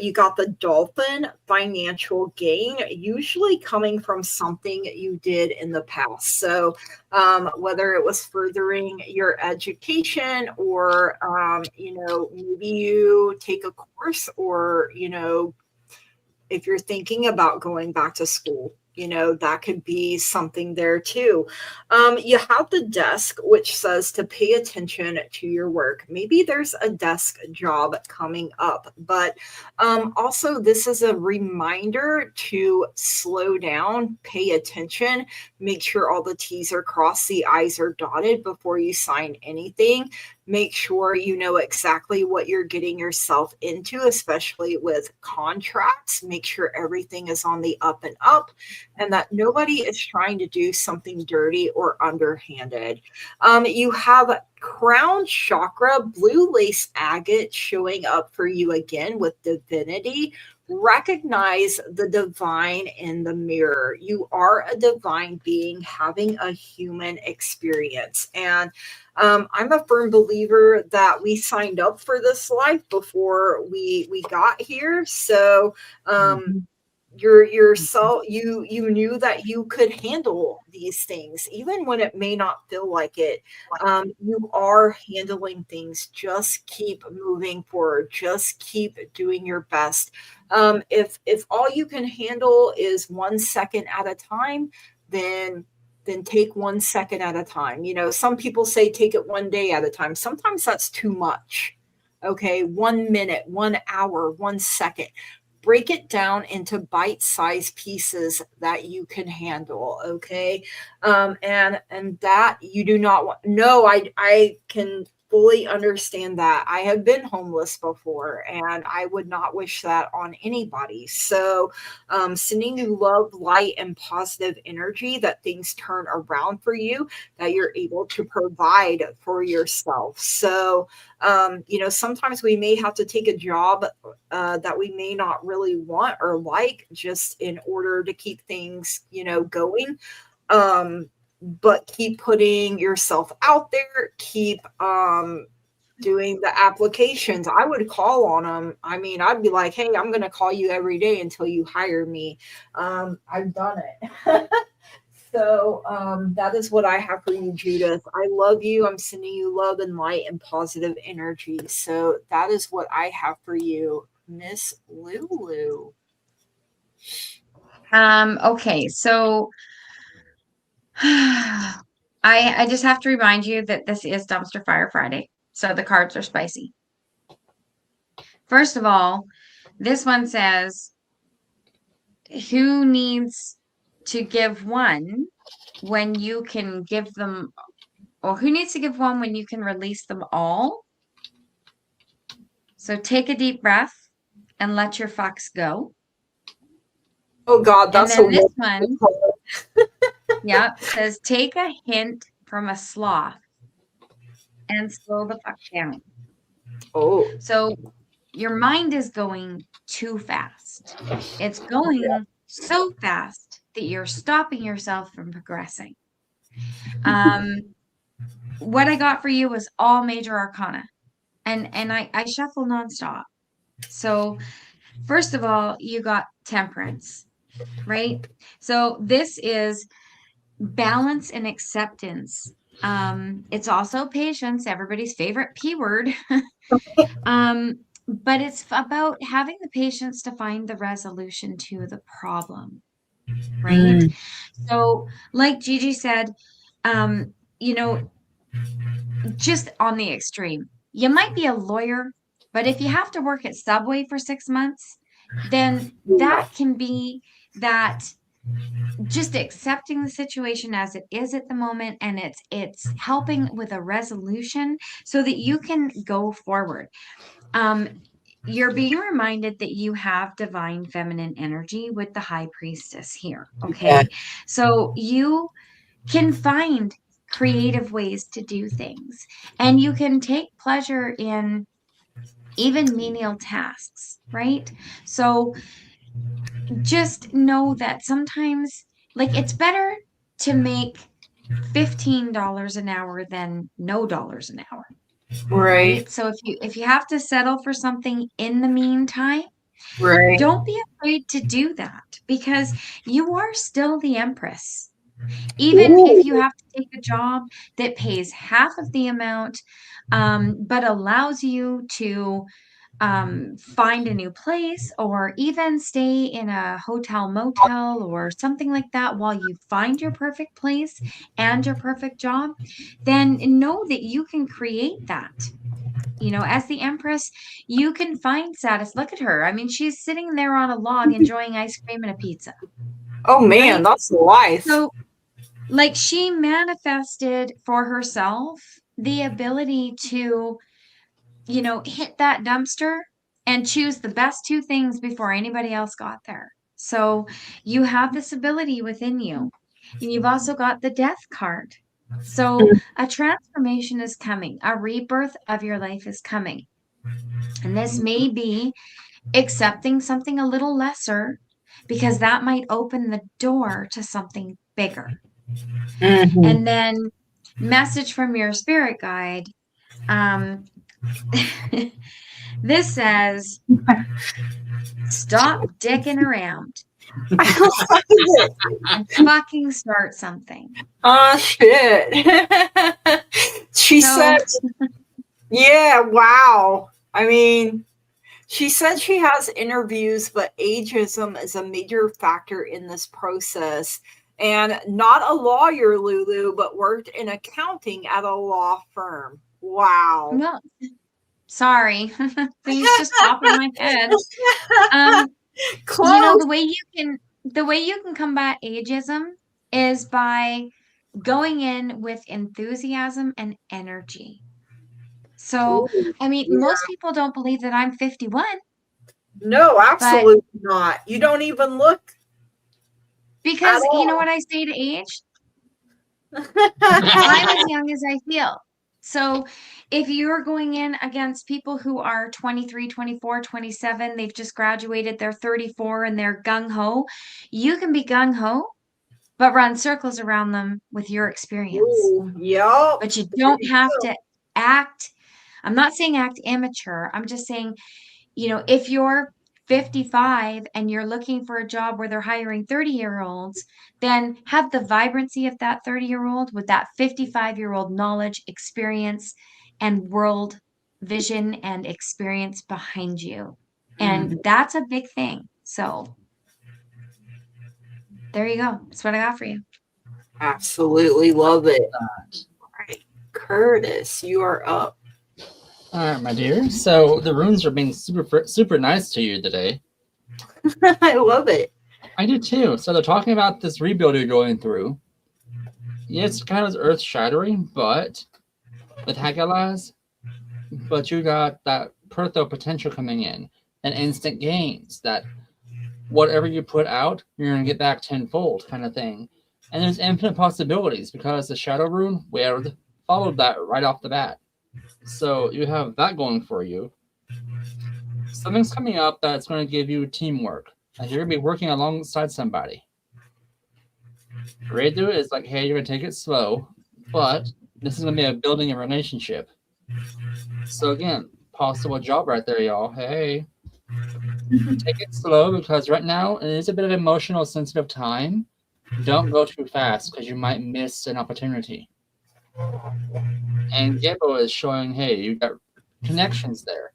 You got the dolphin, financial gain, usually coming from something you did in the past. So whether it was furthering your education or, maybe you take a course or, if you're thinking about going back to school, that could be something there too. You have the desk, which says to pay attention to your work. Maybe there's a desk job coming up, but also this is a reminder to slow down, pay attention, make sure all the T's are crossed, the I's are dotted before you sign anything. Make sure you know exactly what you're getting yourself into, especially with contracts. Make sure everything is on the up and up and that nobody is trying to do something dirty or underhanded. You have crown chakra, blue lace agate showing up for you again with divinity. Recognize the divine in the mirror. You are a divine being having a human experience. And I'm a firm believer that we signed up for this life before we got here. So yourself, you knew that you could handle these things, even when it may not feel like it. You are handling things. Just keep moving forward. Just keep doing your best. If all you can handle is 1 second at a time, then take 1 second at a time. Some people say take it 1 day at a time. Sometimes that's too much. Okay, 1 minute, 1 hour, 1 second. Break it down into bite-sized pieces that you can handle. Okay, and that you do not want. No, I can fully understand that. I have been homeless before and I would not wish that on anybody. So sending you love, light, and positive energy that things turn around for you, that you're able to provide for yourself. So, sometimes we may have to take a job that we may not really want or like just in order to keep things, going. But keep putting yourself out there, keep doing the applications. I would call on them. I mean, I'd be like, hey, I'm going to call you every day until you hire me. I've done it. So that is what I have for you, Judith. I love you. I'm sending you love and light and positive energy. So that is what I have for you, Miss Lulu. Okay, so I just have to remind you that this is Dumpster Fire Friday, so the cards are spicy. First of all, this one says, who needs to give one when you can give them, or who needs to give one when you can release them all? So take a deep breath and let your fucks go. Oh God, that's and then this one. Yep, says take a hint from a sloth and slow the fuck down. Oh. So your mind is going too fast. It's going so fast that you're stopping yourself from progressing. What I got for you was all major arcana. And I shuffle nonstop. So first of all, you got temperance, right? So this is balance and acceptance. It's also patience, everybody's favorite P word. But it's about having the patience to find the resolution to the problem, right? So like Gigi said, you know, just on the extreme. You might be a lawyer, but if you have to work at Subway for 6 months, then that can be that just accepting the situation as it is at the moment, and it's helping with a resolution so that you can go forward. You're being reminded that you have divine feminine energy with the high priestess here. Yeah. Okay. So you can find creative ways to do things, and you can take pleasure in even menial tasks, right? So just know that sometimes, like, it's better to make $15 an hour than no dollars an hour, Right. right? So if you have to settle for something in the meantime, Right. don't be afraid to do that, because you are still the empress. Even if you Ooh. have to take a job that pays half of the amount, but allows you to find a new place, or even stay in a hotel motel or something like that while you find your perfect place and your perfect job, then know that you can create that. You know, as the empress, you can find status. Look at her. I mean, she's sitting there on a log enjoying ice cream and a pizza, Oh man, right? that's life. So, like, she manifested for herself the ability to, you know, hit that dumpster and choose the best two things before anybody else got there. So you have this ability within you. And you've also got the death card. So a transformation is coming, a rebirth of your life is coming. And this may be accepting something a little lesser, because that might open the door to something bigger. Mhm. And then, message from your spirit guide. Um, this says, stop dicking around I love it. and fucking start something. Oh shit. She So, said, yeah, wow. I mean, she said she has interviews, but ageism is a major factor in this process. And not a lawyer, Lulu, but worked in accounting at a law firm. Wow. well, sorry, things just pop in my head. Close. You know, the way you can combat ageism is by going in with enthusiasm and energy. So, Ooh, I mean, yeah. most people don't believe that I'm 51, No, but absolutely not. You don't even look at because you know all. what I say to age? I'm as young as I feel. So if you're going in against people who are 23, 24, 27, they've just graduated, they're 34 and they're gung ho, you can be gung ho, but run circles around them with your experience. Ooh, yep. But you don't have to act. I'm not saying act immature. I'm just saying, you know, if you're 55 and you're looking for a job where they're hiring 30-year-olds, then have the vibrancy of that 30-year-old with that 55-year-old knowledge, experience, and world vision and experience behind you. And Mhm. that's a big thing. So there you go. That's what I got for you. Absolutely love it. All right, Curtis, you are up. All right, my dear. So the runes are being super nice to you today. I love it. I do too. So they're talking about this rebuild you're going through. Yes, kind of earth shattering, but with Hagalas, but you got that Pertho potential coming in and instant gains that whatever you put out, you're going to get back tenfold kind of thing. And there's infinite possibilities because the Shadow Rune followed that right off the bat. So you have that going for you. Something's coming up that's going to give you teamwork. Like you're going to be working alongside somebody. Redo is like, hey, you're going to take it slow, but this is going to be a building a relationship. So again, possible job right there, y'all. Hey, take it slow because right now it is a bit of emotional, sensitive time. Don't go too fast because you might miss an opportunity. And Gebo is showing, hey, you got connections there.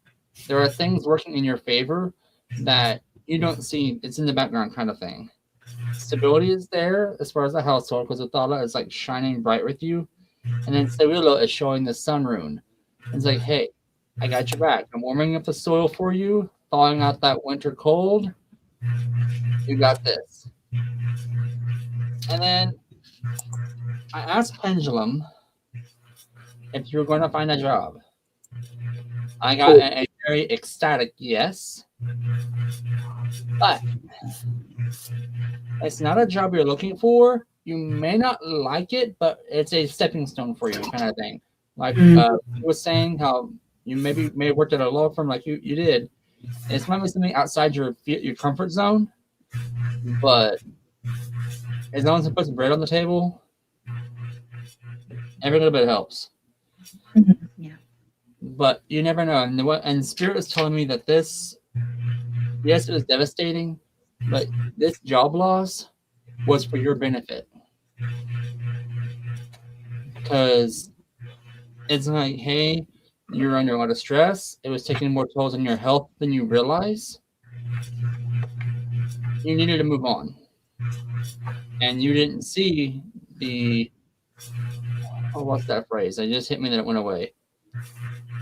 There are things working in your favor that you don't see. It's in the background kind of thing. Stability is there as far as the household because Uthala is like shining bright with you. And then Sewilo is showing the sun rune. It's like, hey, I got your back. I'm warming up the soil for you, thawing out that winter cold. You got this. And then I asked Pendulum if you were going to find a job. I got a very ecstatic yes. But it's not a job you're looking for. You may not like it, but it's a stepping stone for you, kind of thing. Like you was saying, how you may have worked at a law firm like you did. It's might be something outside your comfort zone, but as long as it puts bread on the table, every little bit helps. Yeah. But you never know. And Spirit was telling me that this, yes, it was devastating, but this job loss was for your benefit. Because it's like, hey, you're under a lot of stress. It was taking more tolls on your health than you realize. You needed to move on. And you didn't see the, what's that phrase? It just hit me that it went away.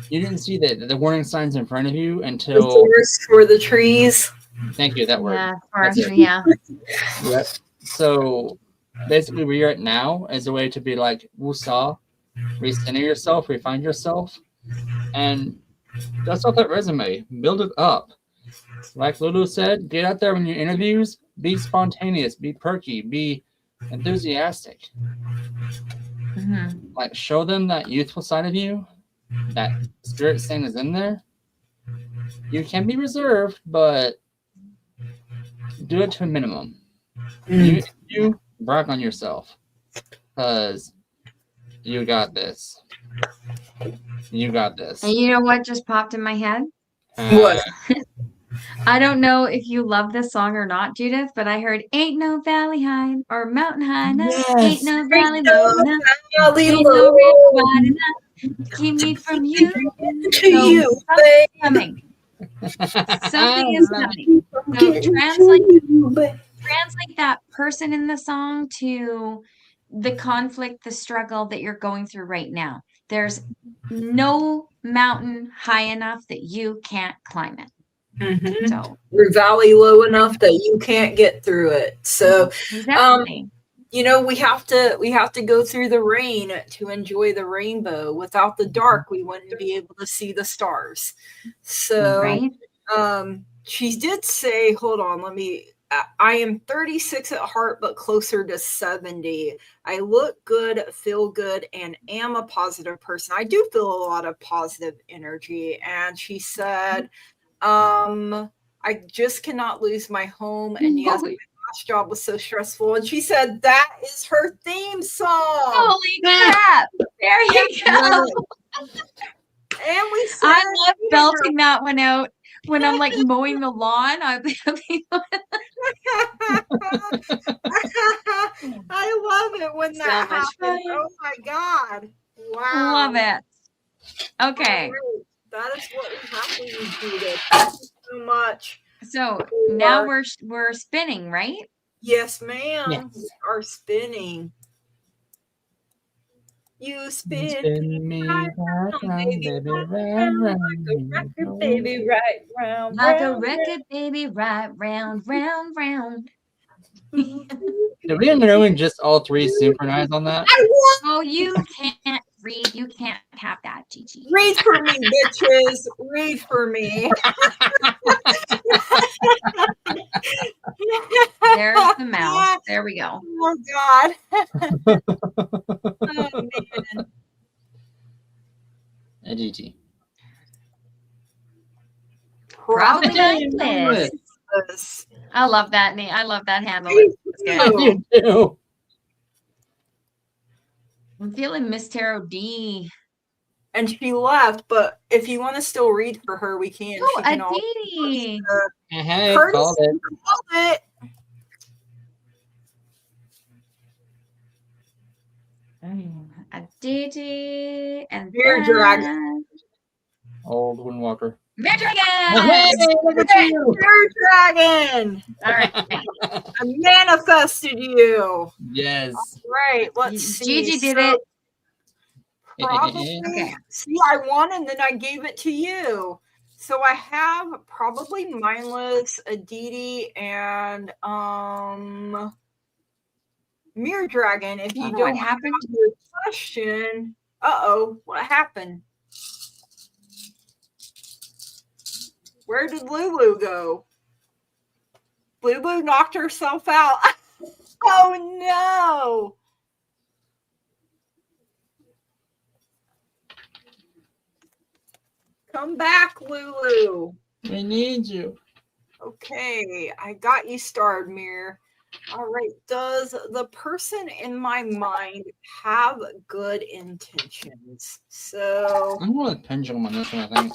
You didn't see the warning signs in front of you until... The forest for the trees. Thank you, that word. Yeah, forestry, yeah. Yep. So basically where you're at now is a way to be like, woosah, recenter yourself, refine yourself, and dust off that resume. Build it up. Like Lulu said, get out there when you interviews, be spontaneous, be perky, be enthusiastic. Mm-hmm. Like show them that youthful side of you, that spirit saying is in there. You can be reserved, but do it to a minimum. You brag on yourself, because you got this. You got this. And you know what just popped in my head? What? I don't know if you love this song or not, Judith, but I heard "Ain't no valley high or mountain high enough, Yes. ain't no valley low enough, Valley ain't no low river wide enough to keep me from you." to So you, something's coming. Something is coming. So translate that person in the song to the conflict, the struggle that you're going through right now. There's no mountain high enough that you can't climb it. Mm-hmm. So Or valley low enough that you can't get through it. So exactly. you know, we have to go through the rain to enjoy the rainbow. Without the dark, we wouldn't be able to see the stars. So Right? She did say, hold on, I am 36 at heart, but closer to 70. I look good, feel good, and am a positive person. I do feel a lot of positive energy. And she said, I just cannot lose my home. And yes, my last job was so stressful. And she said that is her theme song. Holy crap. There you go. And we said, I love belting that one out when I'm like mowing the lawn. I love it when that happens. Fun. Oh my God. Wow. Love it. Okay. That is what we have to do. Thank you so much. So now we're spinning, right? Yes, ma'am. Yes. We are spinning. You spin me right round, baby, baby, round, round, like a record, baby, right round, Like a round, record, baby, right round, round, round. Did we and just all three synchronize on that? Oh, you can't read. You can't have that, Gigi. Read for me, bitches. Read for me. There's the mouse. There we go. Oh, God. Oh, man. A GG. Probably Probably like this. I love that name. I love that handle. It's I good. do too. I'm feeling Miss Tarot D. And she left, but if you want to still read for her, we can. Oh, She can Aditi. Hey, Curtis called it. called it. Aditi and Beer dragon. Old Windwalker. Bear Dragon. Hey, look at you. Beer dragon. All right. I manifested you. Yes. Right. Let's see. Gigi did it. probably. Okay. See, I won and then I gave it to you. So I have probably Mindless, Aditi, and Mirror Dragon. If you Oh, don't what happened? have your question, what happened? Where did Lulu go? Lulu knocked herself out. Oh no! Come back, Lulu. We need you. Okay, I got you starred, Mirror. All right. Does the person in my mind have good intentions? So, I'm going with pendulum on this one, I think.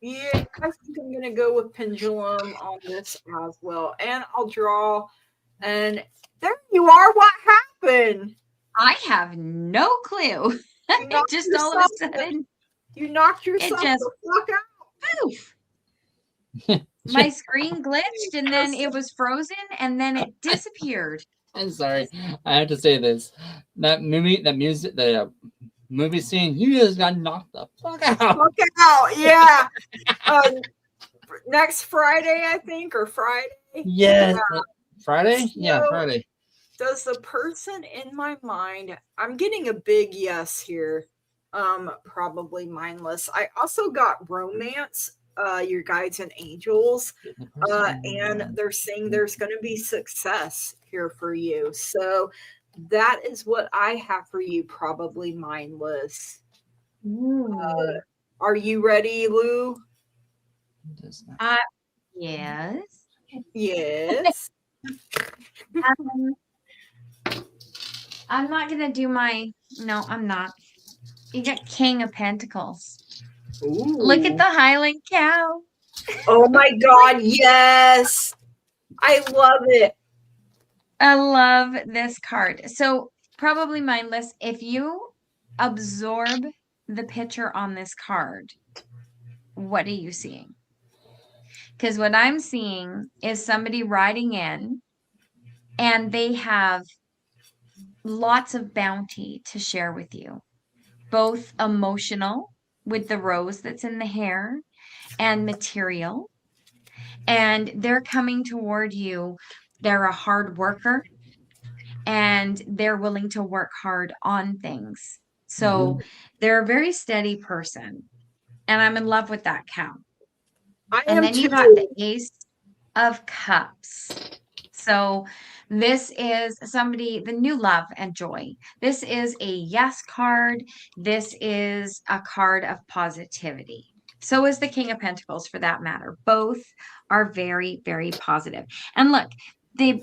yeah, I think I'm going to go with pendulum on this as well. And I'll draw. And there you are. What happened? I have no clue. You knocked Just all of a yourself- sudden, You knocked yourself just- the fuck out. poof. My screen glitched and then it was frozen and then it disappeared. I'm sorry. I have to say this. That movie, the movie scene, you just got knocked the fuck out. Fuck out. Yeah. Next Friday, I think, or Friday. Yes. Friday? Yeah, So- Friday. Does the person in my mind, I'm getting a big yes here. Probably Mindless. I also got Romance, Your Guides and Angels. And they're saying there's going to be success here for you. So that is what I have for you, probably Mindless. Are you ready, Lou? Yes. Yes. I'm not gonna do no, I'm not. You got King of Pentacles. Ooh. Look at the Highland Cow. Oh my God. Yes. I love it. I love this card. So probably Mindless. If you absorb the picture on this card, what are you seeing? Because what I'm seeing is somebody riding in and they have lots of bounty to share with you, both emotional with the rose that's in the hair and material. And they're coming toward you. They're a hard worker and they're willing to work hard on things. So they're a very steady person. And I'm in love with that cow. And then you got the Ace of Cups. So this is somebody, the new love and joy. This is a yes card. This is a card of positivity. So is the King of Pentacles for that matter. Both are very, very positive. And look, the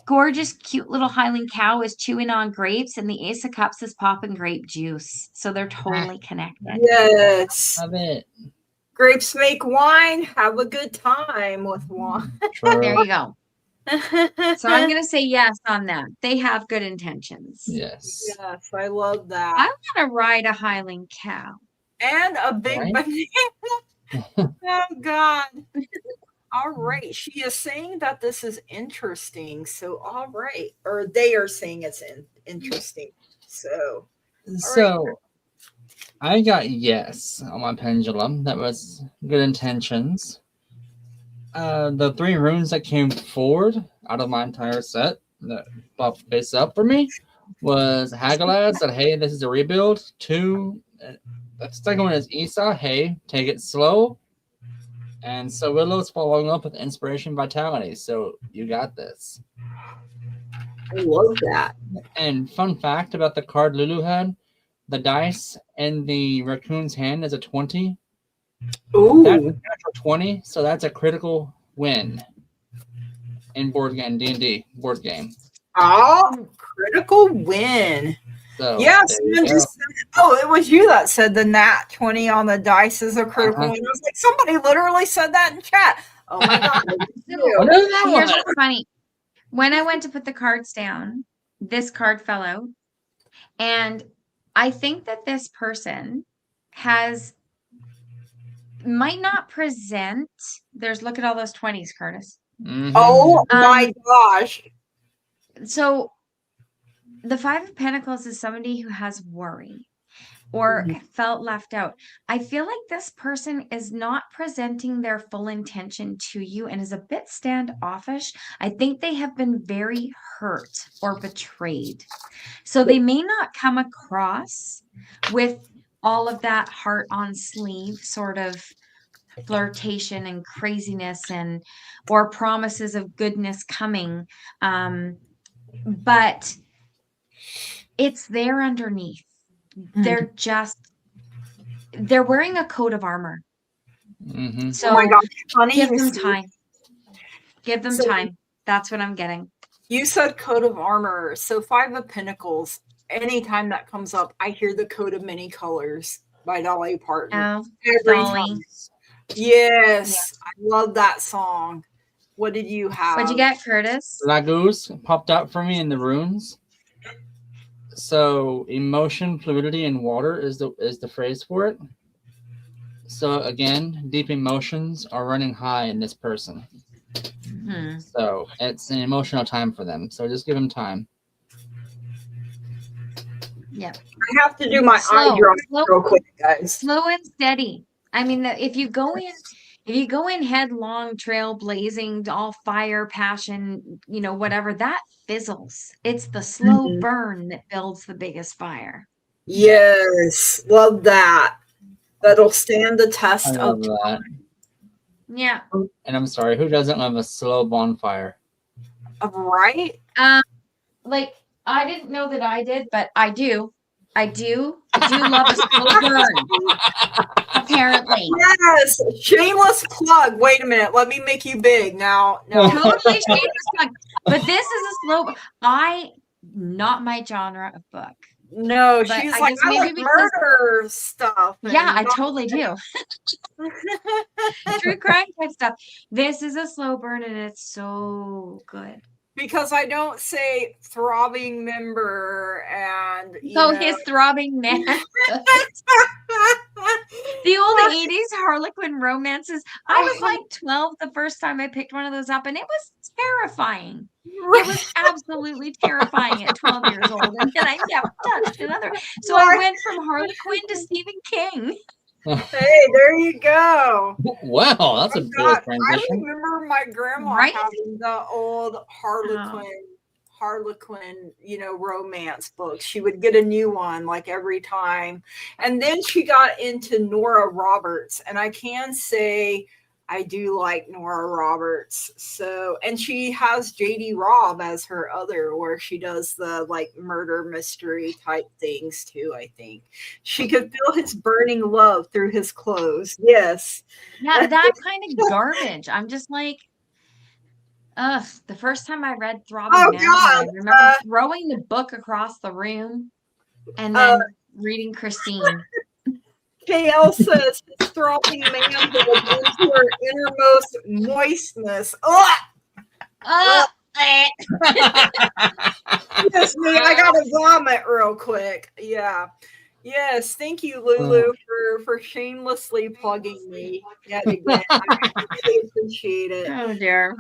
gorgeous, cute little Highland Cow is chewing on grapes and the Ace of Cups is popping grape juice. So they're totally connected. Yes. Love it. Grapes make wine. Have a good time with wine. There you go. So I'm going to say yes on that. They have good intentions. Yes. Yes, I love I that. want to ride a Highland Cow. And a big Right? banana. Oh God. All right. She is saying that this is interesting. So all right. Or they are saying it's interesting. So So I got yes on my pendulum. That was good intentions. The 3 runes that came forward out of my entire set that popped face up for me was Hagalad said, hey, this is a rebuild. 2, the second one is Esau, hey, take it slow. And so Willow's following up with inspiration, vitality. So you got this. I love that. And fun fact about the card Lulu had, the dice in the raccoon's hand is a 20. Ooh. That's a natural 20, so that's a critical win in board game, D&D board game. Oh, critical win. So Yes, there you someone go. just said, it was you that said the nat 20 on the dice is a critical win. I was like, somebody literally said that in chat. Oh my God. it was you. What is that Here's one? what's funny. When I went to put the cards down, this card fell out. And I think that this person might not present. Look at all those 20s, Curtis. Mhm. Oh my gosh. So the Five of Pentacles is somebody who has worry or felt left out. I feel like this person is not presenting their full intention to you and is a bit standoffish. I think they have been very hurt or betrayed. So they may not come across with all of that heart on sleeve sort of flirtation and craziness and or promises of goodness coming. But it's there underneath. They're wearing a coat of armor. Mm-hmm. So Oh my gosh, honey, give you them see- time. Give them So- time. That's what I'm getting. You said coat of armor. So Five of Pentacles, anytime that comes up, I hear the coat of many colors by Dolly Parton. Oh, Every Dolly. time. Yes, I love that song. What did you have? What'd you get, Curtis? Laguz popped out for me in the runes. So emotion, fluidity, and water is the phrase for it. So again, deep emotions are running high in this person. Hmm. So it's an emotional time for them. So just give them time. Yep. I have to do my eye Slow, drop slow, real quick, guys. slow and steady. I mean, if you go in headlong, trailblazing, all fire, passion, whatever, that fizzles. It's the slow Mhm. burn that builds the biggest fire. Yes, love that. That'll stand the I test love of that. Yeah. And I'm sorry, who doesn't love a slow bonfire? right. Like, I didn't know that I did, but I do. I do love a slow burn. Apparently. Yes, shameless plug. Wait a minute, let me make you big now. No, Totally shameless plug. But this is a slow not my genre of book. no, But she's I like, guess I maybe like because- murder stuff. and Yeah, I not- totally do. True crime type stuff. This is a slow burn and it's so good. because I don't say throbbing member and So his throbbing man. The old 80s Harlequin romances. I was like 12 the first time I picked one of those up, and it was terrifying. It was absolutely terrifying at 12 years old, and then I never touched another. So I went from Harlequin to Stephen King. Hey, there you go. Wow, that's a Oh, big God, I transition. remember my grandma Right? having the old Harlequin, romance books. She would get a new one like every time. And then she got into Nora Roberts. And I can say I do like Nora Roberts. So, and she has JD Robb as her other, where she does the like murder mystery type things too, I think. She could feel his burning love through his clothes. Yes. Yeah, that kind of garbage. I'm just like, ugh. The first time I read Throbbing Oh, Manhood, God, I remember throwing the book across the room and then reading Christine. KL says his throbbing manhood into her innermost moistness. Ugh! Yes, me, I gotta vomit real quick. Yeah. Yes, thank you, Lulu, for shamelessly plugging me yet again. I really appreciate it. Oh dear.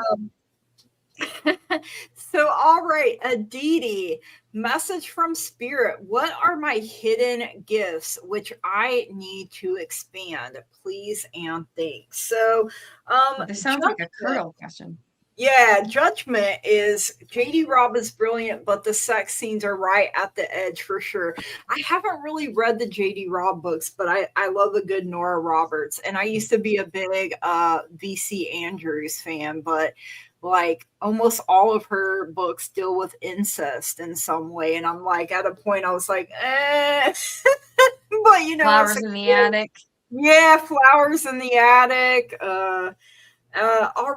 So, all right, Aditi, message from Spirit. What are my hidden gifts which I need to expand? Please and thanks. So, This sounds like a Curl question. yeah, Judgment is JD Robb is brilliant, but the sex scenes are right at the edge for sure. I haven't really read the JD Robb books, but I love a good Nora Roberts. And I used to be a big VC Andrews fan, but like almost all of her books deal with incest in some way. And I'm like, at a point I was like, but Flowers in the attic. Yeah, Flowers in the Attic. All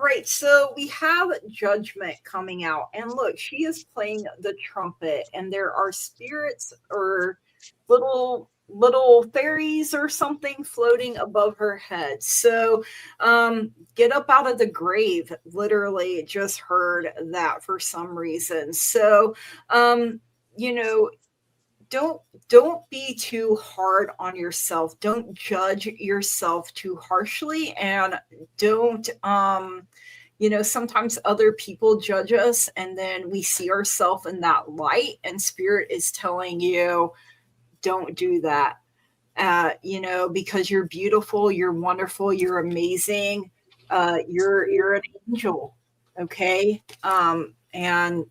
right, so we have Judgment coming out, and look, she is playing the trumpet, and there are spirits or little fairies or something floating above her head. So get up out of the grave. Literally just heard that for some reason. So don't be too hard on yourself. Don't judge yourself too harshly, and don't sometimes other people judge us, and then we see ourselves in that light, and spirit is telling you, don't do that. Because you're beautiful, you're wonderful, you're amazing. You're an angel. Okay. And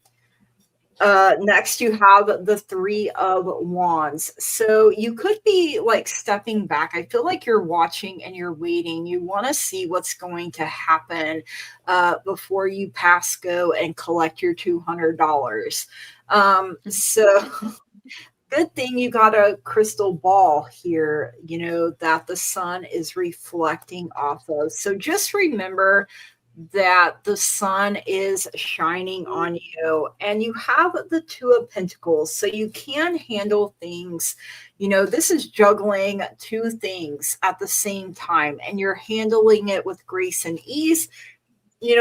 next you have the Three of Wands. So you could be like stepping back. I feel like you're watching and you're waiting. You want to see what's going to happen before you pass go and collect your $200. So good thing you got a crystal ball here, that the sun is reflecting off of. So just remember that the sun is shining on you, and you have the Two of Pentacles, so you can handle things. This is juggling two things at the same time, and you're handling it with grace and ease.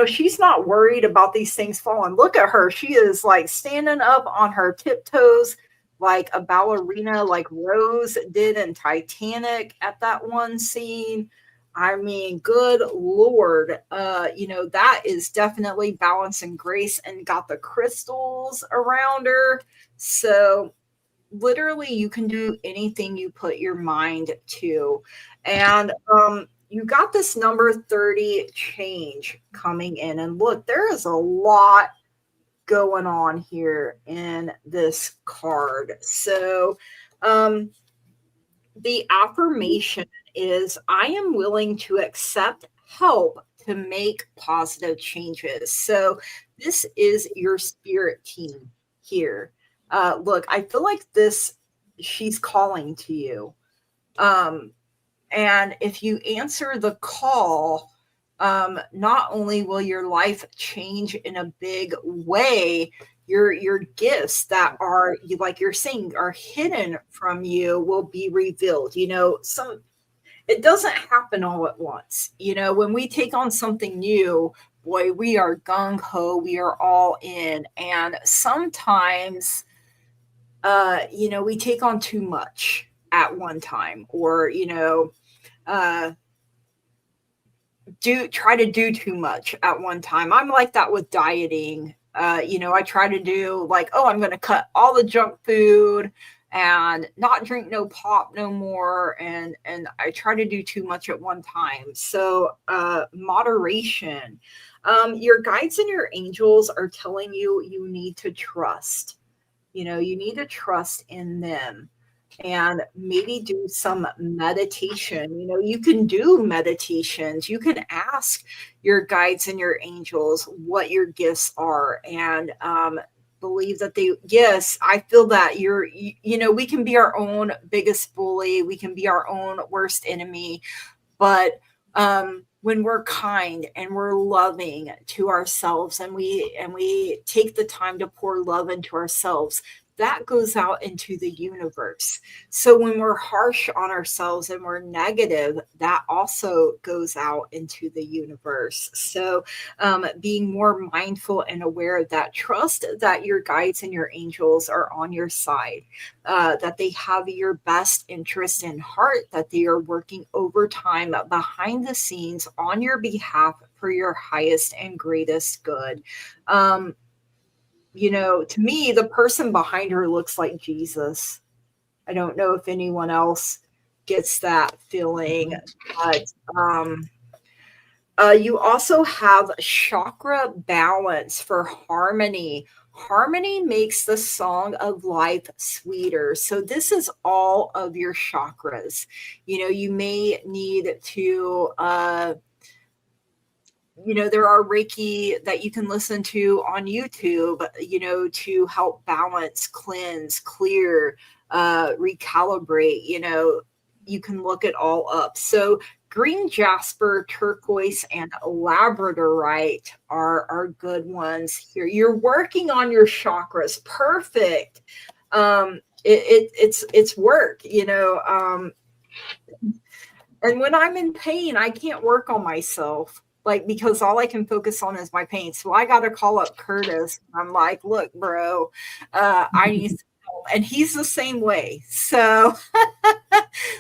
She's not worried about these things falling. Look at her. She is like standing up on her tiptoes like a ballerina, like Rose did in Titanic at that one scene. I mean, good Lord, that is definitely balance and grace, and got the crystals around her. So literally you can do anything you put your mind to. And you got this number 30 change coming in. And look, there is a lot going on here in this card. So the affirmation is, I am willing to accept help to make positive changes. So this is your spirit team here. Look, I feel like she's calling to you. And if you answer the call, not only will your life change in a big way, your gifts that are, like you're saying, are hidden from you will be revealed. It doesn't happen all at once. When we take on something new, boy, we are gung-ho, we are all in. And sometimes, we take on too much at one time, or, try to do too much at one time. I'm like that with dieting. I try to do like, I'm going to cut all the junk food and not drink no pop no more. And I try to do too much at one time. So moderation. Your guides and your angels are telling you need to trust. You need to trust in them. And maybe do some meditation. You can do meditations. You can ask your guides and your angels what your gifts are, and believe that yes, I feel that we can be our own biggest bully. We can be our own worst enemy. But when we're kind and we're loving to ourselves, and we take the time to pour love into ourselves, that goes out into the universe. So when we're harsh on ourselves and we're negative, that also goes out into the universe. So being more mindful and aware of that, trust that your guides and your angels are on your side, that they have your best interest in heart, that they are working overtime behind the scenes on your behalf for your highest and greatest good. To me, the person behind her looks like Jesus. I don't know if anyone else gets that feeling, but you also have chakra balance for harmony. Harmony makes the song of life sweeter. So this is all of your chakras. You may need to there are Reiki that you can listen to on YouTube, to help balance, cleanse, clear, recalibrate. You can look it all up. So green jasper, turquoise, and labradorite are good ones here. You're working on your chakras. Perfect. It's work, and when I'm in pain, I can't work on myself. Because all I can focus on is my pain. So I got to call up Curtis. I'm like, look, bro, I need some help. And he's the same way. So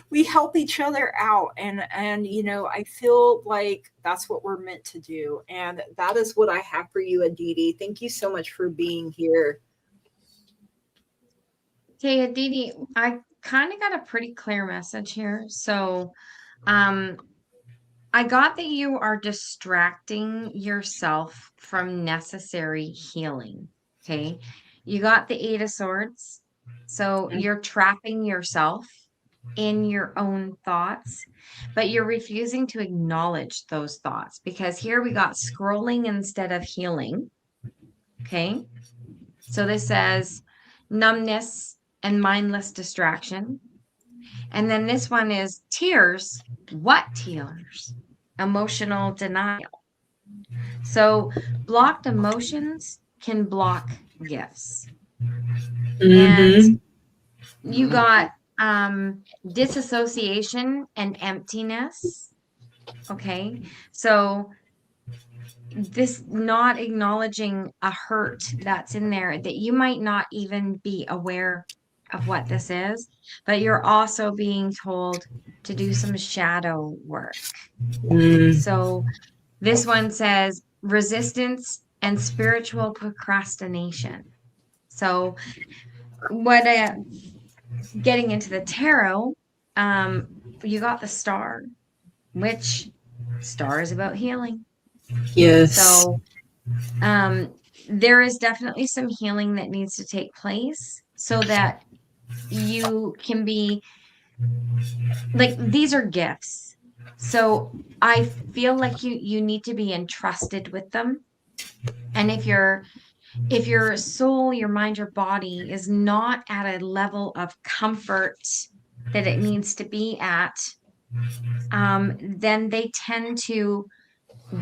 we help each other out, and you know, I feel like that's what we're meant to do, and that is what I have for you, Aditi. Thank you so much for being here. Okay, Aditi, I kind of got a pretty clear message here. So, I got that you are distracting yourself from necessary healing. Okay. You got the Eight of Swords. So you're trapping yourself in your own thoughts, but you're refusing to acknowledge those thoughts because here we got scrolling instead of healing. Okay. So this says numbness and mindless distraction. And then this one is tears. What tears? Emotional denial. So blocked emotions can block gifts. And you got disassociation and emptiness. Okay. So this not acknowledging a hurt that's in there that you might not even be aware of what this is, but you're also being told to do some shadow work. So this one says resistance and spiritual procrastination. So what getting into the tarot, you got the star, which star is about healing. Yes. So there is definitely some healing that needs to take place so that you can be like, these are gifts. So I feel like you need to be entrusted with them. And if your soul, your mind, your body is not at a level of comfort that it needs to be at, then they tend to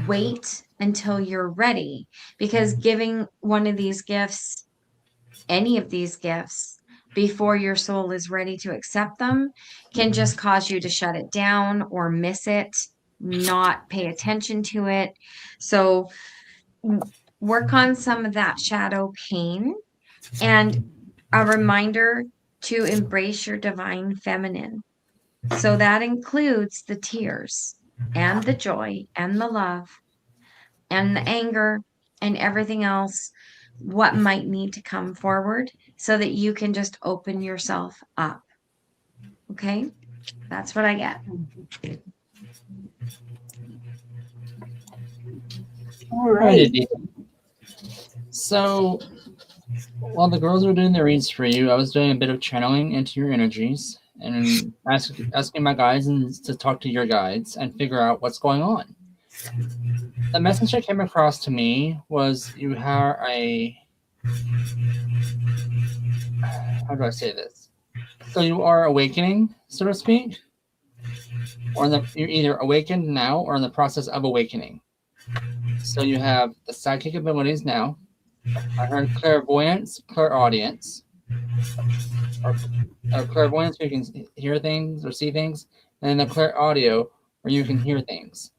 wait until you're ready, because giving one of these gifts, any of these gifts, before your soul is ready to accept them can just cause you to shut it down or miss it, not pay attention to it. So work on some of that shadow pain, and a reminder to embrace your divine feminine. So that includes the tears and the joy and the love and the anger and everything else, what might need to come forward so that you can just open yourself up. Okay? That's what I get. All right. So while the girls were doing their reads for you, I was doing a bit of channeling into your energies and asking my guides to talk to your guides and figure out what's going on. The message that came across to me was you have how do I say this? So you are awakening, so to speak, or you're either awakened now or in the process of awakening. So you have the psychic abilities now. I heard clairvoyance, clairaudience, or clairvoyance where you can hear things or see things, and then the clairaudio where you can hear things.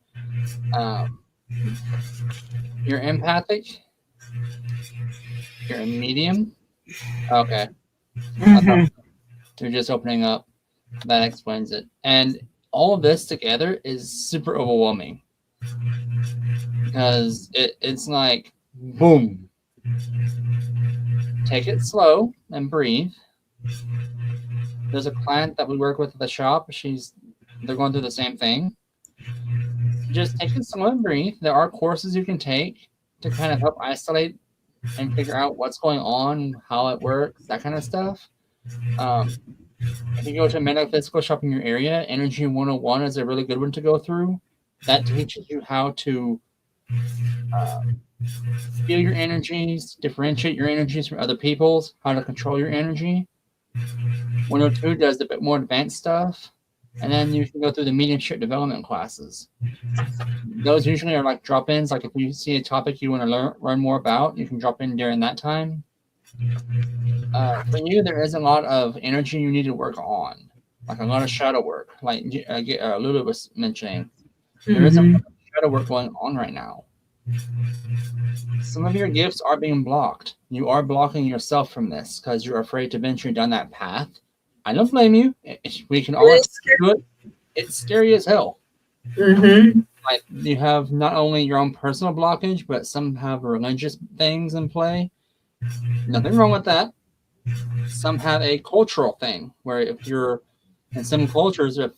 You're empathic. You're a medium. Okay. You're just opening up. That explains it. And all of this together is super overwhelming because it's like, boom. Take it slow and breathe. There's a client that we work with at the shop. They're going through the same thing. Just take it slow and breathe. There are courses you can take to kind of help isolate and figure out what's going on, how it works, that kind of stuff. If you go to a metaphysical shop in your area, Energy 101 is a really good one to go through. That teaches you how to feel your energies, differentiate your energies from other people's, how to control your energy. 102 does a bit more advanced stuff. And then you can go through the mediumship development classes. Those usually are like drop-ins. Like if you see a topic you want to learn more about, you can drop in during that time. For you, there is a lot of energy you need to work on, like a lot of shadow work, like Lulu was mentioning. There is a lot of shadow work going on right now. Some of your gifts are being blocked. You are blocking yourself from this because you're afraid to venture down that path I don't blame you. We can all It is scary. do it. It's scary as hell. Mm-hmm. Like you have not only your own personal blockage, but some have religious things in play. Nothing wrong with that. Some have a cultural thing where if you're in some cultures, if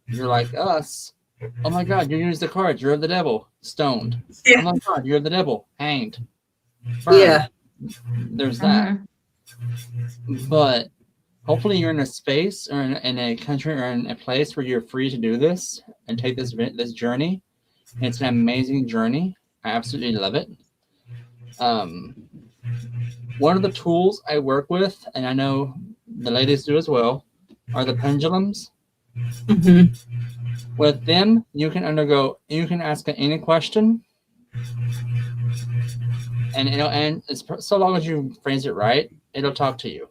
you're like us, oh my God, you used the cards, you're the devil, stoned. Yeah. Oh my God, you're the devil, hanged. Burned. Yeah. There's that. But hopefully you're in a space or in a country or in a place where you're free to do this and take this journey. It's an amazing journey. I absolutely love it. One of the tools I work with, and I know the ladies do as well, are the pendulums. Mm-hmm. With them, you can ask it any question, and it's so long as you phrase it right, it'll talk to you.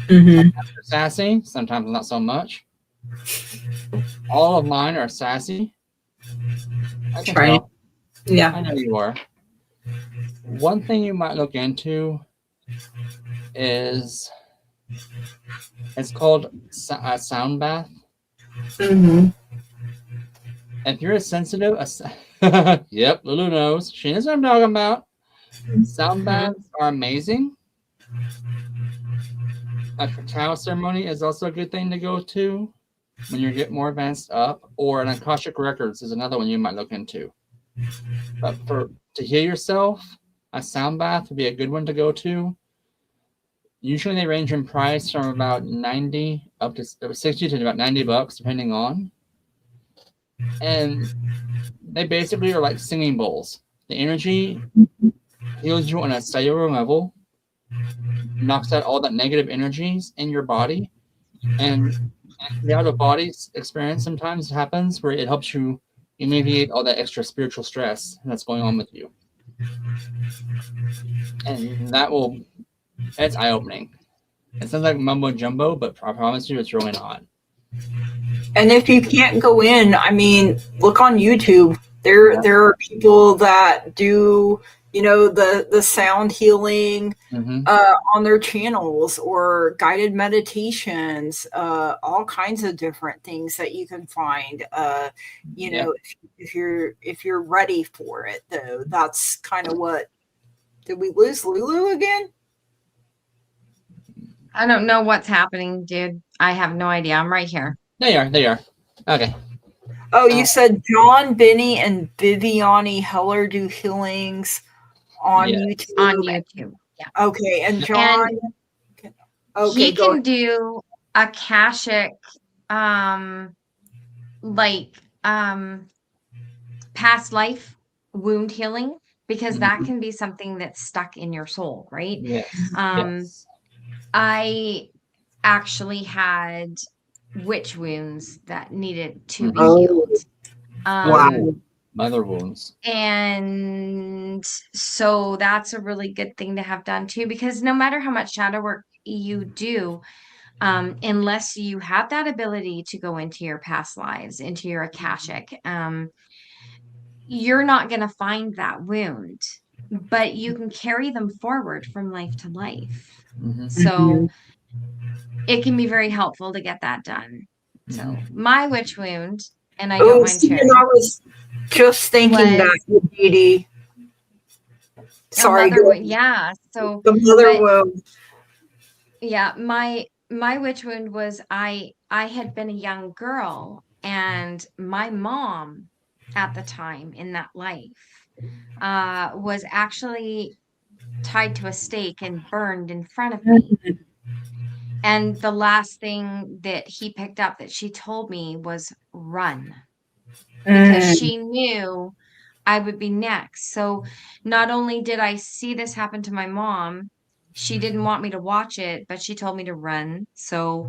Mm-hmm. Sometimes they're sassy, sometimes not so much. All of mine are sassy. I can Right. tell. Yeah. I know you are. One thing you might look into is it's called a sound bath. Mm-hmm. If you're sensitive, yep, Lulu knows. She knows what I'm talking about. Sound baths are amazing. A cacao ceremony is also a good thing to go to when you get more advanced up, or an Akashic Records is another one you might look into. But to heal yourself, a sound bath would be a good one to go to. Usually they range in price from about 90 up to 60 to about $90, depending on. And they basically are like singing bowls. The energy heals you on a cellular level, knocks out all that negative energies in your body, and the out of body experience sometimes happens where it helps you alleviate all that extra spiritual stress that's going on with you. And it's eye-opening. It sounds like mumbo jumbo, but I promise you it's really not. And if you can't go in, I mean, look on YouTube. There are people that do, the sound healing on their channels, or guided meditations, all kinds of different things that you can find. If you're ready for it, though, that's kind of what. Did we lose Lulu again? I don't know what's happening, dude. I have no idea. I'm right here. They are. Okay. Oh, you said John, Benny, and Viviani Heller do healings on YouTube. On YouTube, yeah. Okay, and John. He can do Akashic, past life wound healing, because that can be something that's stuck in your soul, right? Yes. I actually had witch wounds that needed to be healed. Wow. Mother wounds. And so that's a really good thing to have done too, because no matter how much shadow work you do, unless you have that ability to go into your past lives, into your Akashic, you're not going to find that wound, but you can carry them forward from life to life. So it can be very helpful to get that done. So my witch wound, and I don't mind sharing. I was just thinking that, Gigi. Sorry. Yeah. So the mother wound. Yeah, my witch wound was I had been a young girl, and my mom at the time in that life was actually tied to a stake and burned in front of me. And the last thing that he picked up that she told me was run, because she knew I would be next. So not only did I see this happen to my mom, she didn't want me to watch it, but she told me to run. So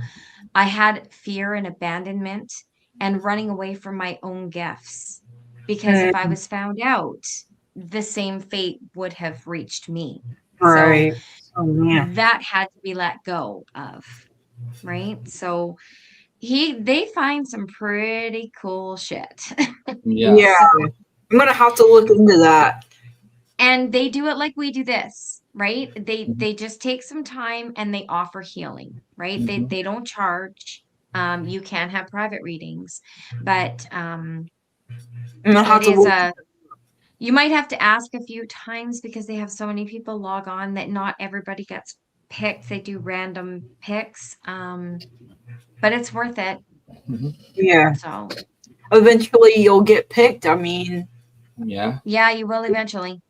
I had fear and abandonment and running away from my own gifts, because if I was found out, the same fate would have reached me. Right. So that had to be let go of. Right. So they find some pretty cool shit. Yeah. I'm going to have to look into that. And they do it like we do this, right? They just take some time and they offer healing, right? They don't charge. You can have private readings, but it is you might have to ask a few times because they have so many people log on that not everybody gets picked. They do random picks. But it's worth it. Yeah. So Eventually you'll get picked. I mean, Yeah. yeah, you will eventually.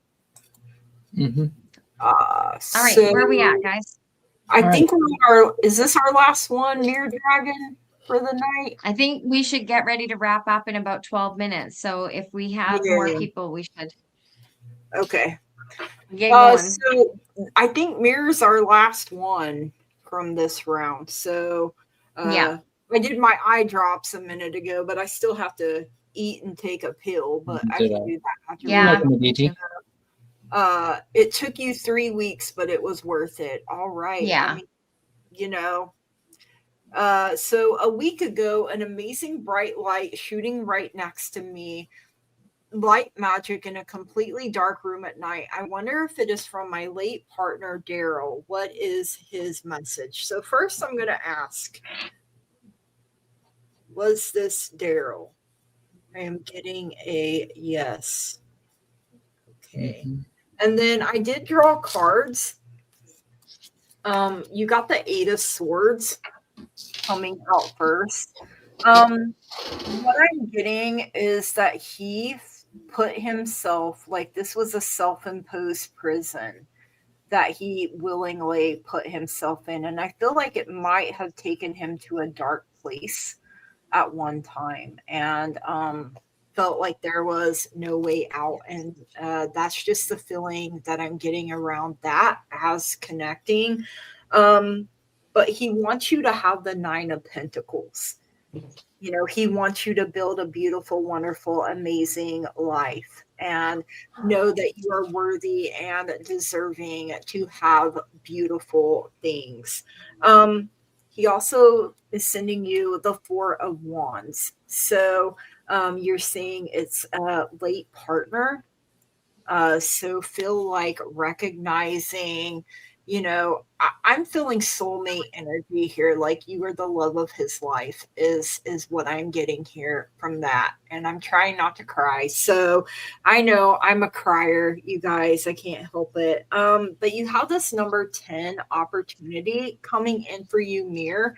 All right, so where are we at, guys? I think is this our last one, Mirror Dragon, for the night? I think we should get ready to wrap up in about 12 minutes. So if we have more people, we should get going. So I think Mirror's our last one from this round. So yeah. I did my eye drops a minute ago, but I still have to eat and take a pill, but I can do that after. Yeah. It took you 3 weeks, but it was worth it. All right. Yeah. I mean, so a week ago, an amazing bright light shooting right next to me, light magic in a completely dark room at night. I wonder if it is from my late partner, Daryl. What is his message? So first I'm going to ask, was this Daryl? I am getting a yes. Okay. And then I did draw cards. You got the 8 of Swords coming out first. What I'm getting is that he put himself, like this was a self-imposed prison that he willingly put himself in. And I feel like it might have taken him to a dark place at one time and felt like there was no way out. And that's just the feeling that I'm getting around that as connecting. But he wants you to have the 9 of Pentacles. He wants you to build a beautiful, wonderful, amazing life and know that you are worthy and deserving to have beautiful things. He also is sending you the 4 of Wands. So you're saying it's a late partner. So feel like recognizing, I'm feeling soulmate energy here. Like you are the love of his life is what I'm getting here from that. And I'm trying not to cry. So I know I'm a crier, you guys, I can't help it. But you have this number 10 opportunity coming in for you, Mir.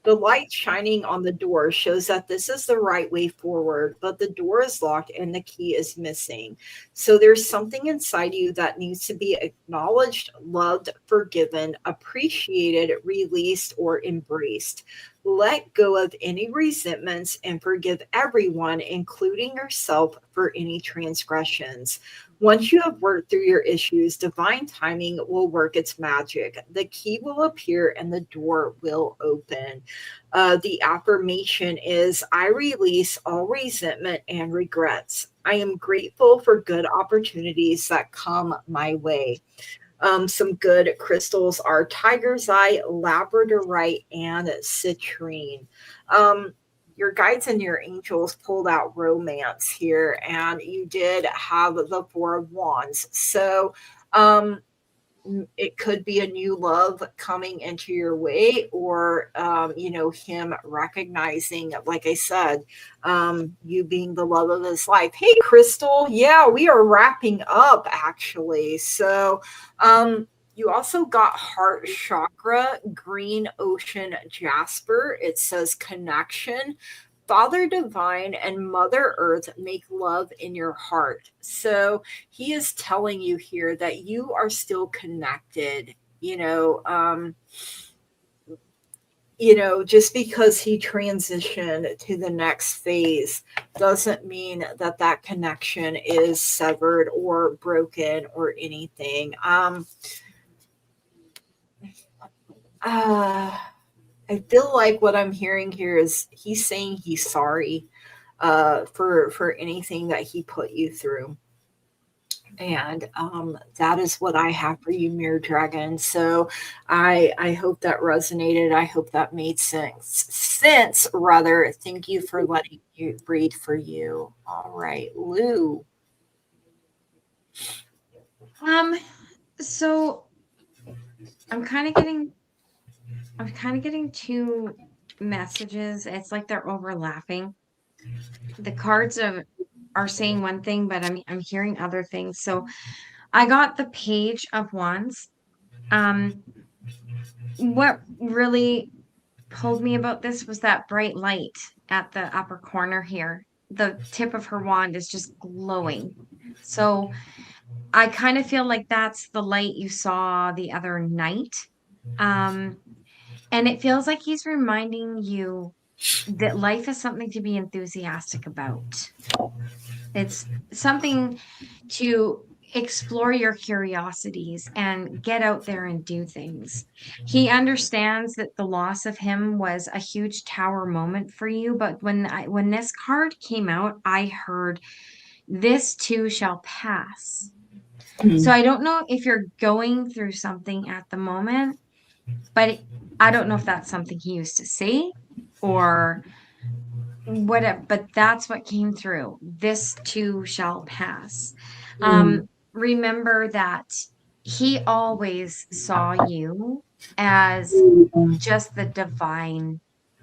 The light shining on the door shows that this is the right way forward, but the door is locked and the key is missing. So there's something inside you that needs to be acknowledged, loved, forgiven, appreciated, released, or embraced. Let go of any resentments and forgive everyone, including yourself, for any transgressions. Once you have worked through your issues, divine timing will work its magic. The key will appear and the door will open. The affirmation is, I release all resentment and regrets. I am grateful for good opportunities that come my way. Some good crystals are tiger's eye, labradorite, and citrine. Your guides and your angels pulled out romance here, and you did have the 4 of Wands. So it could be a new love coming into your way, or him recognizing, like I said, you being the love of his life. Hey, Crystal. Yeah, we are wrapping up actually. So you also got heart chakra, green ocean jasper. It says connection. Father Divine and Mother Earth make love in your heart. So he is telling you here that you are still connected. Just because he transitioned to the next phase doesn't mean that connection is severed or broken or anything. I feel like what I'm hearing here is he's saying he's sorry for anything that he put you through. And that is what I have for you, Mirror Dragon. So I hope that resonated. I hope that made sense, rather. Thank you for letting you read for you. All right, Lou. So I'm kind of getting two messages. It's like they're overlapping. The cards are saying one thing, but I'm hearing other things. So I got the Page of Wands. What really pulled me about this was that bright light at the upper corner here. The tip of her wand is just glowing. So I kind of feel like that's the light you saw the other night. And it feels like he's reminding you that life is something to be enthusiastic about. It's something to explore your curiosities and get out there and do things. He understands that the loss of him was a huge tower moment for you, but when this card came out, I heard this too shall pass. So I don't know if you're going through something at the moment, but I don't know if that's something he used to say or whatever, but that's what came through. This too shall pass. Remember that he always saw you as just the divine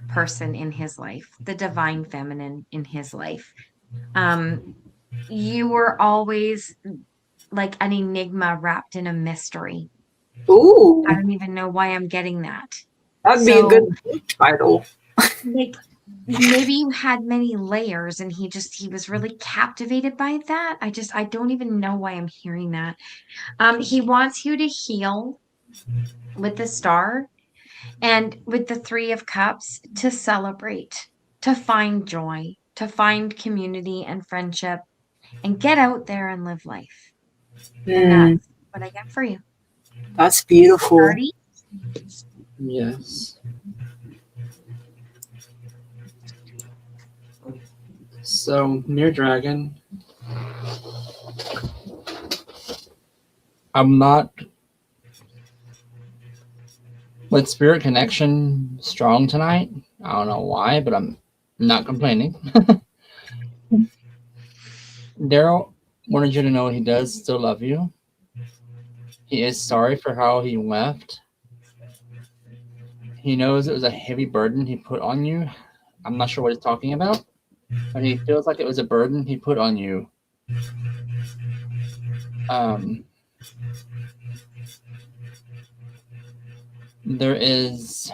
person in his life, the divine feminine in his life. You were always like an enigma wrapped in a mystery. Ooh, I don't even know why I'm getting that. that'd be a good book title. Like maybe you had many layers and he was really captivated by that. I don't even know why I'm hearing that. He wants you to heal with the star and with the 3 of Cups to celebrate, to find joy, to find community and friendship and get out there and live life. And that's what I get for you. That's beautiful. Party? Yes. So, Mere Dragon. I'm not with Spirit Connection strong tonight. I don't know why, but I'm not complaining. Daryl wanted you to know he does still love you. He is sorry for how he left. He knows it was a heavy burden he put on you. I'm not sure what he's talking about, but he feels like it was a burden he put on you. There is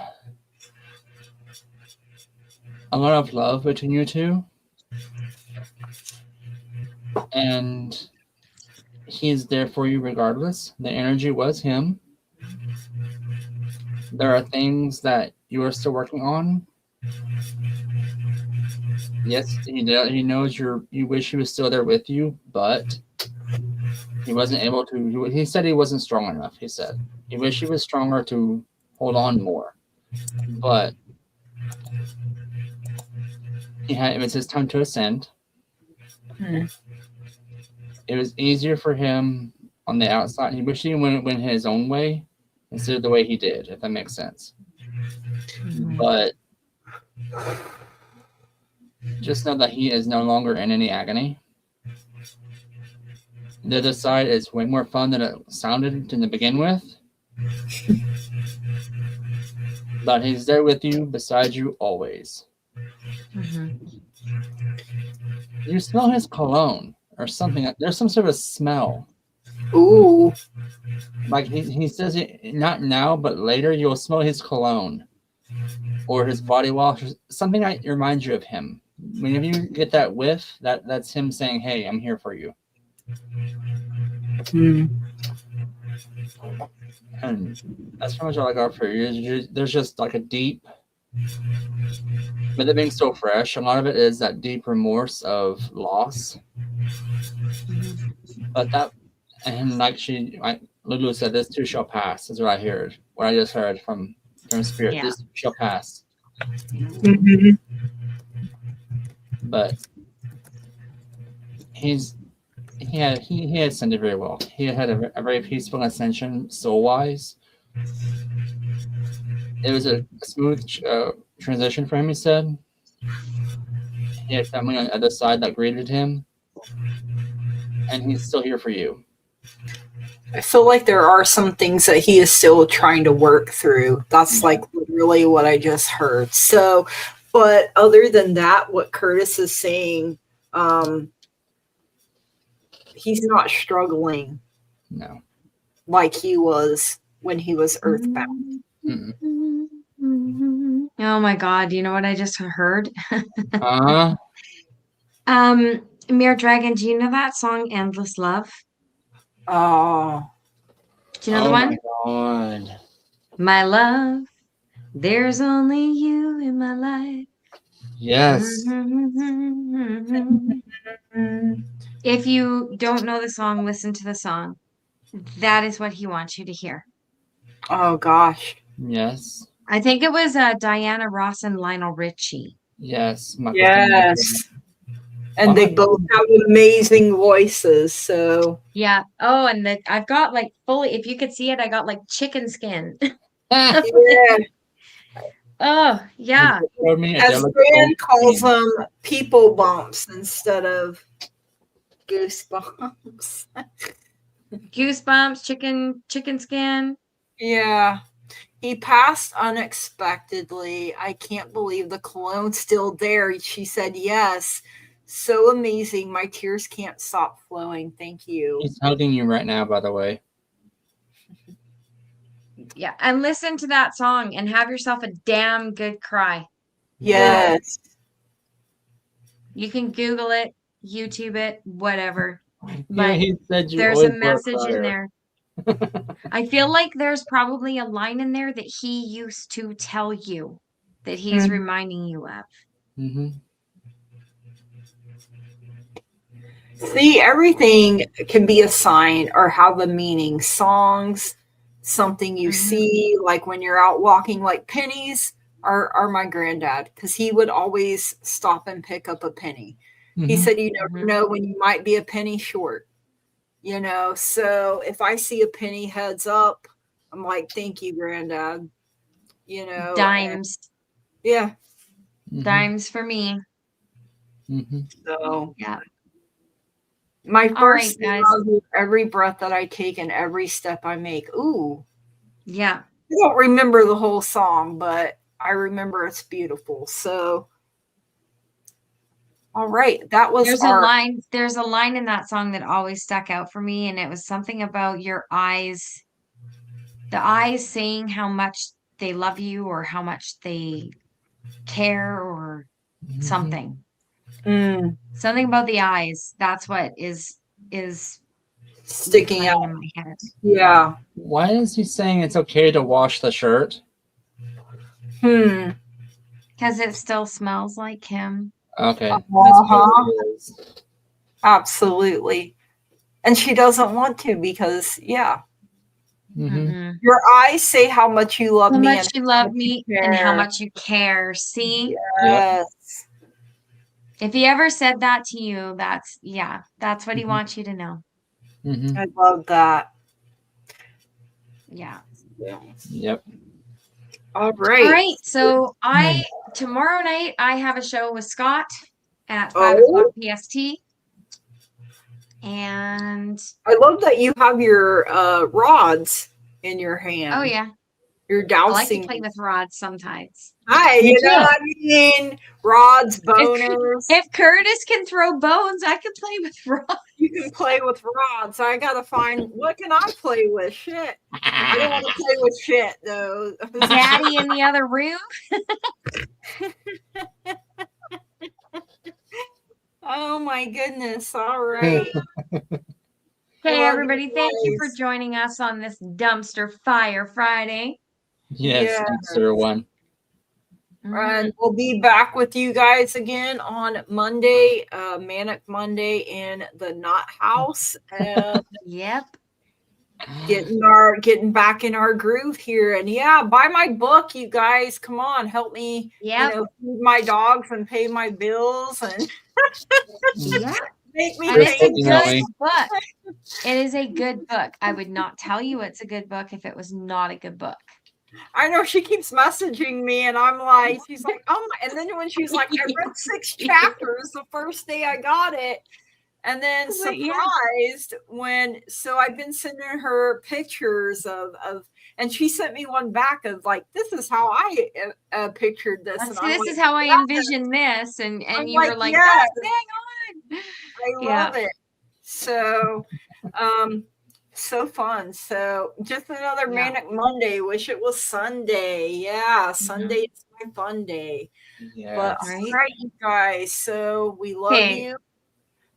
a lot of love between you two, and he's there for you regardless. The energy was him. There are things that you are still working on. Yes, he knows you wish he was still there with you, but he wasn't able to. He said he wasn't strong enough. He said he wished he was stronger to hold on more, but it was his time to ascend. It was easier for him on the outside. He wished he went his own way instead of the way he did, if that makes sense. But just know that he is no longer in any agony. The other side is way more fun than it sounded to begin with. But he's there with you, beside you, always. You smell his cologne or something. There's some sort of smell. Ooh. Like he says it, not now, but later you'll smell his cologne or his body wash. Something that reminds you of him. Whenever you get that whiff, that's him saying, "Hey, I'm here for you." And that's pretty much all I got for you. There's just like a deep, with it being so fresh, a lot of it is that deep remorse of loss. But that, and like Lulu said, this too shall pass, is what I heard. What I just heard from Spirit. Yeah. This too shall pass. But he had ascended very well. He had a very peaceful ascension, soul-wise. It was a smooth transition for him, he said. He had family on the other side that greeted him. And he's still here for you. I feel like there are some things that he is still trying to work through. That's like literally what I just heard. So, but other than that, what Curtis is saying, he's not struggling No. like he was when he was earthbound. Mm-mm. Oh my God, do you know what I just heard? Uh, Mere Dragon, do you know that song Endless Love? Oh, Do you know the oh one? my God. My love, there's only you in my life. Yes. If you don't know the song, listen to the song. That is what he wants you to hear. oh gosh. Yes. I think it was Diana Ross and Lionel Richie. Yes. Yes. And they both have amazing voices. So, Yeah. Oh, and I've got like fully, if you could see it, I got like chicken skin. yeah. Oh, yeah. As Fran calls them, people bumps instead of goosebumps. Goosebumps, chicken skin. Yeah. He passed unexpectedly. I can't believe the cologne's still there. She said yes. So amazing. My tears can't stop flowing. Thank you. He's hugging you right now, by the way. Yeah. And listen to that song and have yourself a damn good cry. Yes. You can Google it, YouTube it, whatever. Yeah, But he said you there's a always were a message in crier. there. I feel like there's probably a line in there that he used to tell you that he's reminding you of. Mm-hmm. See, everything can be a sign or have a meaning. Songs, something you see, like when you're out walking, like pennies are my granddad, because he would always stop and pick up a penny. He said, you never know when you might be a penny short, you know? So if I see a penny heads up, I'm like, thank you, granddad, you know? Dimes. Yeah. Dimes for me. So, yeah. My All right, first guys. love is every breath that I take and every step I make. Ooh. Yeah. I don't remember the whole song, but I remember it's beautiful. So, all right, that was There's a line in that song that always stuck out for me, and it was something about your eyes, the eyes saying how much they love you or how much they care or something. Something about the eyes. That's what is sticking out in my head. Yeah. Why is he saying it's okay to wash the shirt? Because it still smells like him. Okay. That's what it is. Absolutely. And she doesn't want to because, yeah. Your eyes say how much you love me. How much you love me and how much you care. See? Yes. If he ever said that to you, that's what he wants you to know. I love that. Yeah. Yep. All right. All right. So tomorrow night I have a show with Scott at 5 o'clock PST. And I love that you have your rods in your hand. Oh yeah. You're dousing. I like to play with rods sometimes. Hi, you know what I mean? Rods, boners. If Curtis can throw bones, I can play with rods. You can play with rods. I gotta find what can I play with? Shit. I don't want to play with shit though. Daddy in the other room. Oh my goodness. All right. Hey everybody, thank you for joining us on this Dumpster Fire Friday. Yes, Dumpster one. And we'll be back with you guys again on Monday, Manic Monday in the Knot House. And yep. Getting back in our groove here. And yeah, buy my book, you guys. Come on, help me feed my dogs and pay my bills and make me it's a good book. It is a good book. I would not tell you it's a good book if it was not a good book. I know she keeps messaging me and I'm like, she's like, oh my, and then when she's like, I read 6 chapters the first day I got it. And then But yeah. surprised when, so I've been sending her pictures of and she sent me one back of like, this is how I pictured this. And I'm This like, is how I "Yeah." envision this. And I'm you were like, "Yeah, that's bang on. I Yeah. love it." So, so fun. So just another Yeah. manic Monday. Wish it was Sunday. Yeah, Sunday is my fun day. But Yes. all right, you guys. So we love Okay. you.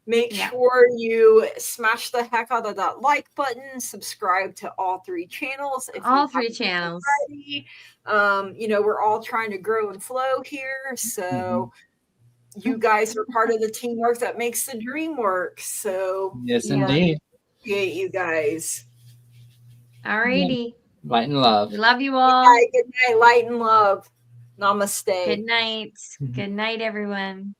Make Yeah. sure you smash the heck out of that like button. Subscribe to all 3 channels. If All you 3 haven't channels. already. You know, we're all trying to grow and flow here. So you guys are part of the teamwork that makes the dream work. So Yes, Yeah. indeed. appreciate you guys. Alrighty. Light and love. We love you all. Bye. Good night. Light and love. Namaste. Good night. Good night, everyone.